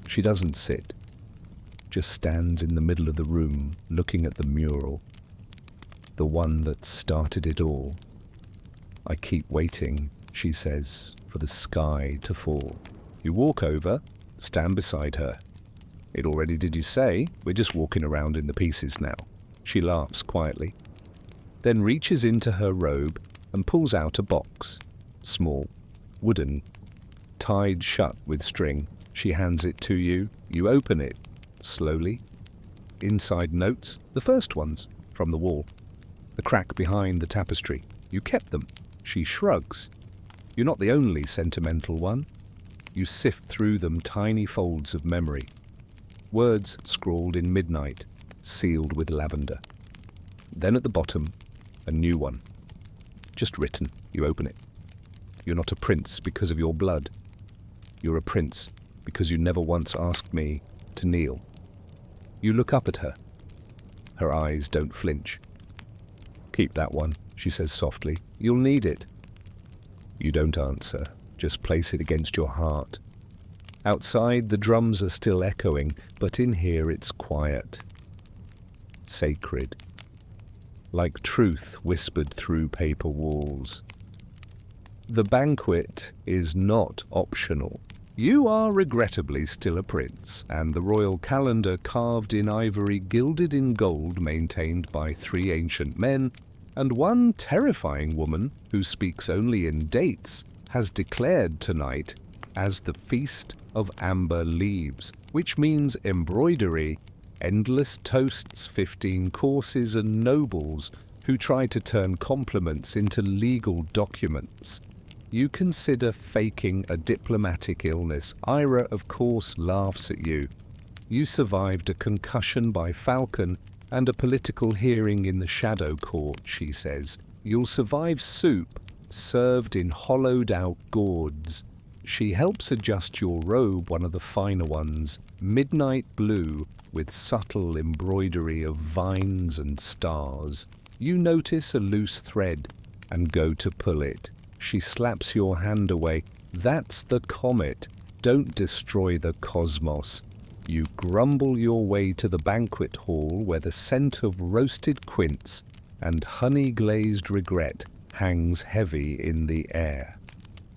She doesn't sit, just stands in the middle of the room, looking at the mural, the one that started it all. "I keep waiting," she says, "for the sky to fall." You walk over, stand beside her. "It already did, you say? We're just walking around in the pieces now." She laughs quietly, then reaches into her robe and pulls out a box, small, wooden, tied shut with string. She hands it to you. You open it, slowly. Inside notes, the first ones, from the wall. The crack behind the tapestry. You kept them. She shrugs. You're not the only sentimental one. You sift through them, tiny folds of memory. Words scrawled in midnight, sealed with lavender. Then at the bottom, a new one. Just written. You open it. You're not a prince because of your blood. You're a prince because you never once asked me to kneel. You look up at her. Her eyes don't flinch. "Keep that one," she says softly. "You'll need it." You don't answer. Just place it against your heart. Outside, the drums are still echoing, but in here it's quiet. Sacred. Like truth whispered through paper walls. The banquet is not optional. You are regrettably still a prince, and the royal calendar carved in ivory, gilded in gold, maintained by 3 ancient men, and one terrifying woman who speaks only in dates, has declared tonight as the Feast of Amber Leaves, which means embroidery, endless toasts, 15 courses, and nobles who try to turn compliments into legal documents. You consider faking a diplomatic illness. Ira, of course, laughs at you. You survived a concussion by falcon and a political hearing in the shadow court, she says. You'll survive soup served in hollowed-out gourds. She helps adjust your robe, one of the finer ones, midnight blue with subtle embroidery of vines and stars. You notice a loose thread and go to pull it. She slaps your hand away. "That's the comet. Don't destroy the cosmos." You grumble your way to the banquet hall where the scent of roasted quince and honey-glazed regret hangs heavy in the air.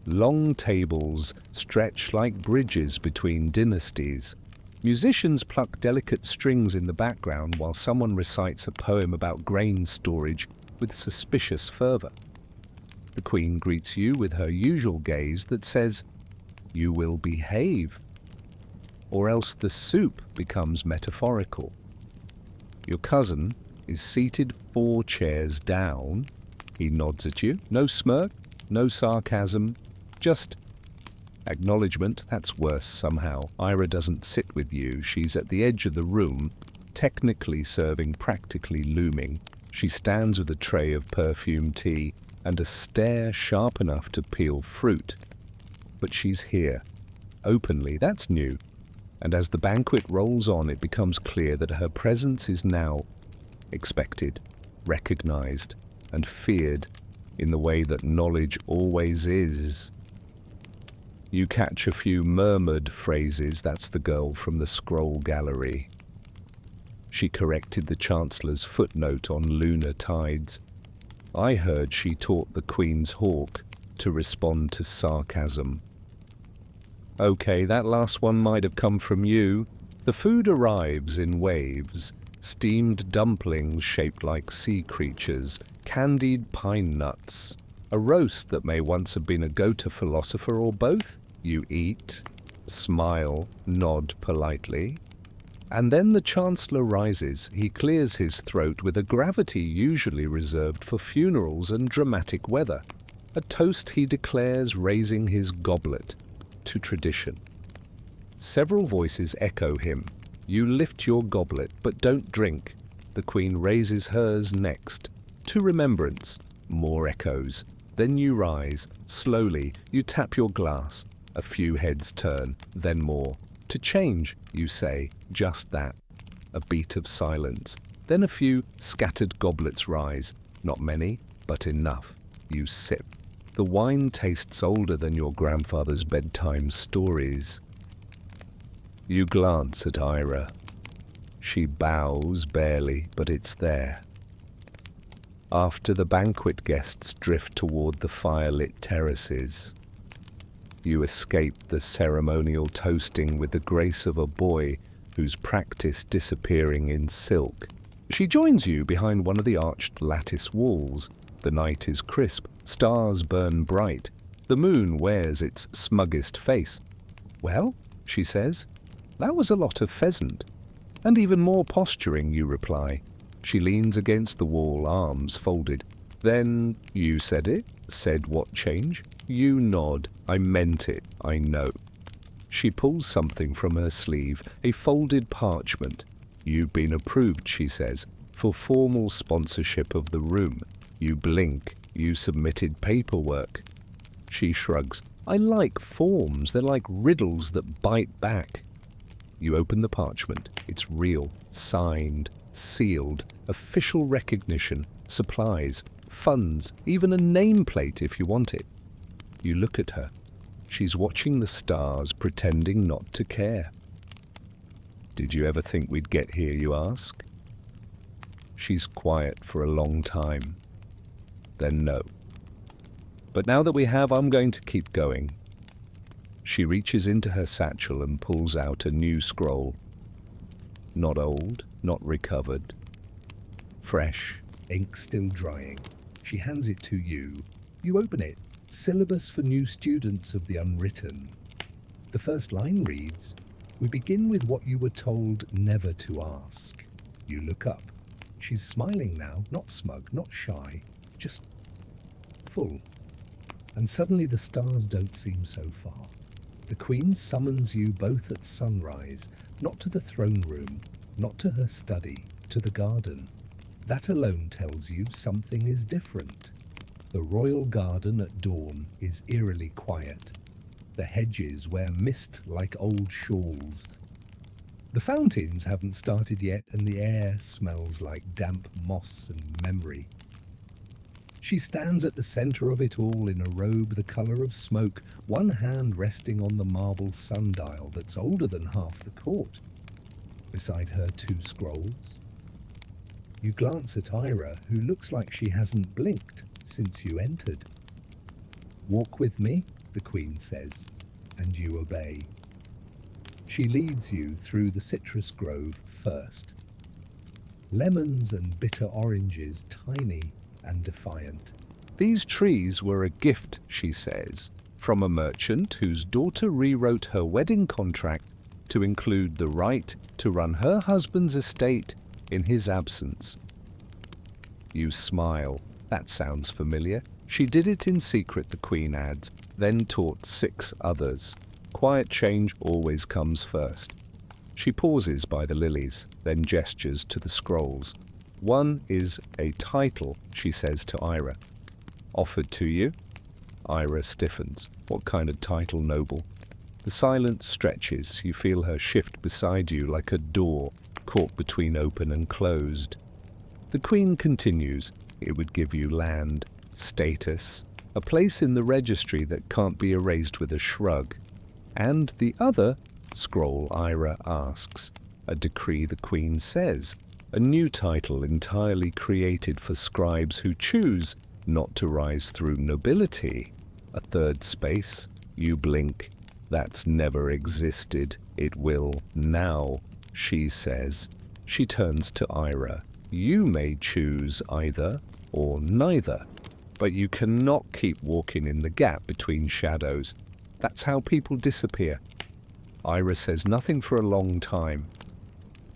Long tables stretch like bridges between dynasties. Musicians pluck delicate strings in the background while someone recites a poem about grain storage with suspicious fervor. The Queen greets you with her usual gaze that says, "You will behave," or else the soup becomes metaphorical. Your cousin is seated 4 chairs down. He nods at you. No smirk, no sarcasm, just acknowledgement. That's worse somehow. Ira doesn't sit with you. She's at the edge of the room, technically serving, practically looming. She stands with a tray of perfumed tea and a stare sharp enough to peel fruit. But she's here, openly. That's new. And as the banquet rolls on, it becomes clear that her presence is now expected, recognized, and feared in the way that knowledge always is. You catch a few murmured phrases. That's the girl from the scroll gallery. She corrected the Chancellor's footnote on lunar tides. I heard she taught the Queen's hawk to respond to sarcasm. Okay, that last one might have come from you. The food arrives in waves. Steamed dumplings shaped like sea creatures, candied pine nuts, a roast that may once have been a Gotha philosopher, or both. You eat, smile, nod politely. And then the Chancellor rises. He clears his throat with a gravity usually reserved for funerals and dramatic weather. A toast he declares, raising his goblet to tradition. Several voices echo him. You lift your goblet, but don't drink. The Queen raises hers next. To remembrance. More echoes. Then you rise. Slowly, you tap your glass. A few heads turn, then more. To change, you say, just that. A beat of silence. Then a few scattered goblets rise. Not many, but enough. You sip. The wine tastes older than your grandfather's bedtime stories. You glance at Ira. She bows barely, but it's there. After the banquet guests drift toward the fire-lit terraces, you escape the ceremonial toasting with the grace of a boy who's practiced disappearing in silk. She joins you behind one of the arched lattice walls. The night is crisp, stars burn bright. The moon wears its smuggest face. Well, she says, that was a lot of pheasant. And even more posturing, you reply. She leans against the wall, arms folded. Then, you said it? Said what change? You nod. I meant it, I know. She pulls something from her sleeve, a folded parchment. You've been approved, she says, for formal sponsorship of the room. You blink. You submitted paperwork. She shrugs. I like forms. They're like riddles that bite back. You open the parchment. It's real, signed, sealed, official recognition, supplies, funds, even a nameplate if you want it. You look at her. She's watching the stars, pretending not to care. Did you ever think we'd get here, you ask? She's quiet for a long time. Then no. But now that we have, I'm going to keep going. She reaches into her satchel and pulls out a new scroll. Not old, not recovered. Fresh. Ink still drying. She hands it to you. You open it. Syllabus for new students of the unwritten. The first line reads, "We begin with what you were told never to ask." You look up. She's smiling now, not smug, not shy, just full. And suddenly the stars don't seem so far. The Queen summons you both at sunrise, not to the throne room, not to her study, to the garden. That alone tells you something is different. The royal garden at dawn is eerily quiet. The hedges wear mist like old shawls. The fountains haven't started yet, and the air smells like damp moss and memory. She stands at the center of it all in a robe the color of smoke, one hand resting on the marble sundial that's older than half the court. Beside her, 2 scrolls. You glance at Ira, who looks like she hasn't blinked since you entered. "Walk with me," the Queen says, and you obey. She leads you through the citrus grove first. Lemons and bitter oranges, tiny and defiant. These trees were a gift, she says, from a merchant whose daughter rewrote her wedding contract to include the right to run her husband's estate in his absence. You smile. That sounds familiar. She did it in secret, the Queen adds, then taught 6 others. Quiet change always comes first. She pauses by the lilies, then gestures to the scrolls. One is a title, she says to Ira. Offered to you? Ira stiffens. What kind of title, noble? The silence stretches. You feel her shift beside you like a door caught between open and closed. The Queen continues. It would give you land, status, a place in the registry that can't be erased with a shrug. And the other scroll, Ira asks. A decree, the Queen says. A new title entirely created for scribes who choose not to rise through nobility. A third space. You blink. That's never existed. It will now, she says. She turns to Ira. You may choose either or neither, but you cannot keep walking in the gap between shadows. That's how people disappear. Ira says nothing for a long time.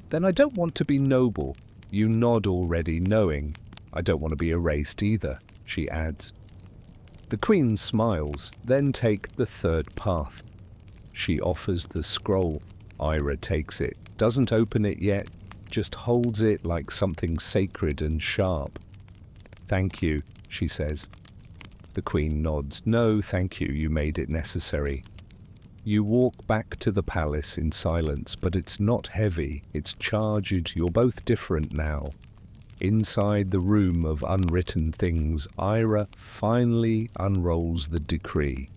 Then I don't want to be noble. You nod already, knowing. I don't want to be erased either, she adds. The Queen smiles, then take the third path. She offers the scroll. Ira takes it, doesn't open it yet, just holds it like something sacred and sharp. Thank you, she says. The Queen nods. No, thank you, you made it necessary. You walk back to the palace in silence, but it's not heavy, it's charged. You're both different now. Inside the room of unwritten things, Ira finally unrolls the decree.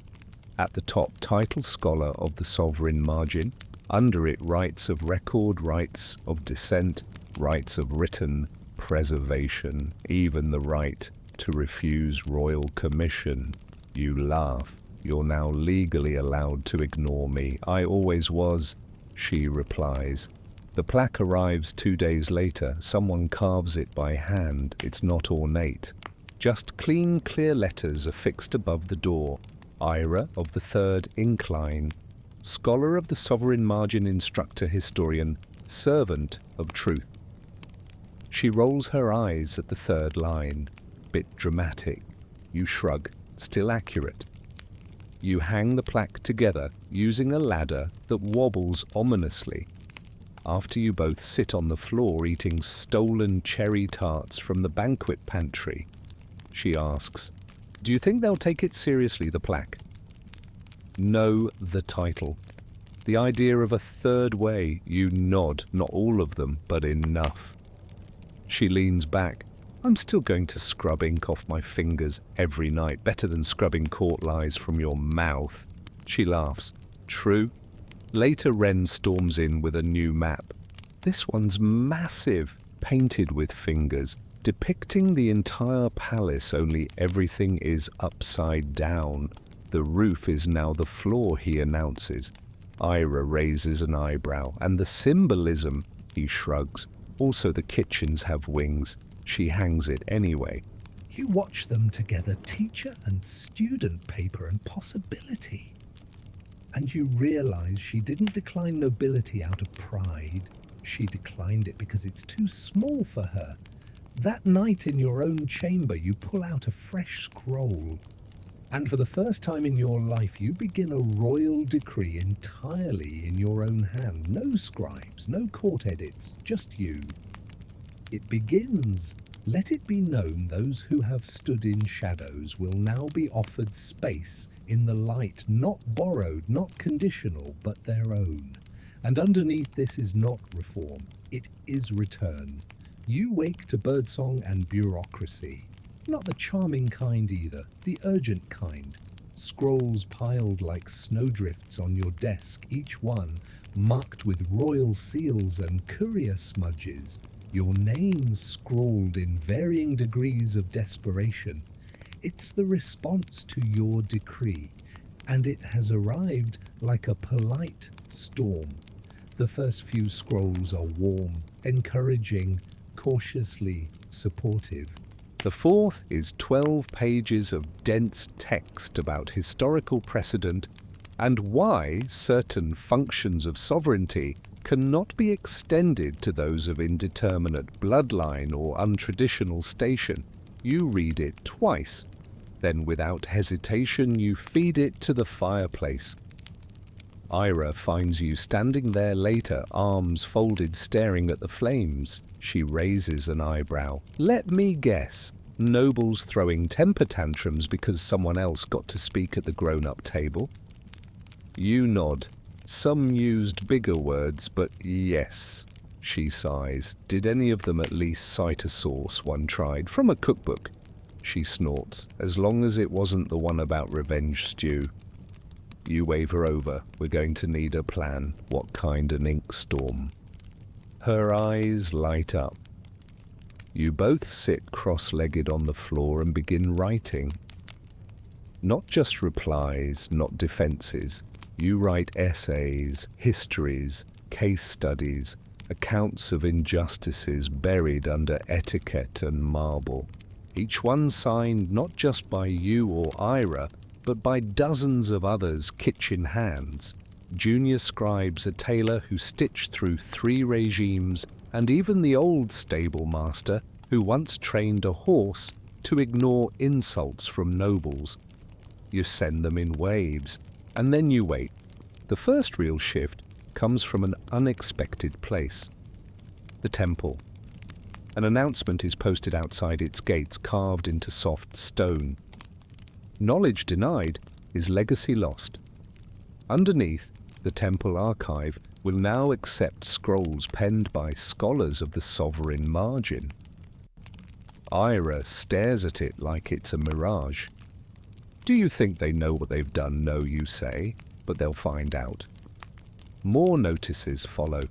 At the top, title scholar of the sovereign margin. Under it, rights of record, rights of descent, rights of written preservation, even the right to refuse royal commission. You laugh. You're now legally allowed to ignore me. I always was, she replies. The plaque arrives 2 days later. Someone carves it by hand. It's not ornate. Just clean, clear letters affixed above the door. Ira of the third incline. Scholar of the sovereign margin, instructor, historian, servant of truth. She rolls her eyes at the third line. Bit dramatic. You shrug. Still accurate. You hang the plaque together using a ladder that wobbles ominously. After you both sit on the floor eating stolen cherry tarts from the banquet pantry, she asks, do you think they'll take it seriously, the plaque? No, the title. The idea of a third way. You nod. Not all of them, but enough. She leans back. I'm still going to scrub ink off my fingers every night, better than scrubbing court lies from your mouth. She laughs. True. Later, Wren storms in with a new map. This one's massive, painted with fingers, depicting the entire palace, only everything is upside down. The roof is now the floor, he announces. Ira raises an eyebrow. And the symbolism, he shrugs. Also the kitchens have wings. She hangs it anyway. You watch them together, teacher and student, paper and possibility. And you realize she didn't decline nobility out of pride. She declined it because it's too small for her. That night in your own chamber, you pull out a fresh scroll. And for the first time in your life, you begin a royal decree entirely in your own hand. No scribes, no court edits, just you. It begins. Let it be known those who have stood in shadows will now be offered space in the light, not borrowed, not conditional, but their own. And underneath this is not reform, it is return. You wake to birdsong and bureaucracy. Not the charming kind either, the urgent kind. Scrolls piled like snowdrifts on your desk, each one marked with royal seals and courier smudges. Your name scrawled in varying degrees of desperation. It's the response to your decree, and it has arrived like a polite storm. The first few scrolls are warm, encouraging, cautiously supportive. The fourth is 12 pages of dense text about historical precedent and why certain functions of sovereignty cannot be extended to those of indeterminate bloodline or untraditional station. You read it twice. Then without hesitation you feed it to the fireplace. Ira finds you standing there later, arms folded, staring at the flames. She raises an eyebrow. Let me guess. Nobles throwing temper tantrums because someone else got to speak at the grown-up table? You nod. Some used bigger words, but yes, she sighs. Did any of them at least cite a source one tried from a cookbook? She snorts, as long as it wasn't the one about revenge stew. You wave her over. We're going to need a plan. What kind an ink storm? Her eyes light up. You both sit cross-legged on the floor and begin writing. Not just replies, not defenses. You write essays, histories, case studies, accounts of injustices buried under etiquette and marble. Each one signed not just by you or Ira, but by dozens of others' kitchen hands. Junior scribes, a tailor who stitched through 3 regimes, and even the old stable master who once trained a horse to ignore insults from nobles. You send them in waves, and then you wait. The first real shift comes from an unexpected place. The temple. An announcement is posted outside its gates, carved into soft stone. Knowledge denied is legacy lost. Underneath, the temple archive will now accept scrolls penned by scholars of the sovereign margin. Ira stares at it like it's a mirage. Do you think they know what they've done? No, you say, but they'll find out. More notices follow.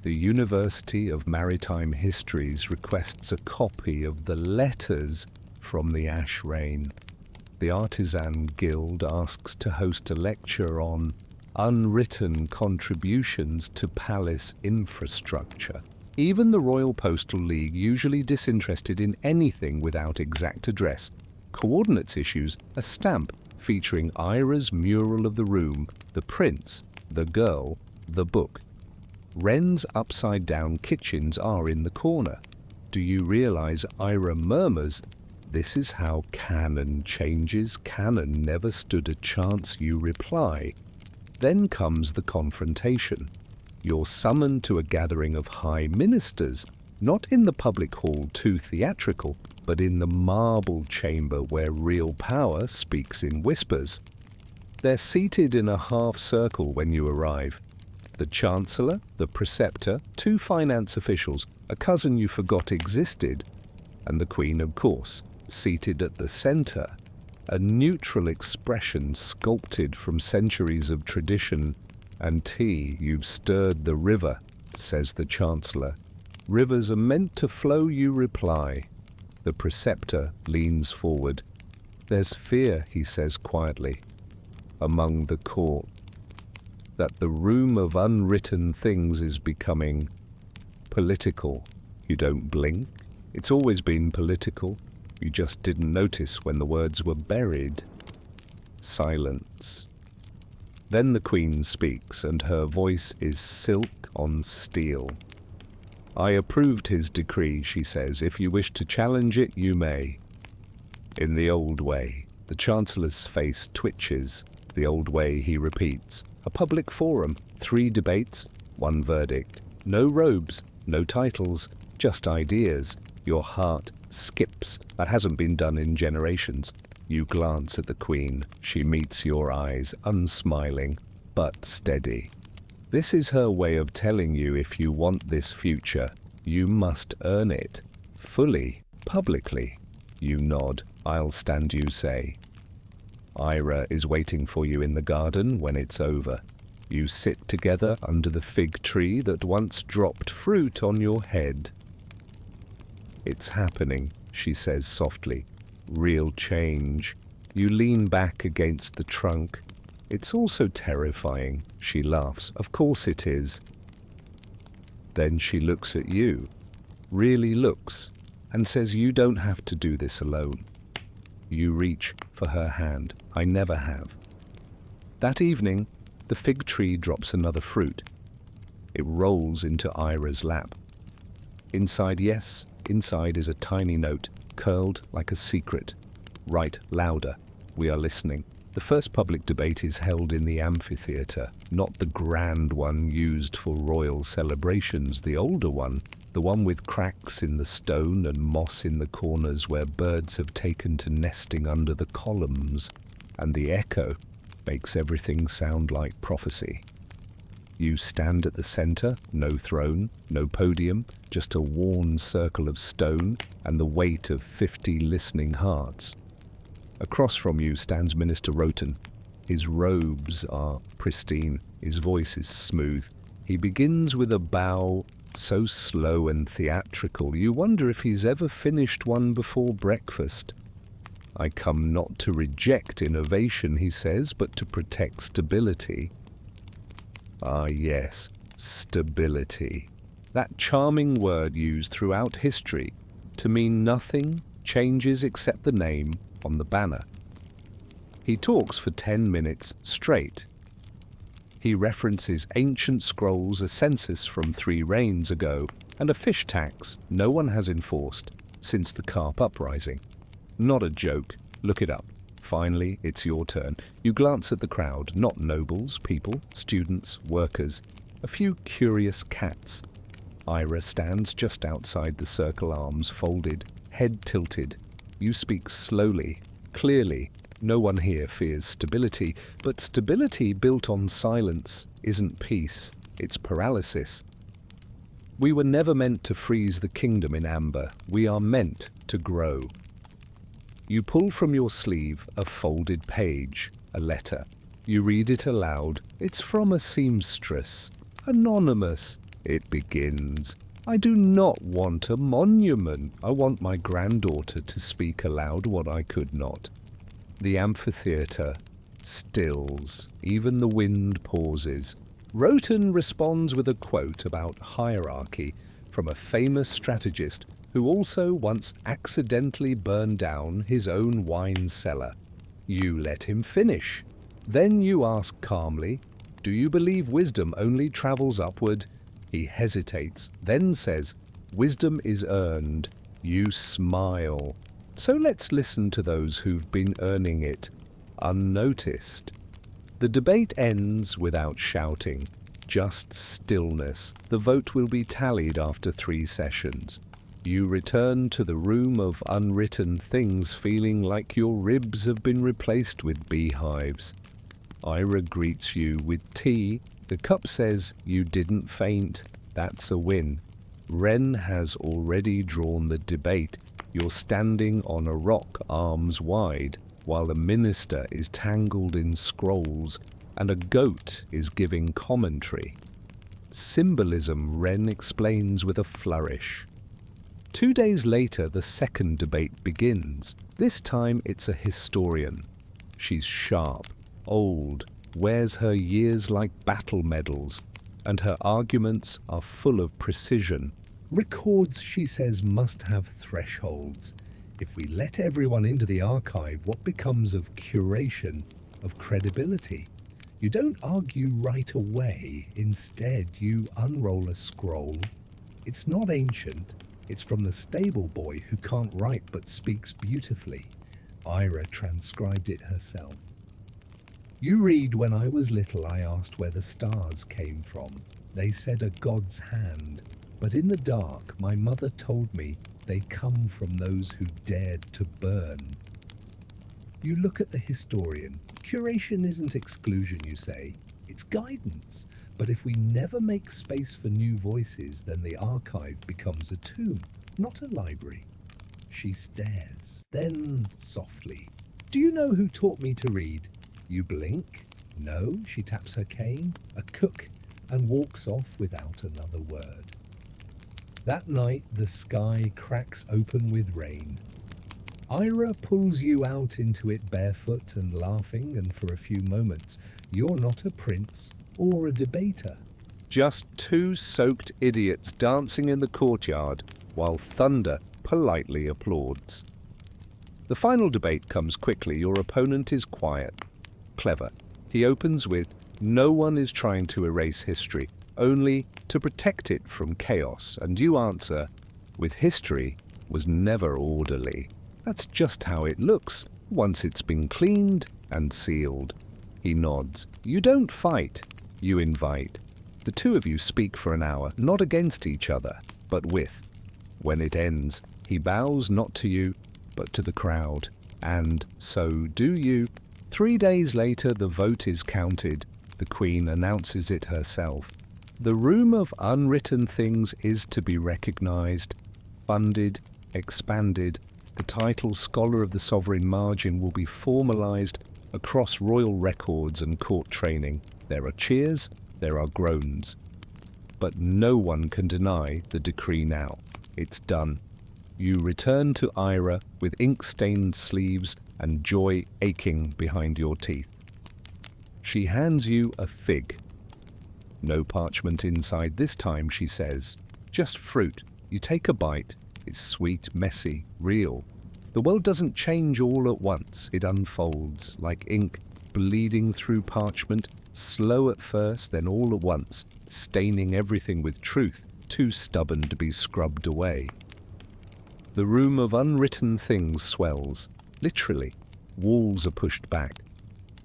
The University of Maritime Histories requests a copy of the letters from the Ash Rain. The Artisan Guild asks to host a lecture on unwritten contributions to palace infrastructure. Even the Royal Postal League, usually disinterested in anything without exact address, coordinates issues a stamp featuring Ira's mural of the room, the prince, the girl, the book. Wren's upside-down kitchens are in the corner. Do you realize Ira murmurs, "This is how canon changes. Canon never stood a chance," you reply. Then comes the confrontation. You're summoned to a gathering of high ministers, not in the public hall too theatrical, but in the marble chamber where real power speaks in whispers. They're seated in a half circle when you arrive. The Chancellor, the Preceptor, 2 finance officials, a cousin you forgot existed, and the Queen, of course, seated at the center. A neutral expression sculpted from centuries of tradition and tea. You've stirred the river, says the Chancellor. Rivers are meant to flow, you reply. The Preceptor leans forward. There's fear, he says quietly, among the court, that the room of unwritten things is becoming political. You don't blink. It's always been political. You just didn't notice when the words were buried. Silence. Then the Queen speaks, and her voice is silk on steel. I approved his decree, she says. If you wish to challenge it, you may. In the old way. The Chancellor's face twitches. The old way, he repeats. A public forum, 3 debates, 1 verdict. No robes, no titles, just ideas. Your heart skips. That hasn't been done in generations. You glance at the Queen. She meets your eyes, unsmiling, but steady. This is her way of telling you if you want this future, you must earn it. Fully, publicly. You nod. I'll stand, you say. Ira is waiting for you in the garden when it's over. You sit together under the fig tree that once dropped fruit on your head. It's happening, she says softly. Real change. You lean back against the trunk. It's also terrifying, she laughs. Of course it is. Then she looks at you, really looks, and says you don't have to do this alone. You reach for her hand. I never have. That evening, the fig tree drops another fruit. It rolls into Ira's lap. Inside, yes, inside is a tiny note, curled like a secret. Write louder. We are listening. The first public debate is held in the amphitheatre, not the grand one used for royal celebrations, the older one, the one with cracks in the stone and moss in the corners where birds have taken to nesting under the columns, and the echo, makes everything sound like prophecy. You stand at the center, no throne, no podium, just a worn circle of stone and the weight of 50 listening hearts. Across from you stands Minister Roten. His robes are pristine, his voice is smooth. He begins with a bow so slow and theatrical, you wonder if he's ever finished one before breakfast. I come not to reject innovation, he says, but to protect stability. Ah yes, stability. That charming word used throughout history to mean nothing changes except the name on the banner. He talks for 10 minutes straight. He references ancient scrolls, a census from 3 reigns ago, and a fish tax no one has enforced since the Carp Uprising. Not a joke. Look it up. Finally, it's your turn. You glance at the crowd, not nobles, people, students, workers, a few curious cats. Ira stands just outside the circle, arms folded, head tilted. You speak slowly, clearly. No one here fears stability, but stability built on silence isn't peace, it's paralysis. We were never meant to freeze the kingdom in amber. We are meant to grow. You pull from your sleeve a folded page, a letter. You read it aloud. It's from a seamstress. Anonymous. It begins. I do not want a monument. I want my granddaughter to speak aloud what I could not. The amphitheatre stills. Even the wind pauses. Roten responds with a quote about hierarchy from a famous strategist who also once accidentally burned down his own wine cellar. You let him finish. Then you ask calmly, "Do you believe wisdom only travels upward?" He hesitates, then says, "Wisdom is earned." You smile. So let's listen to those who've been earning it, unnoticed. The debate ends without shouting, just stillness. The vote will be tallied after 3 sessions. You return to the room of unwritten things, feeling like your ribs have been replaced with beehives. Ira greets you with tea. The cup says you didn't faint. That's a win. Ren has already drawn the debate. You're standing on a rock arms wide, while the minister is tangled in scrolls and a goat is giving commentary. Symbolism, Ren explains with a flourish. 2 days later, the second debate begins. This time it's a historian. She's sharp, old, wears her years like battle medals, and her arguments are full of precision. Records, she says, must have thresholds. If we let everyone into the archive, what becomes of curation, of credibility? You don't argue right away. Instead, you unroll a scroll. It's not ancient. It's from the stable boy who can't write but speaks beautifully. Ira transcribed it herself. You read, "When I was little, I asked where the stars came from. They said a god's hand. But in the dark, my mother told me they come from those who dared to burn." You look at the historian. Curation isn't exclusion, you say. It's guidance. But if we never make space for new voices, then the archive becomes a tomb, not a library. She stares, then softly. "Do you know who taught me to read?" You blink. "No," she taps her cane. "A cook," and walks off without another word. That night, the sky cracks open with rain. Ira pulls you out into it barefoot and laughing, and for a few moments, you're not a prince or a debater. Just 2 soaked idiots dancing in the courtyard while thunder politely applauds. The final debate comes quickly. Your opponent is quiet, clever. He opens with, "No one is trying to erase history, only to protect it from chaos," and you answer with, "History was never orderly. That's just how it looks once it's been cleaned and sealed." He nods. You don't fight, you invite. The 2 of you speak for an hour, not against each other, but with. When it ends, he bows not to you, but to the crowd, and so do you. 3 days later, the vote is counted. The Queen announces it herself. The room of unwritten things is to be recognized, funded, expanded. The title Scholar of the Sovereign Margin will be formalized across royal records and court training. There are cheers, there are groans. But no one can deny the decree now. It's done. You return to Ira with ink-stained sleeves and joy aching behind your teeth. She hands you a fig. No parchment inside this time, she says. Just fruit. You take a bite. It's sweet, messy, real. The world doesn't change all at once. It unfolds like ink bleeding through parchment, slow at first, then all at once, staining everything with truth, too stubborn to be scrubbed away. The room of unwritten things swells. Literally, walls are pushed back.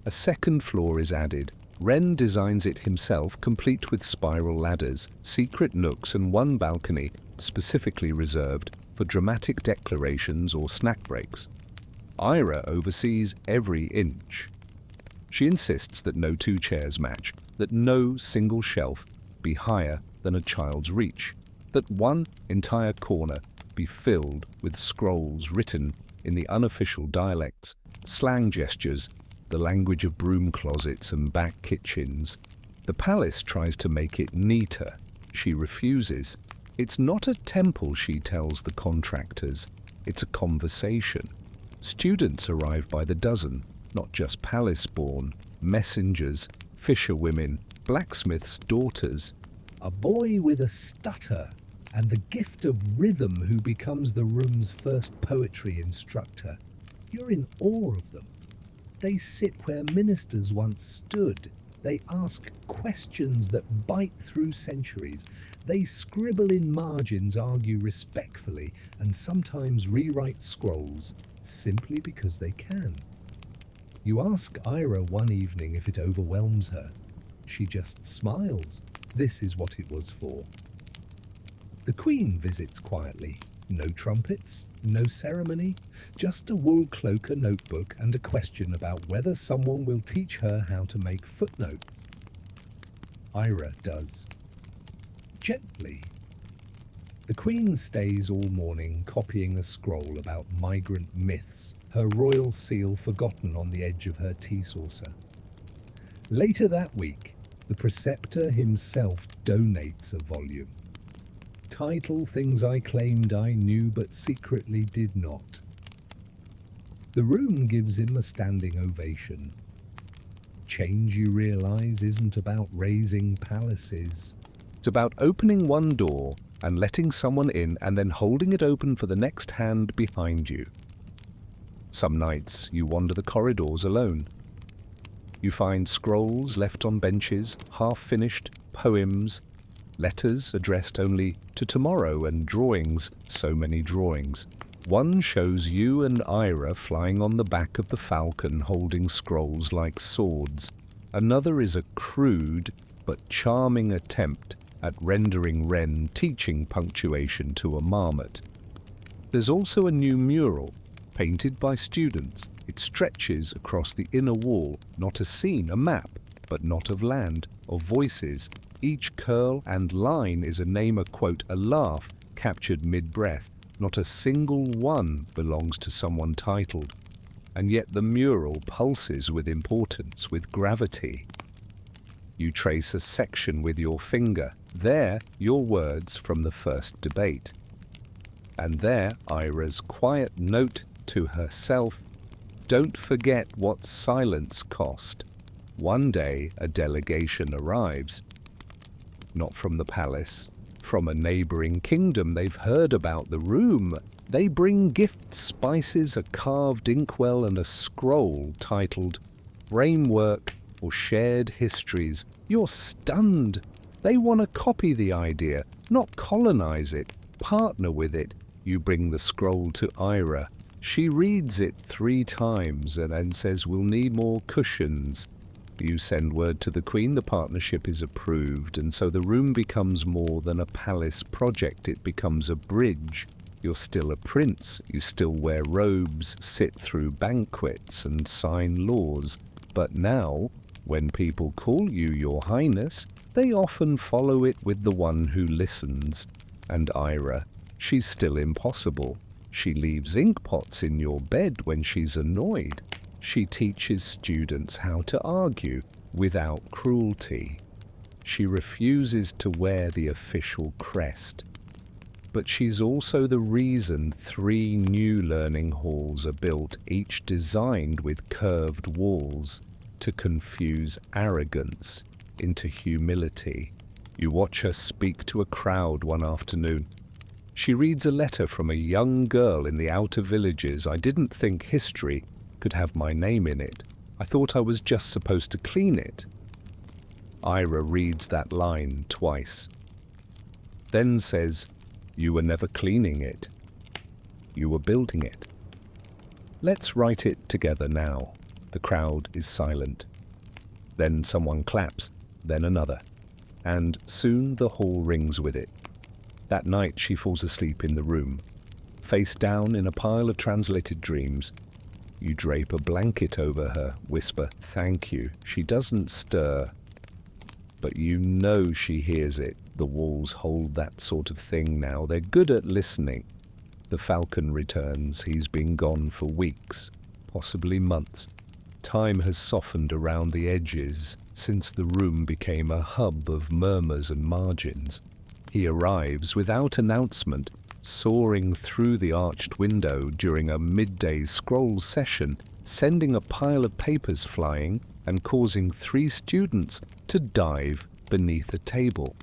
A second floor is added. Wren designs it himself, complete with spiral ladders, secret nooks and one balcony specifically reserved for dramatic declarations or snack breaks. Ira oversees every inch. She insists that no two chairs match, that no single shelf be higher than a child's reach, that one entire corner be filled with scrolls written in the unofficial dialects, slang gestures, the language of broom closets and back kitchens. The palace tries to make it neater. She refuses. It's not a temple, she tells the contractors. It's a conversation. Students arrive by the dozen, not just palace-born, messengers, fisherwomen, blacksmiths' daughters. A boy with a stutter and the gift of rhythm who becomes the room's first poetry instructor. You're in awe of them. They sit where ministers once stood. They ask questions that bite through centuries. They scribble in margins, argue respectfully, and sometimes rewrite scrolls simply because they can. You ask Ira one evening if it overwhelms her. She just smiles. This is what it was for. The Queen visits quietly. No trumpets, no ceremony, just a wool cloak, a notebook, and a question about whether someone will teach her how to make footnotes. Ira does. Gently. The Queen stays all morning copying a scroll about migrant myths, her royal seal forgotten on the edge of her tea saucer. Later that week, the preceptor himself donates a volume. Title Things I Claimed I Knew But Secretly Did Not. The room gives him a standing ovation. Change, you realize, isn't about raising palaces. It's about opening one door and letting someone in and then holding it open for the next hand behind you. Some nights you wander the corridors alone. You find scrolls left on benches, half-finished, poems, letters addressed only to tomorrow, and drawings, so many drawings. One shows you and Ira flying on the back of the falcon holding scrolls like swords. Another is a crude but charming attempt at rendering Wren teaching punctuation to a marmot. There's also a new mural, painted by students. It stretches across the inner wall, not a scene, a map, but not of land, of voices. Each curl and line is a name, a quote, a laugh captured mid-breath. Not a single one belongs to someone titled. And yet the mural pulses with importance, with gravity. You trace a section with your finger. There, your words from the first debate. And there, Ira's quiet note to herself, don't forget what silence cost. One day a delegation arrives. Not from the palace, from a neighboring kingdom. They've heard about the room. They bring gifts, spices, a carved inkwell, and a scroll titled Framework for Shared Histories. You're stunned. They want to copy the idea, not colonize it, partner with it. You bring the scroll to Ira. She reads it 3 times and then says, we'll need more cushions. You send word to the Queen, the partnership is approved, and so the room becomes more than a palace project. It becomes a bridge, You're still a prince, you still wear robes, sit through banquets and sign laws. But now, when people call you your highness, they often follow it with the one who listens. And Ira, she's still impossible. She leaves ink pots in your bed when she's annoyed. She teaches students how to argue without cruelty. She refuses to wear the official crest. But she's also the reason 3 new learning halls are built, each designed with curved walls to confuse arrogance into humility. You watch her speak to a crowd one afternoon. She reads a letter from a young girl in the outer villages. I didn't think history could have my name in it. I thought I was just supposed to clean it. Ira reads that line twice, then says, "You were never cleaning it. You were building it." Let's write it together now. The crowd is silent. Then someone claps, then another. And soon the hall rings with it. That night she falls asleep in the room, face down in a pile of translated dreams. You drape a blanket over her, whisper, "Thank you." She doesn't stir, but you know she hears it. The walls hold that sort of thing now. They're good at listening. The falcon returns. He's been gone for weeks, possibly months. Time has softened around the edges since the room became a hub of murmurs and margins. He arrives without announcement, soaring through the arched window during a midday scroll session, sending a pile of papers flying and causing 3 students to dive beneath a table.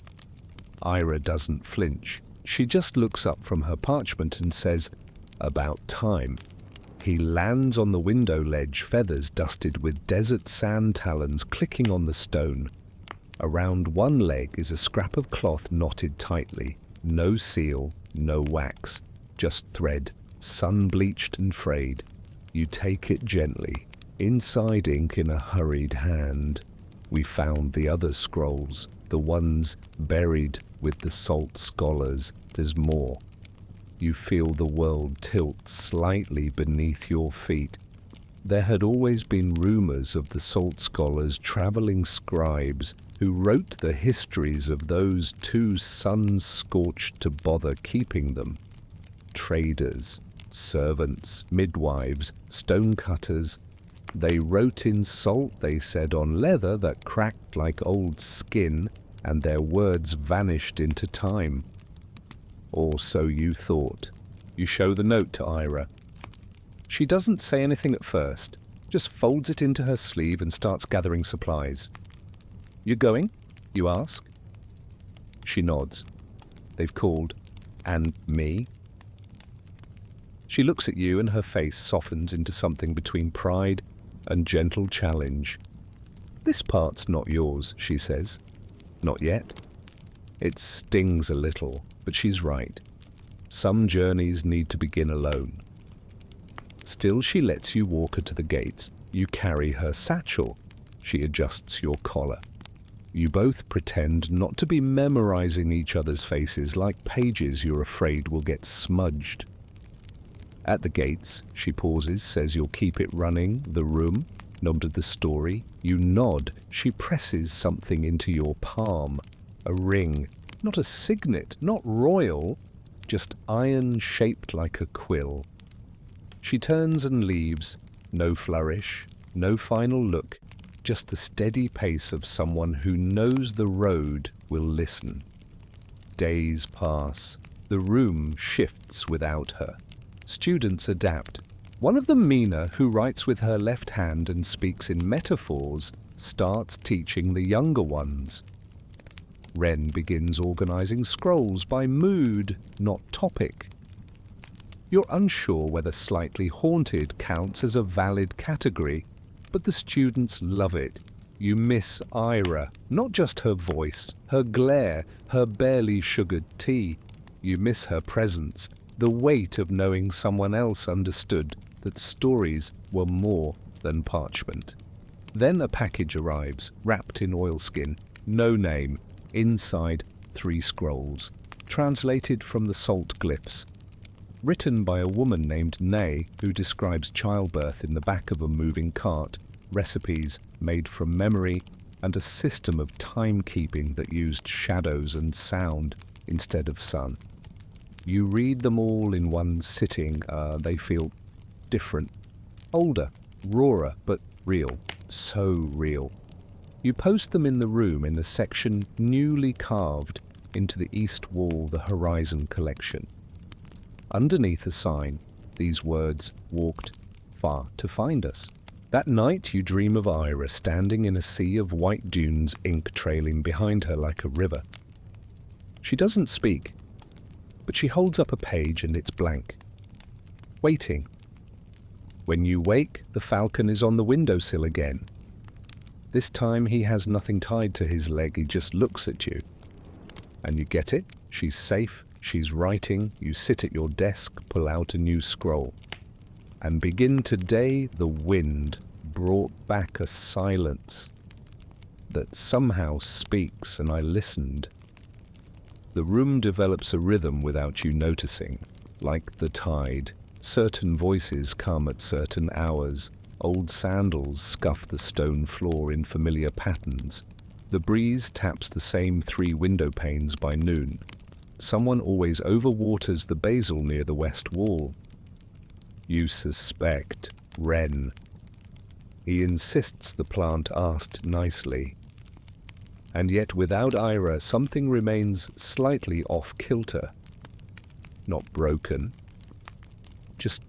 Ira doesn't flinch. She just looks up from her parchment and says, "About time." He lands on the window ledge, feathers dusted with desert sand talons clicking on the stone. Around one leg is a scrap of cloth knotted tightly. No seal, no wax, just thread, sun-bleached and frayed. You take it gently. Inside ink in a hurried hand. We found the other scrolls, the ones buried with the salt scholars. There's more. You feel the world tilt slightly beneath your feet. There had always been rumors of the salt scholars, traveling scribes who wrote the histories of those too sun-scorched to bother keeping them. Traders, servants, midwives, stonecutters. They wrote in salt, they said, on leather that cracked like old skin, and their words vanished into time. Or so you thought. You show the note to Ira. She doesn't say anything at first, just folds it into her sleeve and starts gathering supplies. "You going?" you ask. She nods. They've called. And me? She looks at you and her face softens into something between pride and gentle challenge. "This part's not yours," she says. "Not yet." It stings a little, but she's right. Some journeys need to begin alone. Still, she lets you walk her to the gates. You carry her satchel. She adjusts your collar. You both pretend not to be memorizing each other's faces like pages you're afraid will get smudged. At the gates, she pauses, says you'll keep it running, the room, nod the story. You nod. She presses something into your palm. A ring. Not a signet, not royal, just iron shaped like a quill. She turns and leaves. No flourish, no final look, just the steady pace of someone who knows the road will listen. Days pass. The room shifts without her. Students adapt. One of them, Mina, who writes with her left hand and speaks in metaphors, starts teaching the younger ones. Wren begins organizing scrolls by mood, not topic. You're unsure whether slightly haunted counts as a valid category, but the students love it. You miss Ira, not just her voice, her glare, her barely sugared tea. You miss her presence, the weight of knowing someone else understood that stories were more than parchment. Then a package arrives, wrapped in oilskin, no name, inside 3 scrolls, translated from the salt glyphs. written by a woman named Nay, who describes childbirth in the back of a moving cart, recipes made from memory, and a system of timekeeping that used shadows and sound instead of sun. You read them all in one sitting. They feel different, older, rawer, but real, so real. You post them in the room in a section newly carved into the east wall, the Horizon Collection. Underneath a sign, these words, "Walked far to find us." That night you dream of Ira standing in a sea of white dunes, ink trailing behind her like a river. She doesn't speak, but she holds up a page and it's blank. Waiting. When you wake, the falcon is on the windowsill again. This time he has nothing tied to his leg, he just looks at you. And you get it? She's safe, she's writing, you sit at your desk, pull out a new scroll. And begin today, the wind brought back a silence that somehow speaks, and I listened. The room develops a rhythm without you noticing, like the tide. Certain voices come at certain hours. Old sandals scuff the stone floor in familiar patterns. The breeze taps the same 3 window panes by noon. Someone always overwaters the basil near the west wall. You suspect Wren. He insists the plant asked nicely. And yet without Ira, something remains slightly off-kilter. Not broken, just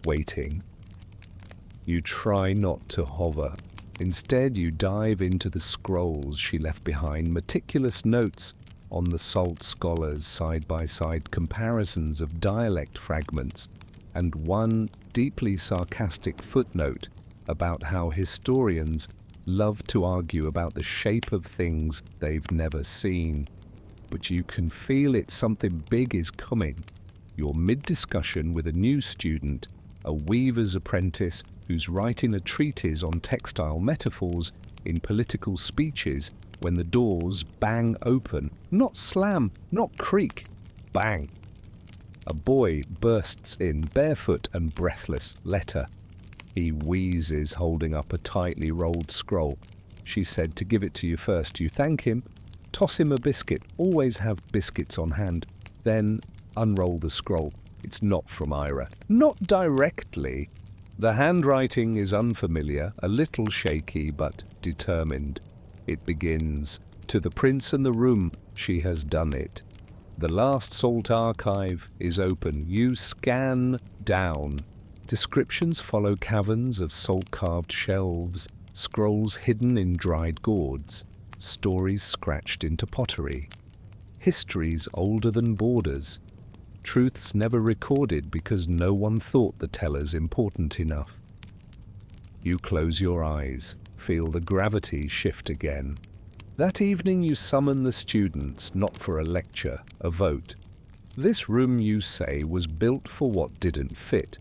waiting. You try not to hover. Instead, you dive into the scrolls she left behind, meticulous notes on the salt scholars, side-by-side comparisons of dialect fragments, and one deeply sarcastic footnote about how historians love to argue about the shape of things they've never seen. But you can feel it, something big is coming. You're mid-discussion with a new student, a weaver's apprentice who's writing a treatise on textile metaphors in political speeches, when the doors bang open. Not slam, not creak, bang. A boy bursts in, barefoot and breathless. Letter. He wheezes, holding up a tightly rolled scroll. She said to give it to you first. You thank him, toss him a biscuit, always have biscuits on hand, then unroll the scroll. It's not from Ira. Not directly. The handwriting is unfamiliar, a little shaky, but determined. It begins, "To the prince in the room, she has done it." The last salt archive is open. You scan down. Descriptions follow caverns of salt-carved shelves, scrolls hidden in dried gourds, stories scratched into pottery, histories older than borders, truths never recorded because no one thought the tellers important enough. You close your eyes, feel the gravity shift again. That evening you summon the students, not for a lecture, a vote. This room, you say, was built for what didn't fit,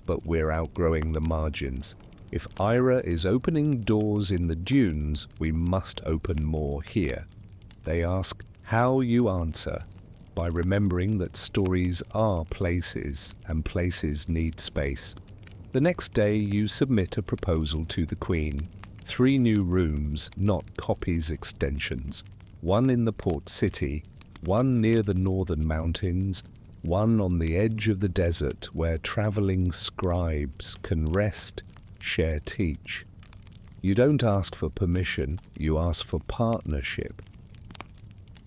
but we're outgrowing the margins. If Ira is opening doors in the dunes, we must open more here. They ask how you answer, by remembering that stories are places, and places need space. The next day you submit a proposal to the Queen. 3 new rooms, not copies, extensions. 1 in the port city, 1 near the northern mountains, 1 on the edge of the desert where traveling scribes can rest, share, teach. You don't ask for permission, you ask for partnership.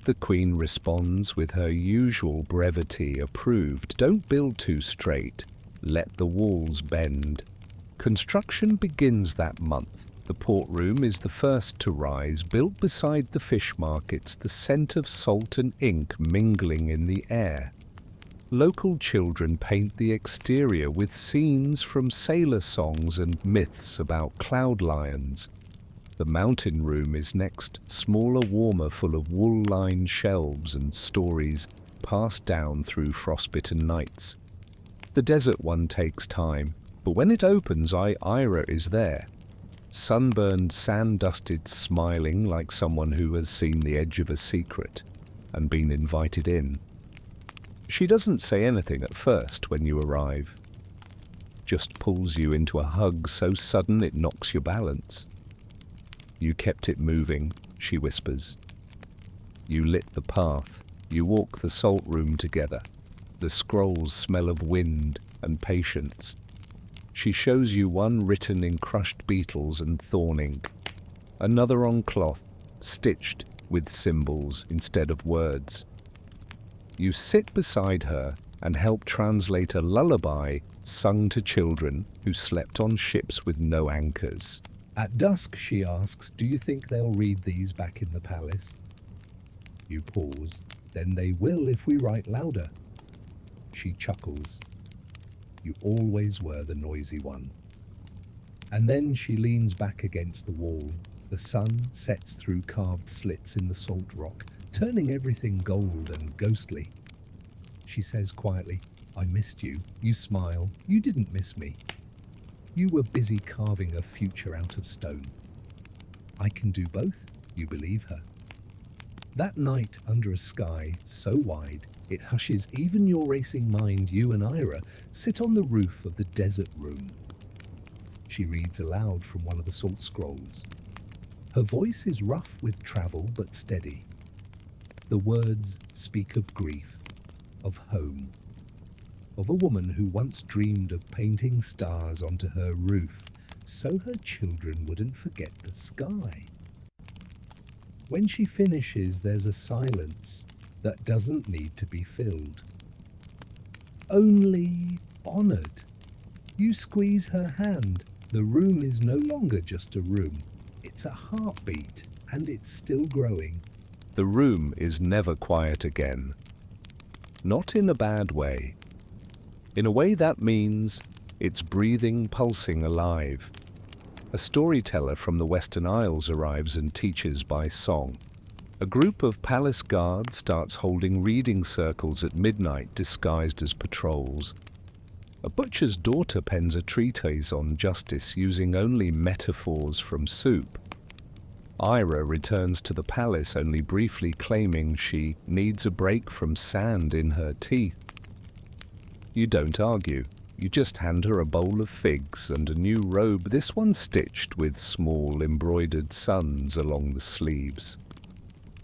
The Queen responds with her usual brevity, approved. Don't build too straight, let the walls bend. Construction begins that month. The port room is the first to rise, built beside the fish markets, the scent of salt and ink mingling in the air. Local children paint the exterior with scenes from sailor songs and myths about cloud lions. The mountain room is next, smaller, warmer, full of wool-lined shelves and stories passed down through frostbitten nights. The desert one takes time, but when it opens, Ira is there. Sunburned, sand-dusted, smiling like someone who has seen the edge of a secret and been invited in. She doesn't say anything at first when you arrive. Just pulls you into a hug so sudden it knocks your balance. You kept it moving, she whispers. You lit the path. You walk the salt room together. The scrolls smell of wind and patience. She shows you one written in crushed beetles and thorn ink, another on cloth, stitched with symbols instead of words. You sit beside her and help translate a lullaby sung to children who slept on ships with no anchors. At dusk, she asks, do you think they'll read these back in the palace? You pause. Then they will if we write louder. She chuckles. You always were the noisy one. And then she leans back against the wall. The sun sets through carved slits in the salt rock, turning everything gold and ghostly. She says quietly, I missed you. You smile. You didn't miss me. You were busy carving a future out of stone. I can do both, you believe her. That night, under a sky so wide, it hushes even your racing mind, you and Ira sit on the roof of the desert room. She reads aloud from one of the salt scrolls. Her voice is rough with travel but steady. The words speak of grief, of home, of a woman who once dreamed of painting stars onto her roof so her children wouldn't forget the sky. When she finishes, there's a silence that doesn't need to be filled. Only honored. You squeeze her hand. The room is no longer just a room. It's a heartbeat, and it's still growing. The room is never quiet again. Not in a bad way. In a way that means it's breathing, pulsing alive. A storyteller from the Western Isles arrives and teaches by song. A group of palace guards starts holding reading circles at midnight disguised as patrols. A butcher's daughter pens a treatise on justice using only metaphors from soup. Ira returns to the palace only briefly, claiming she needs a break from sand in her teeth. You don't argue. You just hand her a bowl of figs and a new robe, this one stitched with small embroidered suns along the sleeves.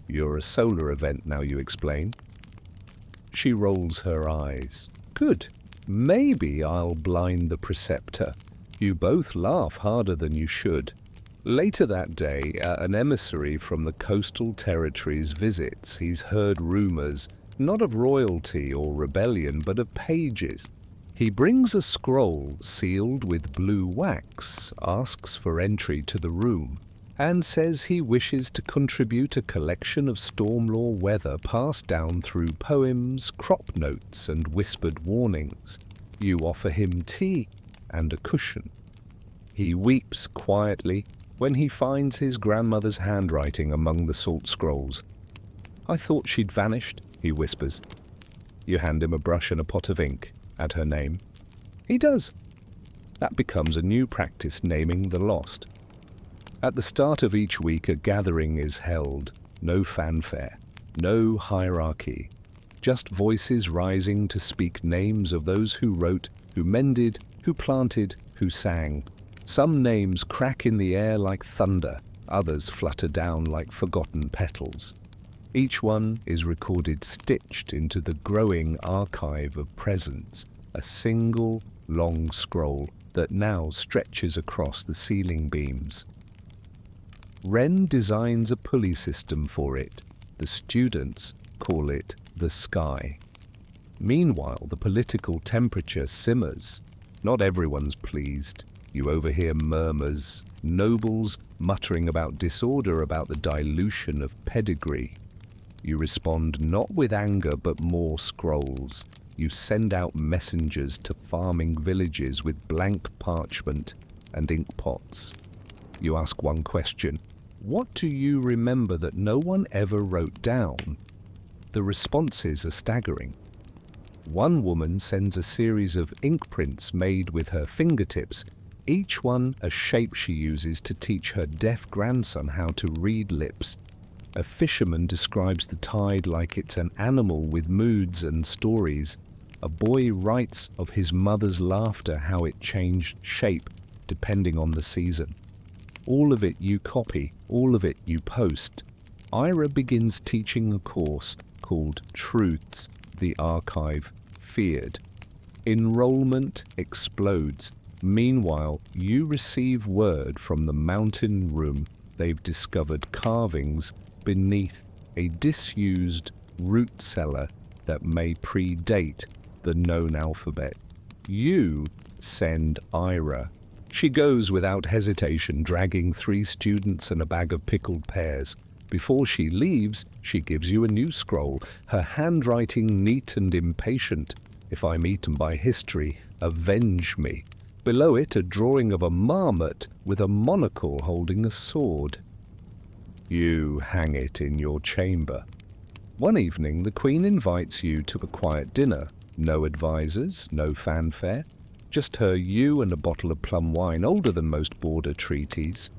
You're a solar event now, you explain. She rolls her eyes. Good. Maybe I'll blind the preceptor. You both laugh harder than you should. Later that day, an emissary from the coastal territories visits. He's heard rumors, not of royalty or rebellion, but of pages. He brings a scroll sealed with blue wax, asks for entry to the room, and says he wishes to contribute a collection of storm law weather passed down through poems, crop notes, and whispered warnings. You offer him tea and a cushion. He weeps quietly when he finds his grandmother's handwriting among the salt scrolls. I thought she'd vanished, he whispers. You hand him a brush and a pot of ink. Add her name. He does. That becomes a new practice, naming the lost. At the start of each week, a gathering is held. No fanfare, no hierarchy, just voices rising to speak names of those who wrote, who mended, who planted, who sang. Some names crack in the air like thunder, others flutter down like forgotten petals. Each one is recorded stitched into the growing archive of presence, a single long scroll that now stretches across the ceiling beams. Wren designs a pulley system for it. The students call it the sky. Meanwhile, the political temperature simmers. Not everyone's pleased. You overhear murmurs, nobles muttering about disorder, about the dilution of pedigree. You respond not with anger but more scrolls. You send out messengers to farming villages with blank parchment and ink pots. You ask one question. What do you remember that no one ever wrote down? The responses are staggering. One woman sends a series of ink prints made with her fingertips, each one a shape she uses to teach her deaf grandson how to read lips. A fisherman describes the tide like it's an animal with moods and stories. A boy writes of his mother's laughter, how it changed shape depending on the season. All of it you copy, all of it you post. Ira begins teaching a course called Truths the Archive Feared. Enrollment explodes. Meanwhile, you receive word from the mountain room they've discovered carvings beneath a disused root cellar that may predate the known alphabet. You send Ira. She goes without hesitation, dragging 3 students and a bag of pickled pears. Before she leaves, she gives you a new scroll, her handwriting neat and impatient. If I'm eaten by history, avenge me. Below it, a drawing of a marmot with a monocle holding a sword. You hang it in your chamber. One evening, the Queen invites you to a quiet dinner. No advisors, no fanfare. Just her, you, and a bottle of plum wine, older than most border treaties.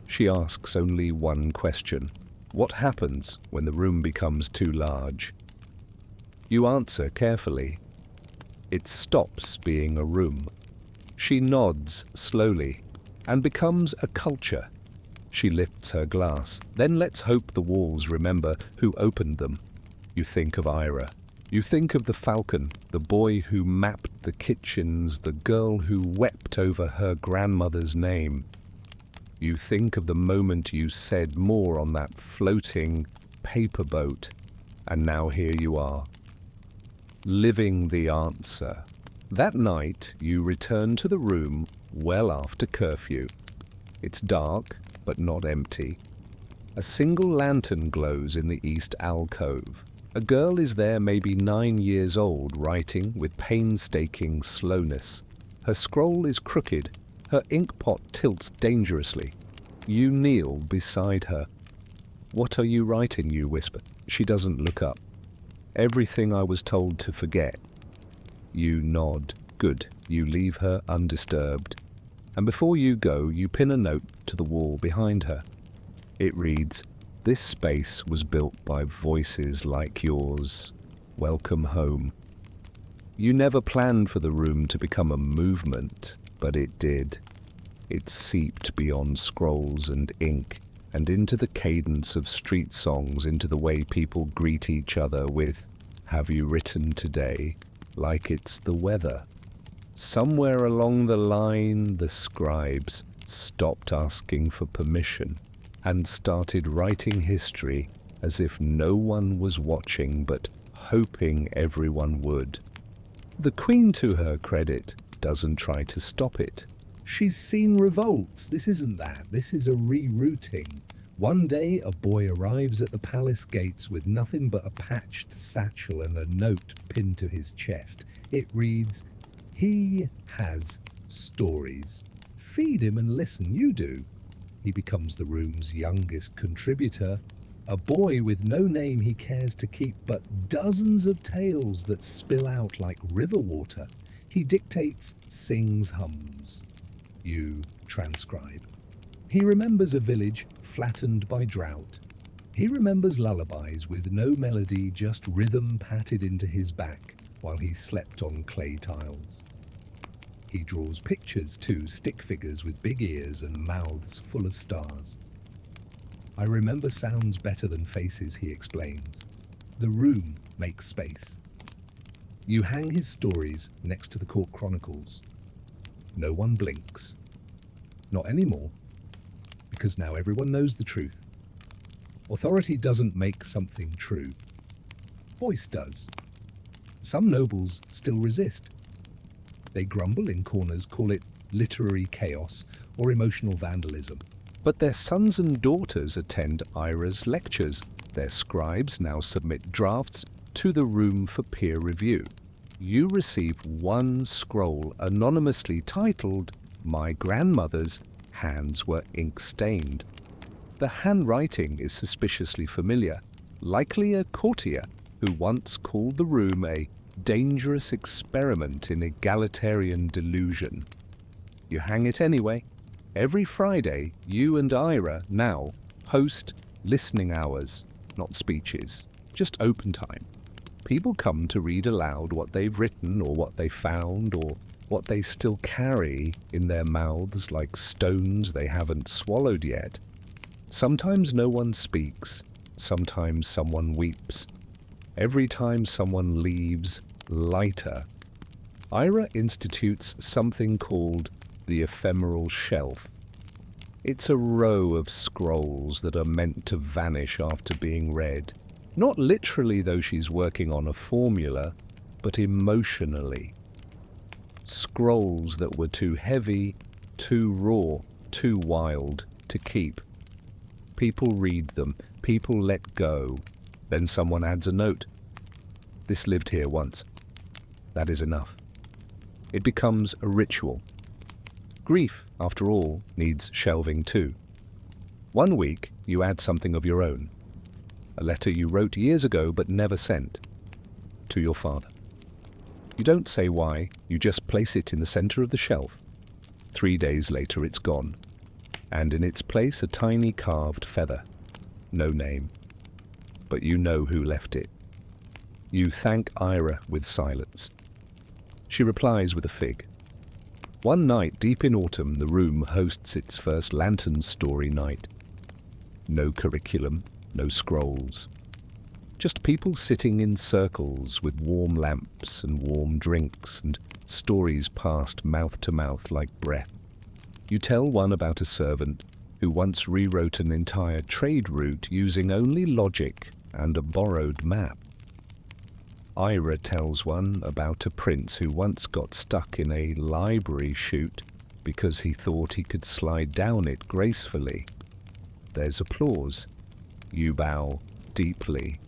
She asks only one question. What happens when the room becomes too large? You answer carefully. It stops being a room. She nods slowly and becomes a culture. She lifts her glass. Then let's hope the walls remember who opened them. You think of Ira. You think of the falcon, the boy who mapped the kitchens, the girl who wept over her grandmother's name. You think of the moment you said more on that floating paper boat, and now here you are, living the answer. That night, you return to the room well after curfew. It's dark, but not empty. A single lantern glows in the east alcove. A girl is there, maybe 9 years old, writing with painstaking slowness. Her scroll is crooked. Her inkpot tilts dangerously. You kneel beside her. What are you writing, you whisper. She doesn't look up. Everything I was told to forget. You nod. Good. You leave her undisturbed. And before you go, you pin a note to the wall behind her. It reads, "This space was built by voices like yours. Welcome home." You never planned for the room to become a movement, but it did. It seeped beyond scrolls and ink, and into the cadence of street songs, into the way people greet each other with, "Have you written today?" like it's the weather. Somewhere along the line, the scribes stopped asking for permission and started writing history as if no one was watching, but hoping everyone would. The Queen, to her credit, doesn't try to stop it. She's seen revolts. This isn't that. This is a rerouting. One day, a boy arrives at the palace gates with nothing but a patched satchel and a note pinned to his chest. It reads, "He has stories. Feed him and listen, you do." He becomes the room's youngest contributor, a boy with no name he cares to keep, but dozens of tales that spill out like river water. He dictates, sings, hums. You transcribe. He remembers a village flattened by drought. He remembers lullabies with no melody, just rhythm patted into his back while he slept on clay tiles. He draws pictures too, stick figures with big ears and mouths full of stars. "I remember sounds better than faces," he explains. The room makes space. You hang his stories next to the court chronicles. No one blinks. Not anymore, because now everyone knows the truth. Authority doesn't make something true. Voice does. Some nobles still resist. They grumble in corners, call it literary chaos or emotional vandalism. But their sons and daughters attend Ira's lectures. Their scribes now submit drafts to the room for peer review. You receive one scroll anonymously titled, "My grandmother's hands were ink-stained." The handwriting is suspiciously familiar, likely a courtier who once called the room a dangerous experiment in egalitarian delusion. You hang it anyway. Every Friday, you and Ira now host Listening hours, not speeches, just open time. People come to read aloud what they've written or what they found or what they still carry in their mouths like stones they haven't swallowed yet. Sometimes no one speaks, sometimes someone weeps. Every time someone leaves lighter, Ira institutes something called the ephemeral shelf. It's a row of scrolls that are meant to vanish after being read. Not literally, though she's working on a formula, but emotionally. Scrolls that were too heavy, too raw, too wild to keep. People read them, people let go. Then someone adds a note. This lived here once. That is enough. It becomes a ritual. Grief, after all, needs shelving too. One week, you add something of your own. A letter you wrote years ago but never sent. To your father. You don't say why, you just place it in the center of the shelf. 3 days later, it's gone. And in its place, a tiny carved feather. No name. But you know who left it. You thank Ira with silence. She replies with a fig. One night, deep in autumn, the room hosts its first lantern story night. No curriculum, no scrolls. Just people sitting in circles with warm lamps and warm drinks and stories passed mouth to mouth like breath. You tell one about a servant who once rewrote an entire trade route using only logic and a borrowed map. Ira tells one about a prince who once got stuck in a library chute because he thought he could slide down it gracefully. There's applause. You bow deeply.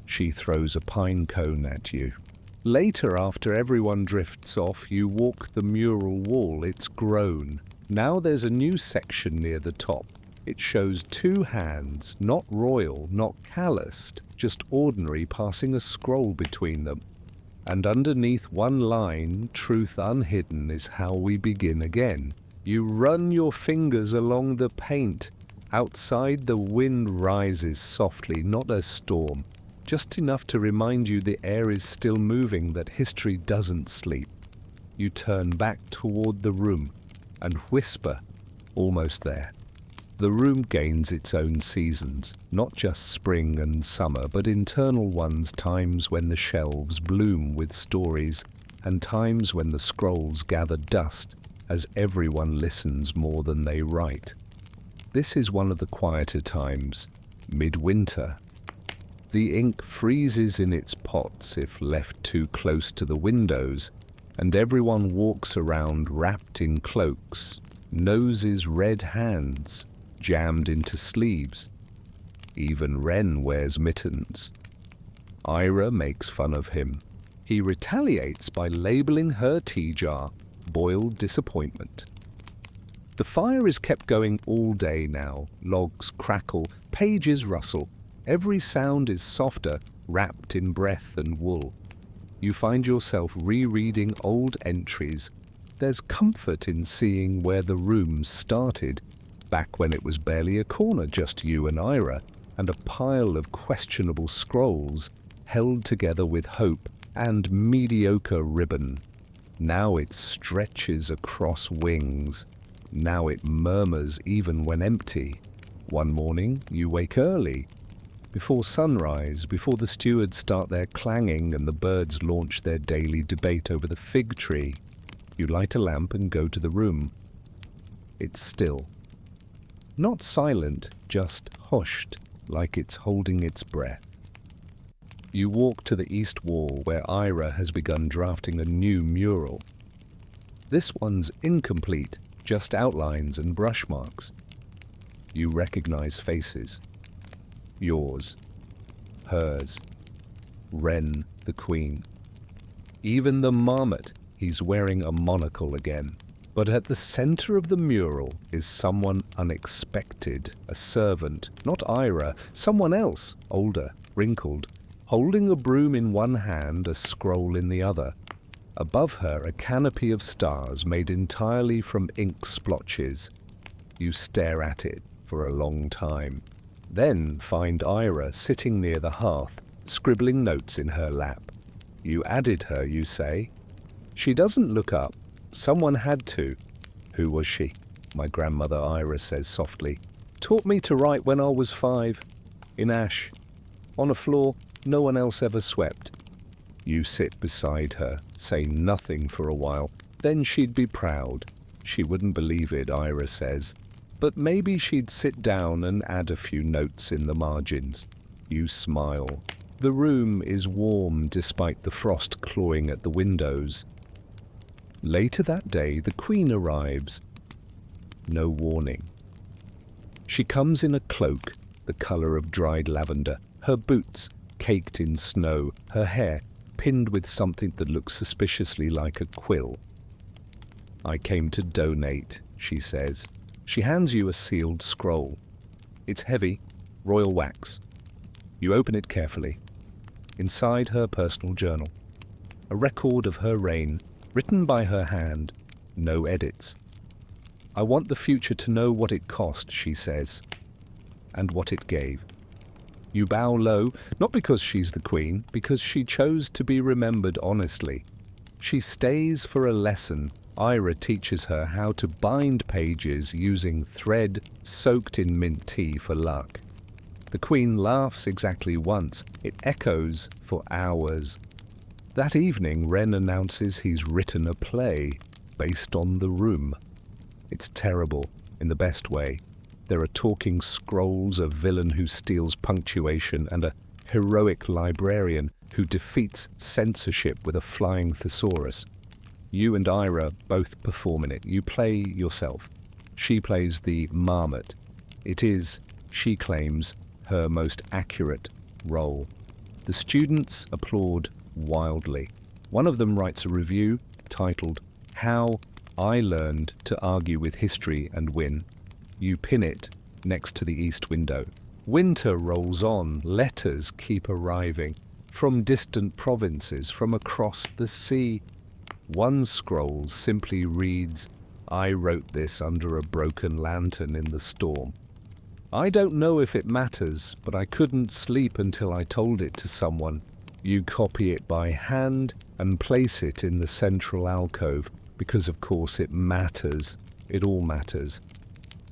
She throws a pine cone at you. Later, after everyone drifts off, you walk the mural wall. It's grown. Now there's a new section near the top. It shows 2 hands, not royal, not calloused, just ordinary, passing a scroll between them. And underneath one line, truth unhidden is how we begin again. You run your fingers along the paint. Outside the wind rises softly, not a storm, just enough to remind you the air is still moving, that history doesn't sleep. You turn back toward the room and whisper, almost there. The room gains its own seasons, not just spring and summer, but internal ones, times when the shelves bloom with stories, and times when the scrolls gather dust as everyone listens more than they write. This is one of the quieter times, midwinter. The ink freezes in its pots if left too close to the windows, and everyone walks around wrapped in cloaks, noses red hands, jammed into sleeves. Even Wren wears mittens. Ira makes fun of him. He retaliates by labeling her tea jar boiled disappointment. The fire is kept going all day now. Logs crackle, pages rustle. Every sound is softer, wrapped in breath and wool. You find yourself rereading old entries. There's comfort in seeing where the room started, back when it was barely a corner, just you and Ira, and a pile of questionable scrolls held together with hope and mediocre ribbon. Now it stretches across wings. Now it murmurs even when empty. One morning you wake early, before sunrise, before the stewards start their clanging and the birds launch their daily debate over the fig tree. You light a lamp and go to the room. It's still. Not silent, just hushed, like it's holding its breath. You walk to the east wall where Ira has begun drafting a new mural. This one's incomplete, just outlines and brush marks. You recognize faces. Yours. Hers. Wren the Queen. Even the marmot, he's wearing a monocle again. But at the center of the mural is someone unexpected, a servant, not Ira, someone else, older, wrinkled, holding a broom in one hand, a scroll in the other. Above her, a canopy of stars made entirely from ink splotches. You stare at it for a long time. Then find Ira sitting near the hearth, scribbling notes in her lap. You added her, you say. She doesn't look up. Someone had to. Who was she? My grandmother Ira says softly. Taught me to write when I was 5. In ash. On a floor no one else ever swept. You sit beside her, say nothing for a while. Then she'd be proud. She wouldn't believe it, Ira says. But maybe she'd sit down and add a few notes in the margins. You smile. The room is warm despite the frost clawing at the windows. Later that day, the Queen arrives. No warning. She comes in a cloak, the colour of dried lavender, her boots caked in snow, her hair pinned with something that looks suspiciously like a quill. I came to donate, she says. She hands you a sealed scroll. It's heavy, royal wax. You open it carefully. Inside, her personal journal. A record of her reign, written by her hand, no edits. I want the future to know what it cost, she says, and what it gave. You bow low, not because she's the Queen, because she chose to be remembered honestly. She stays for a lesson. Ira teaches her how to bind pages using thread soaked in mint tea for luck. The Queen laughs exactly once. It echoes for hours. That evening, Wren announces he's written a play based on the room. It's terrible, in the best way. There are talking scrolls, a villain who steals punctuation, and a heroic librarian who defeats censorship with a flying thesaurus. You and Ira both perform in it. You play yourself. She plays the marmot. It is, she claims, her most accurate role. The students applaud wildly. One of them writes a review titled, How I Learned to Argue with History and Win. You pin it next to the east window. Winter rolls on. Letters keep arriving from distant provinces, from across the sea. One scroll simply reads, I wrote this under a broken lantern in the storm. I don't know if it matters, but I couldn't sleep until I told it to someone. You copy it by hand and place it in the central alcove, because of course it matters. It all matters.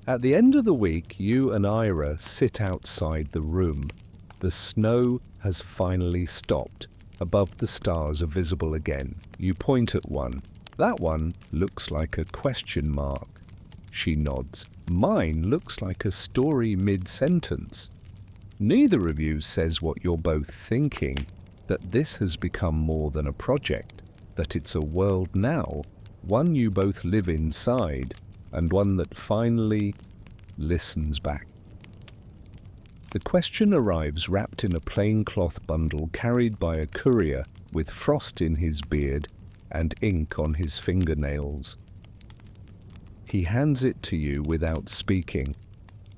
At the end of the week, you and Ira sit outside the room. The snow has finally stopped. Above the stars are visible again. You point at one. That one looks like a question mark. She nods. Mine looks like a story mid-sentence. Neither of you says what you're both thinking, that this has become more than a project, that it's a world now, one you both live inside, and one that finally listens back. The question arrives wrapped in a plain cloth bundle carried by a courier with frost in his beard and ink on his fingernails. He hands it to you without speaking,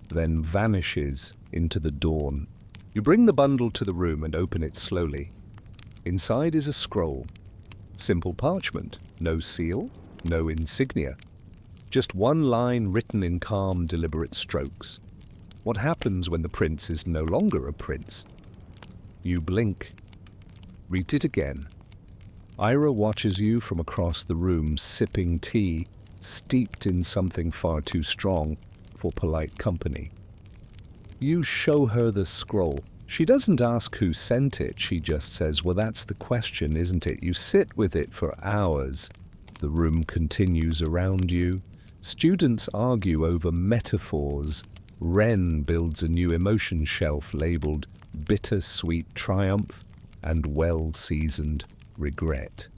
then vanishes into the dawn. You bring the bundle to the room and open it slowly. Inside is a scroll. Simple parchment, no seal, no insignia. Just one line written in calm, deliberate strokes. What happens when the prince is no longer a prince? You blink. Read it again. Ira watches you from across the room, sipping tea, steeped in something far too strong for polite company. You show her the scroll. She doesn't ask who sent it. She just says, well, that's the question, isn't it? You sit with it for hours. The room continues around you. Students argue over metaphors. Wren builds a new emotion shelf labeled bittersweet triumph and well-seasoned regret.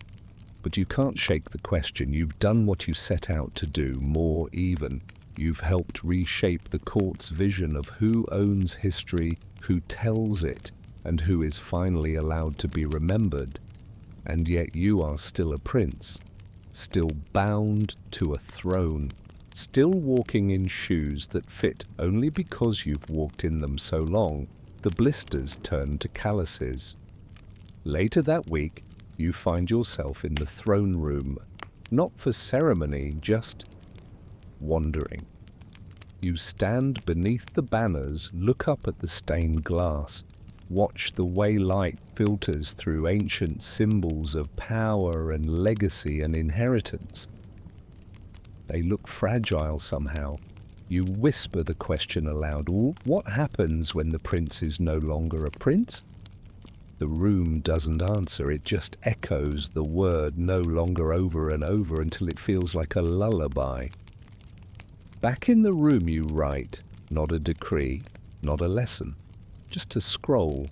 But you can't shake the question. You've done what you set out to do, more even. You've helped reshape the court's vision of who owns history, who tells it, and who is finally allowed to be remembered. And yet you are still a prince, still bound to a throne, still walking in shoes that fit only because you've walked in them so long, the blisters turn to calluses. Later that week, you find yourself in the throne room, not for ceremony, just wandering. You stand beneath the banners, look up at the stained glass, watch the way light filters through ancient symbols of power and legacy and inheritance. They look fragile somehow. You whisper the question aloud. What happens when the prince is no longer a prince? The room doesn't answer. It just echoes the word no longer over and over until it feels like a lullaby. Back in the room you write, not a decree, not a lesson, just a scroll,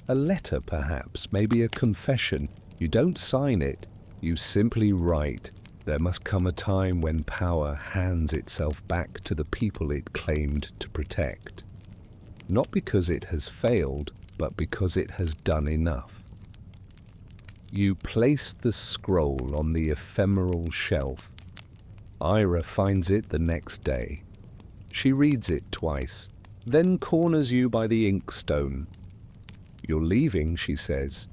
a letter perhaps, maybe a confession. You don't sign it, you simply write. There must come a time when power hands itself back to the people it claimed to protect. Not because it has failed, but because it has done enough. You place the scroll on the ephemeral shelf. Ira finds it the next day. She reads it twice, then corners you by the inkstone. You're leaving, she says.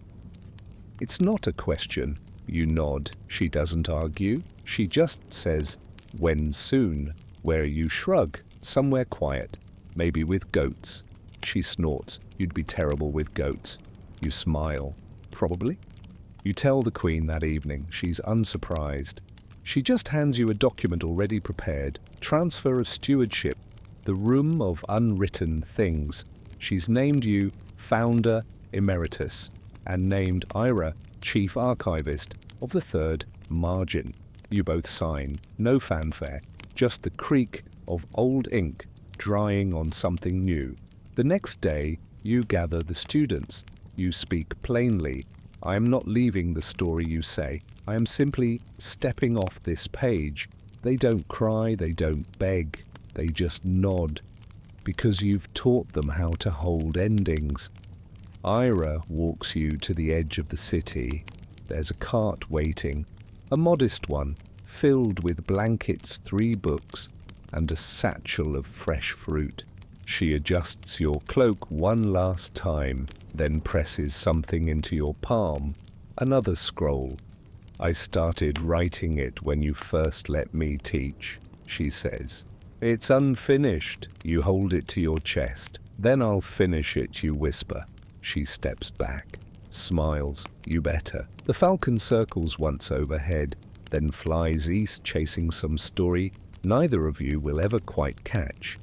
It's not a question. You nod. She doesn't argue. She just says, when soon? Where you shrug. Somewhere quiet. Maybe with goats. She snorts. You'd be terrible with goats. You smile. Probably. You tell the Queen that evening. She's unsurprised. She just hands you a document already prepared. Transfer of stewardship. The room of unwritten things. She's named you Founder Emeritus and named Ira Chief Archivist of the Third Margin. You both sign. No fanfare. Just the creak of old ink drying on something new. The next day, you gather the students. You speak plainly. I am not leaving the story, you say. I am simply stepping off this page. They don't cry, they don't beg, they just nod, because you've taught them how to hold endings. Ira walks you to the edge of the city. There's a cart waiting, a modest one, filled with blankets, 3 books, and a satchel of fresh fruit. She adjusts your cloak one last time, then presses something into your palm, another scroll. I started writing it when you first let me teach, she says. It's unfinished. You hold it to your chest. Then I'll finish it, you whisper. She steps back, smiles. You better. The falcon circles once overhead, then flies east chasing some story neither of you will ever quite catch.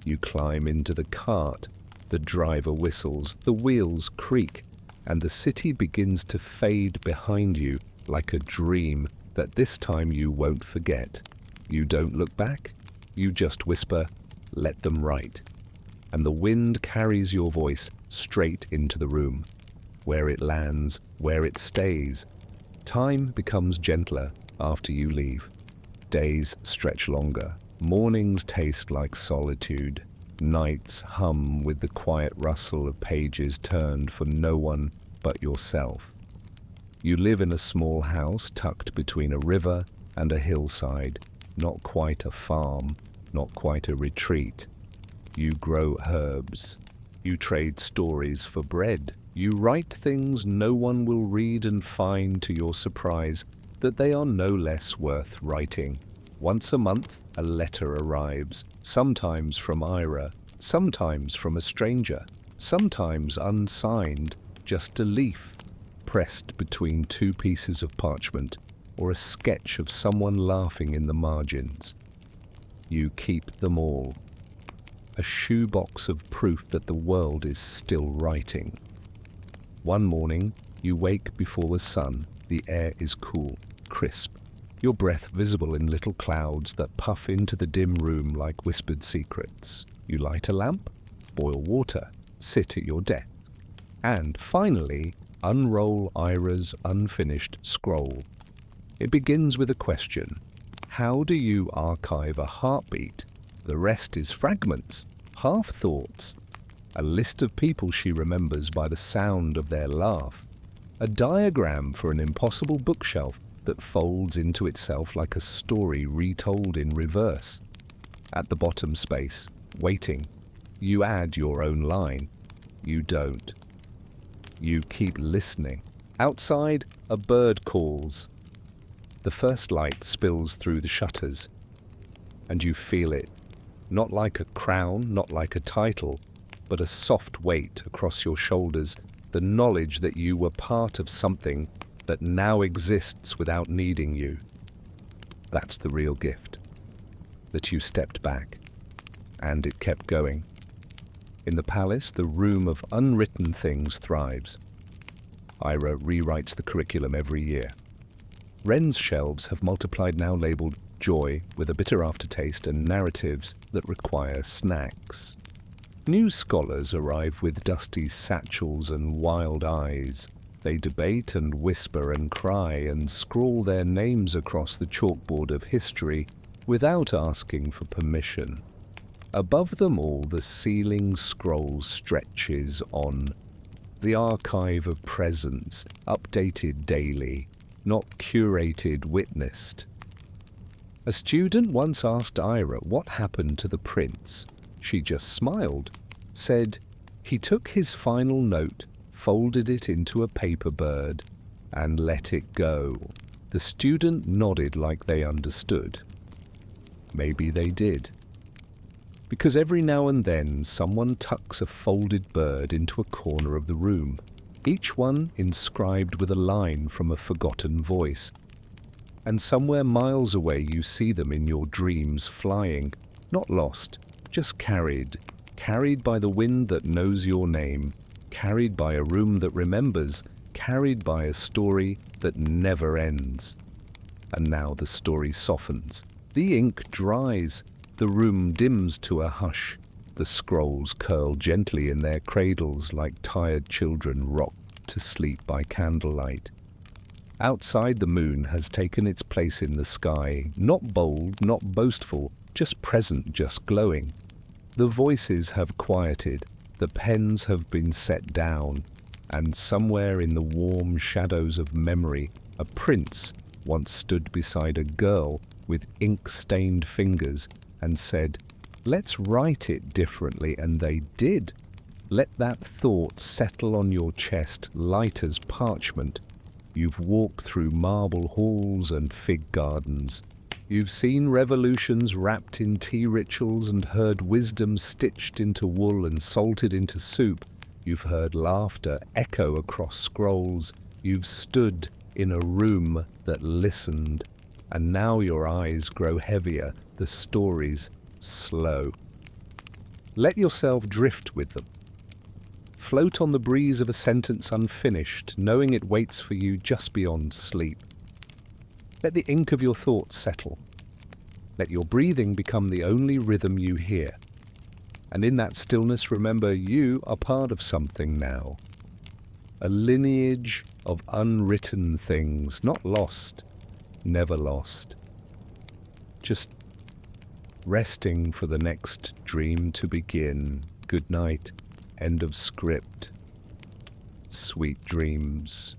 You climb into the cart. The driver whistles, the wheels creak, and the city begins to fade behind you like a dream that this time you won't forget. You don't look back. You just whisper, let them write. And the wind carries your voice straight into the room. Where it lands, where it stays. Time becomes gentler after you leave. Days stretch longer. Mornings taste like solitude. Nights hum with the quiet rustle of pages turned for no one but yourself. You live in a small house tucked between a river and a hillside. Not quite a farm, not quite a retreat. You grow herbs. You trade stories for bread. You write things no one will read and find to your surprise that they are no less worth writing. Once a month, a letter arrives, sometimes from Ira, sometimes from a stranger, sometimes unsigned, just a leaf, pressed between 2 pieces of parchment, or a sketch of someone laughing in the margins. You keep them all. A shoebox of proof that the world is still writing. One morning, you wake before the sun. The air is cool, crisp. Your breath visible in little clouds that puff into the dim room like whispered secrets. You light a lamp, boil water, sit at your desk, and finally unroll Ira's unfinished scroll. It begins with a question. How do you archive a heartbeat? The rest is fragments, half-thoughts. A list of people she remembers by the sound of their laugh. A diagram for an impossible bookshelf that folds into itself like a story retold in reverse. At the bottom space, waiting. You add your own line. You don't. You keep listening. Outside, a bird calls. The first light spills through the shutters, and you feel it. Not like a crown, not like a title, but a soft weight across your shoulders, the knowledge that you were part of something that now exists without needing you. That's the real gift. That you stepped back, and it kept going. In the palace, the room of unwritten things thrives. Ira rewrites the curriculum every year. Wren's shelves have multiplied, now labelled joy with a bitter aftertaste and narratives that require snacks. New scholars arrive with dusty satchels and wild eyes. They debate and whisper and cry and scrawl their names across the chalkboard of history without asking for permission. Above them all, the ceiling scroll stretches on. The archive of presents, updated daily, not curated, witnessed. A student once asked Ira what happened to the prince. She just smiled, said, "He took his final note, folded it into a paper bird, and let it go." The student nodded like they understood. Maybe they did. Because every now and then someone tucks a folded bird into a corner of the room, each one inscribed with a line from a forgotten voice. And somewhere miles away you see them in your dreams flying, not lost, just carried by the wind that knows your name, carried by a room that remembers, carried by a story that never ends. And now the story softens. The ink dries. The room dims to a hush. The scrolls curl gently in their cradles like tired children rocked to sleep by candlelight. Outside, the moon has taken its place in the sky, not bold, not boastful, just present, just glowing. The voices have quieted, the pens have been set down, and somewhere in the warm shadows of memory, a prince once stood beside a girl with ink-stained fingers and said, "Let's write it differently," and they did. Let that thought settle on your chest, light as parchment. You've walked through marble halls and fig gardens. You've seen revolutions wrapped in tea rituals and heard wisdom stitched into wool and salted into soup. You've heard laughter echo across scrolls. You've stood in a room that listened. And now your eyes grow heavier, the stories slow. Let yourself drift with them. Float on the breeze of a sentence unfinished, knowing it waits for you just beyond sleep. Let the ink of your thoughts settle. Let your breathing become the only rhythm you hear. And in that stillness, remember you are part of something now. A lineage of unwritten things, not lost, never lost. Just resting for the next dream to begin. Good night. End of script. Sweet dreams.